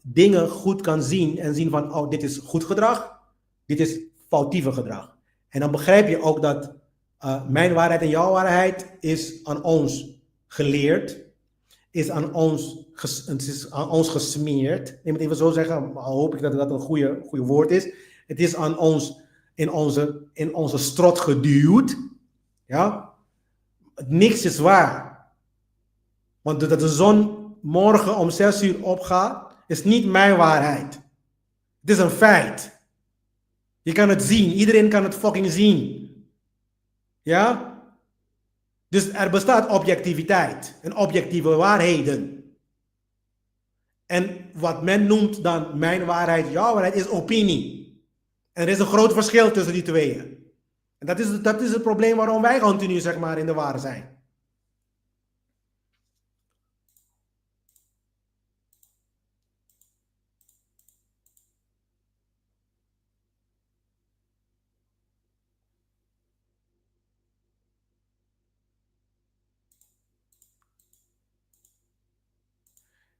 S1: dingen goed kan zien en zien van, oh, dit is goed gedrag, dit is foutieve gedrag. En dan begrijp je ook dat mijn waarheid en jouw waarheid is aan ons geleerd, is aan ons gesmeerd. Neem het even zo zeggen, al hoop ik dat dat een goede woord is. Het is aan ons in onze strot geduwd. Ja? Niks is waar. Want dat de zon morgen om 6 uur opgaat, is niet mijn waarheid. Het is een feit. Je kan het zien. Iedereen kan het fucking zien. Ja? Dus er bestaat objectiviteit en objectieve waarheden. En wat men noemt dan mijn waarheid, jouw waarheid, is opinie. En er is een groot verschil tussen die tweeën. En dat is het probleem waarom wij continu zeg maar in de war zijn.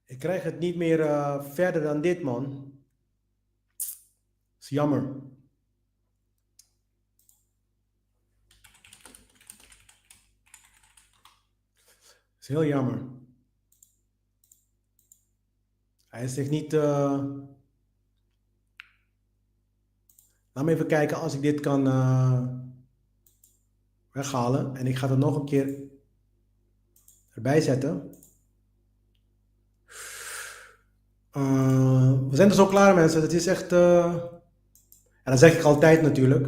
S1: Ik krijg het niet meer verder dan dit, man. Is jammer. Is heel jammer. Hij zegt niet. Laat me even kijken als ik dit kan weghalen. En ik ga het nog een keer erbij zetten. We zijn er zo klaar, mensen. Het is echt. En dat zeg ik altijd natuurlijk.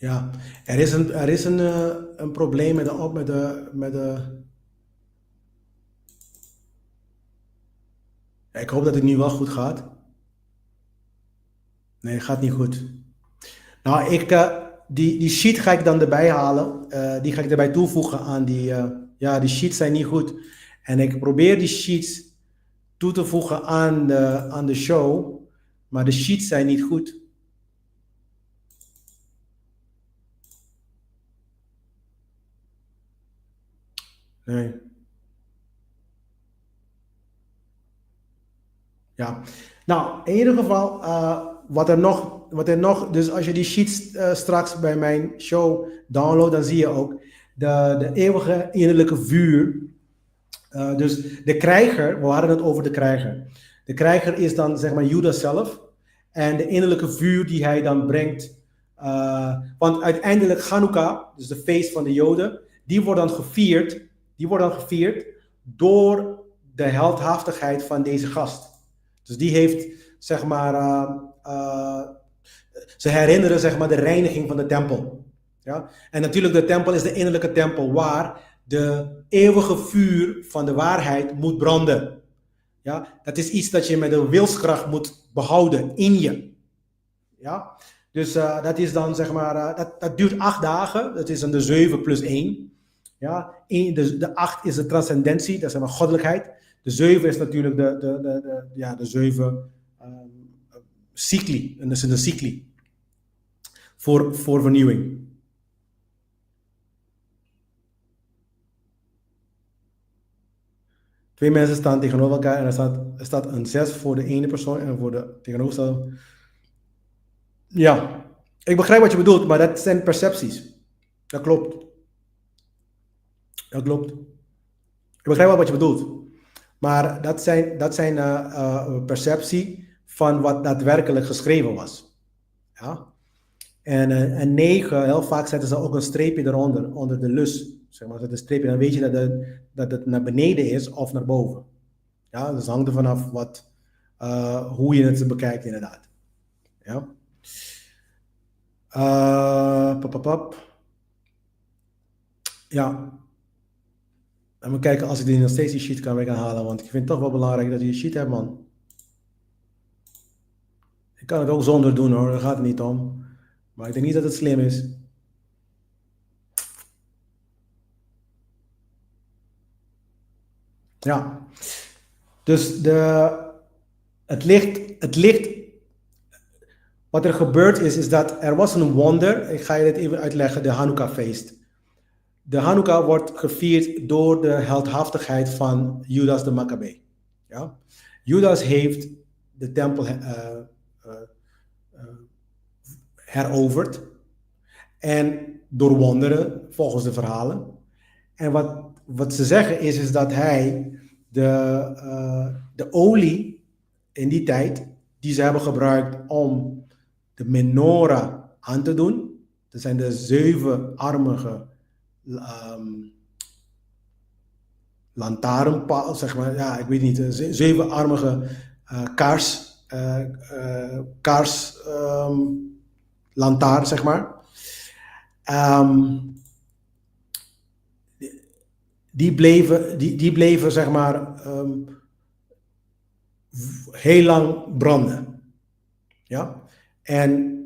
S1: Ja, er is een probleem met de. Ja, ik hoop dat het nu wel goed gaat. Nee, het gaat niet goed. Nou, die sheet ga ik dan erbij halen. Die ga ik erbij toevoegen aan die. Ja, die sheets zijn niet goed. En ik probeer die sheets toe te voegen aan de show. Maar de sheets zijn niet goed. Nee. Ja. Nou, in ieder geval, wat er nog, dus als je die sheets straks bij mijn show downloadt, dan zie je ook de eeuwige innerlijke vuur. Dus de krijger, we hadden het over de krijger. De krijger is dan zeg maar Judas zelf. En de innerlijke vuur die hij dan brengt. Want uiteindelijk Chanukka, dus de feest van de Joden, die wordt dan gevierd door de heldhaftigheid van deze gast. Dus die heeft, zeg maar, ze herinneren zeg maar de reiniging van de tempel. Ja? En natuurlijk de tempel is de innerlijke tempel waar de eeuwige vuur van de waarheid moet branden. Ja? Dat is iets dat je met de wilskracht moet behouden in je. Ja? Dus dat is dan zeg maar, dat duurt 8 dagen. Dat is dan de 7 plus 1. Ja? De 8 is de transcendentie, dat is maar goddelijkheid. De 7 is natuurlijk de 7 cycli. En dat is een cycli. Voor vernieuwing. Twee mensen staan tegenover elkaar en er staat een 6 voor de ene persoon en voor de tegenovergestelde. Ja, ik begrijp wat je bedoelt, maar dat zijn percepties. Dat klopt. Ik begrijp wel wat je bedoelt. Maar dat zijn perceptie van wat daadwerkelijk geschreven was. Ja? En een 9, heel vaak zetten ze ook een streepje eronder, onder de lus. Zeg maar, dat een streepje, dan weet je dat het naar beneden is of naar boven. Ja, dus het hangt er vanaf hoe je het bekijkt inderdaad. Ja. Ja. Even kijken als ik nog steeds die sheet kan halen, want ik vind het toch wel belangrijk dat je een sheet hebt, man. Ik kan het ook zonder doen hoor, daar gaat het niet om. Maar ik denk niet dat het slim is. Ja. Dus het licht, wat er gebeurd is dat er was een wonder. Ik ga je dit even uitleggen, de Hanukkah-feest. De Hanukkah wordt gevierd door de heldhaftigheid van Judas de Maccabee. Ja? Judas heeft de tempel heroverd. En door wonderen, volgens de verhalen. En wat ze zeggen is dat hij de olie in die tijd, die ze hebben gebruikt om de menorah aan te doen. Dat zijn de 7-armige lantaarnpaal, zeg maar, ja, ik weet niet, 7-armige lantaarn, zeg maar. Die bleven, zeg maar, heel lang branden. Ja? En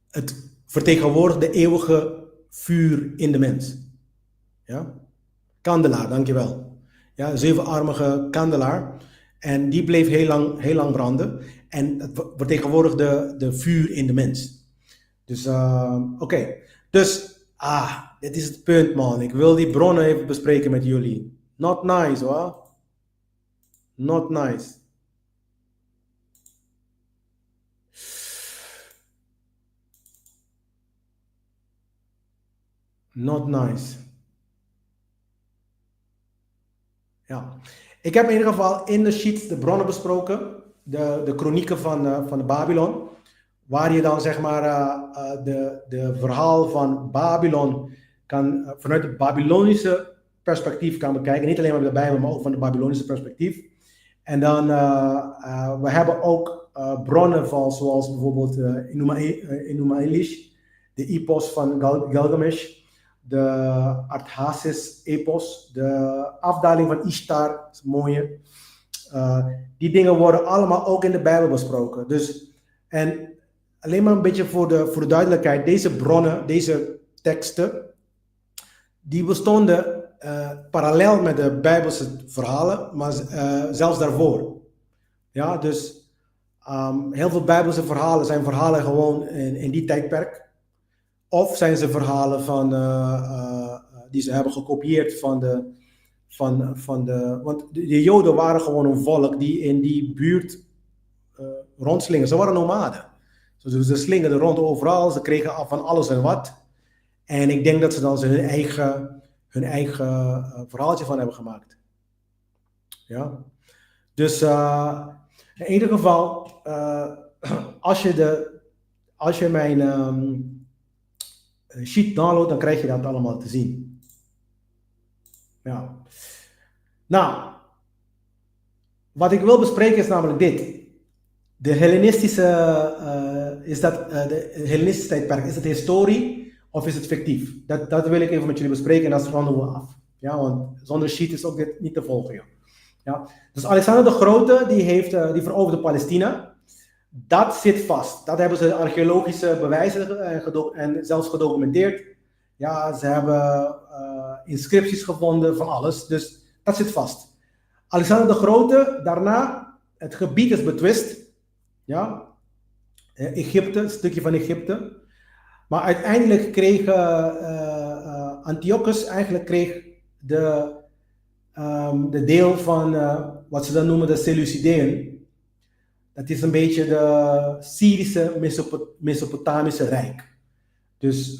S1: het vertegenwoordigt de eeuwige vuur in de mens. Ja? Kandelaar, dankjewel. Ja, 7-armige kandelaar. En die bleef heel lang branden. En het vertegenwoordigde de vuur in de mens. Dus, oké. Dus, dit is het punt, man. Ik wil die bronnen even bespreken met jullie. Not nice, hoor. Not nice. Not nice. Ja. Ik heb in ieder geval in de sheets de bronnen besproken. De kronieken van de Babylon. Waar je dan zeg maar de verhaal van Babylon kan vanuit het Babylonische perspectief kan bekijken. Niet alleen maar de Bijbel, maar ook van het Babylonische perspectief. En dan, we hebben ook bronnen van, zoals bijvoorbeeld Enuma Elish, de epos van Gilgamesh, de Artaxerxes-epos, de afdaling van Ishtar, dat is een mooie. Die dingen worden allemaal ook in de Bijbel besproken. Dus, en alleen maar een beetje voor de duidelijkheid, deze bronnen, deze teksten, die bestonden parallel met de Bijbelse verhalen, maar zelfs daarvoor. Ja, dus heel veel Bijbelse verhalen zijn verhalen gewoon in die tijdperk. Of zijn ze verhalen die ze hebben gekopieerd van de. Want de Joden waren gewoon een volk die in die buurt rondslingen. Ze waren nomaden. Dus ze slingerden rond overal, ze kregen van alles en wat. En ik denk dat ze dan hun eigen verhaaltje van hebben gemaakt. Ja. Dus in ieder geval, als je mijn sheet downloadt, dan krijg je dat allemaal te zien. Ja. Nou, wat ik wil bespreken is namelijk dit. De Hellenistische tijdperk, is het historie of is het fictief? Dat wil ik even met jullie bespreken en dat ronden we af. Ja, want zonder sheet is ook dit niet te volgen. Joh. Ja. Dus Alexander de Grote, die veroverde Palestina. Dat zit vast. Dat hebben ze archeologische bewijzen en zelfs gedocumenteerd. Ja, ze hebben inscripties gevonden van alles. Dus dat zit vast. Alexander de Grote, daarna, het gebied is betwist. Ja, Egypte, een stukje van Egypte. Maar uiteindelijk kreeg Antiochus de deel van wat ze dan noemen de Seleucideën. Dat is een beetje de Syrische Mesopotamische Rijk. Dus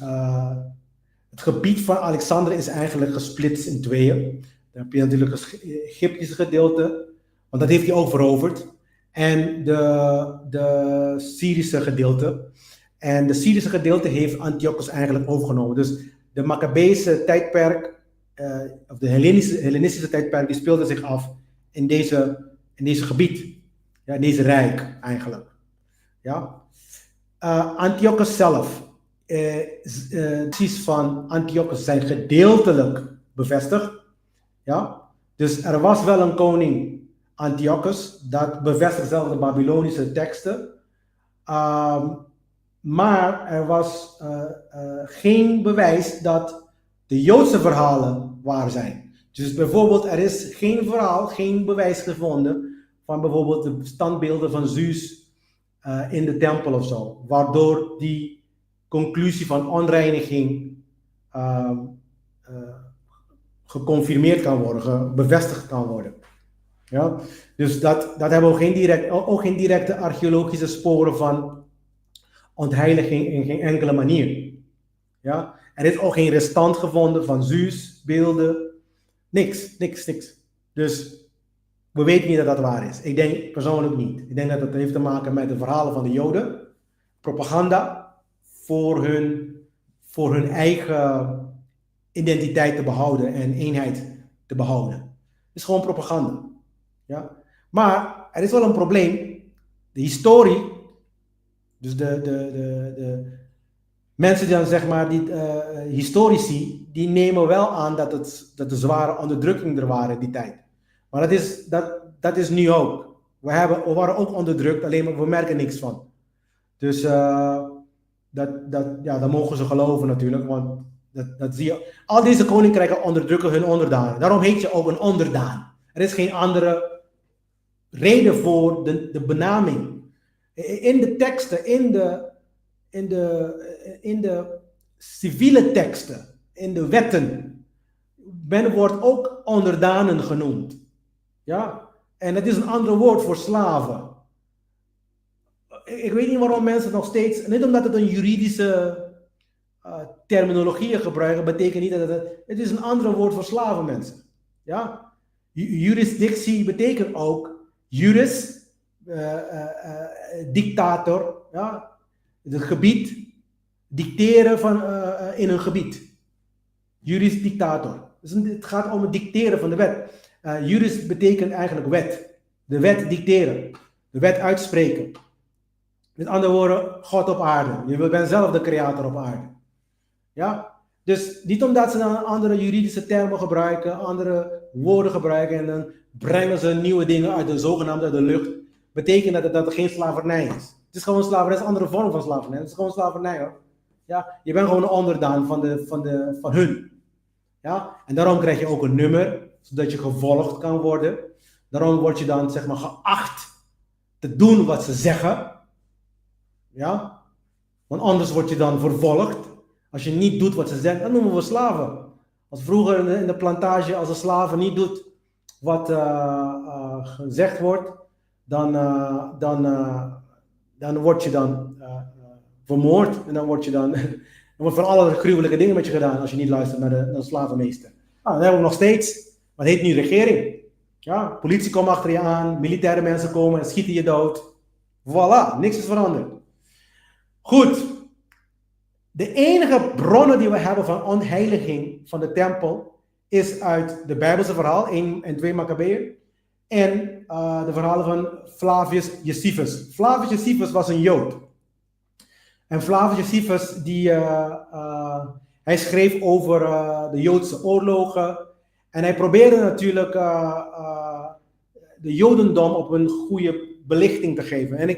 S1: het gebied van Alexander is eigenlijk gesplitst in tweeën. Dan heb je natuurlijk het Egyptische gedeelte, want dat heeft hij ook veroverd. En de Syrische gedeelte. En de Syrische gedeelte heeft Antiochus eigenlijk overgenomen. Dus de Maccabeese tijdperk, of de Hellenistische tijdperk, die speelde zich af in deze gebied. Ja, in deze rijk eigenlijk. Ja. Antiochus zelf. Precies van Antiochus zijn gedeeltelijk bevestigd. Ja. Dus er was wel een koning Antiochus, dat bevestigt zelf de Babylonische teksten. Maar er was geen bewijs dat de Joodse verhalen waar zijn. Dus bijvoorbeeld, er is geen bewijs gevonden van bijvoorbeeld de standbeelden van Zeus in de tempel of zo. Waardoor die conclusie van onreiniging geconfirmeerd kan worden, bevestigd kan worden. Ja? Dus dat hebben we ook geen directe archeologische sporen van ontheiliging in geen enkele manier. Ja? Er is ook geen restant gevonden van Zeus, beelden, niks. Dus we weten niet dat dat waar is. Ik denk persoonlijk niet. Ik denk dat het heeft te maken met de verhalen van de Joden, propaganda voor hun eigen identiteit te behouden en eenheid te behouden. Het is gewoon propaganda. Ja? Maar er is wel een probleem. De historie, dus de mensen die dan zeg maar, historici, die nemen wel aan dat er zware onderdrukking er waren in die tijd. Maar dat is nu ook. We waren ook onderdrukt, alleen we merken niks van. Dus dat mogen ze geloven natuurlijk, want dat zie je. Al deze koninkrijken onderdrukken hun onderdanen. Daarom heet je ook een onderdaan. Er is geen andere reden voor de benaming. In de teksten, in de civiele teksten, in de wetten, men wordt ook onderdanen genoemd. Ja? En het is een ander woord voor slaven. Ik weet niet waarom mensen nog steeds, niet omdat het een juridische terminologie gebruiken, betekent niet dat het is een ander woord voor slaven, mensen. Ja? Jurisdictie betekent ook juris, dictator, ja? Het gebied, dicteren in een gebied. Juris dictator. Dus het gaat om het dicteren van de wet. Juris betekent eigenlijk wet. De wet dicteren. De wet uitspreken. Met andere woorden, God op aarde. Je bent zelf de creator op aarde. Ja? Dus niet omdat ze dan andere juridische termen gebruiken, andere woorden gebruiken en dan brengen ze nieuwe dingen uit de lucht, betekent dat geen slavernij is. Het is gewoon slavernij, het is een andere vorm van slavernij. Het is gewoon slavernij hoor. Ja? Je bent gewoon een onderdaan van hun. Ja? En daarom krijg je ook een nummer, zodat je gevolgd kan worden. Daarom word je dan zeg maar geacht te doen wat ze zeggen. Ja? Want anders word je dan vervolgd. Als je niet doet wat ze zeggen, dan noemen we slaven. Als vroeger in de plantage, als een slaven niet doet wat gezegd wordt, dan word je dan vermoord. En dan wordt van alle gruwelijke dingen met je gedaan als je niet luistert naar de slavenmeester. Nou, dat hebben we nog steeds. Maar het heet nu regering. Ja, politie komt achter je aan, militaire mensen komen en schieten je dood. Voilà, niks is veranderd. Goed. De enige bronnen die we hebben van ontheiliging van de tempel is uit de Bijbelse verhaal, 1 en 2 Maccabeeën, en de verhalen van Flavius Josephus. Flavius Josephus was een Jood. En Flavius Josephus, hij schreef over de Joodse oorlogen. En hij probeerde natuurlijk de Jodendom op een goede belichting te geven. En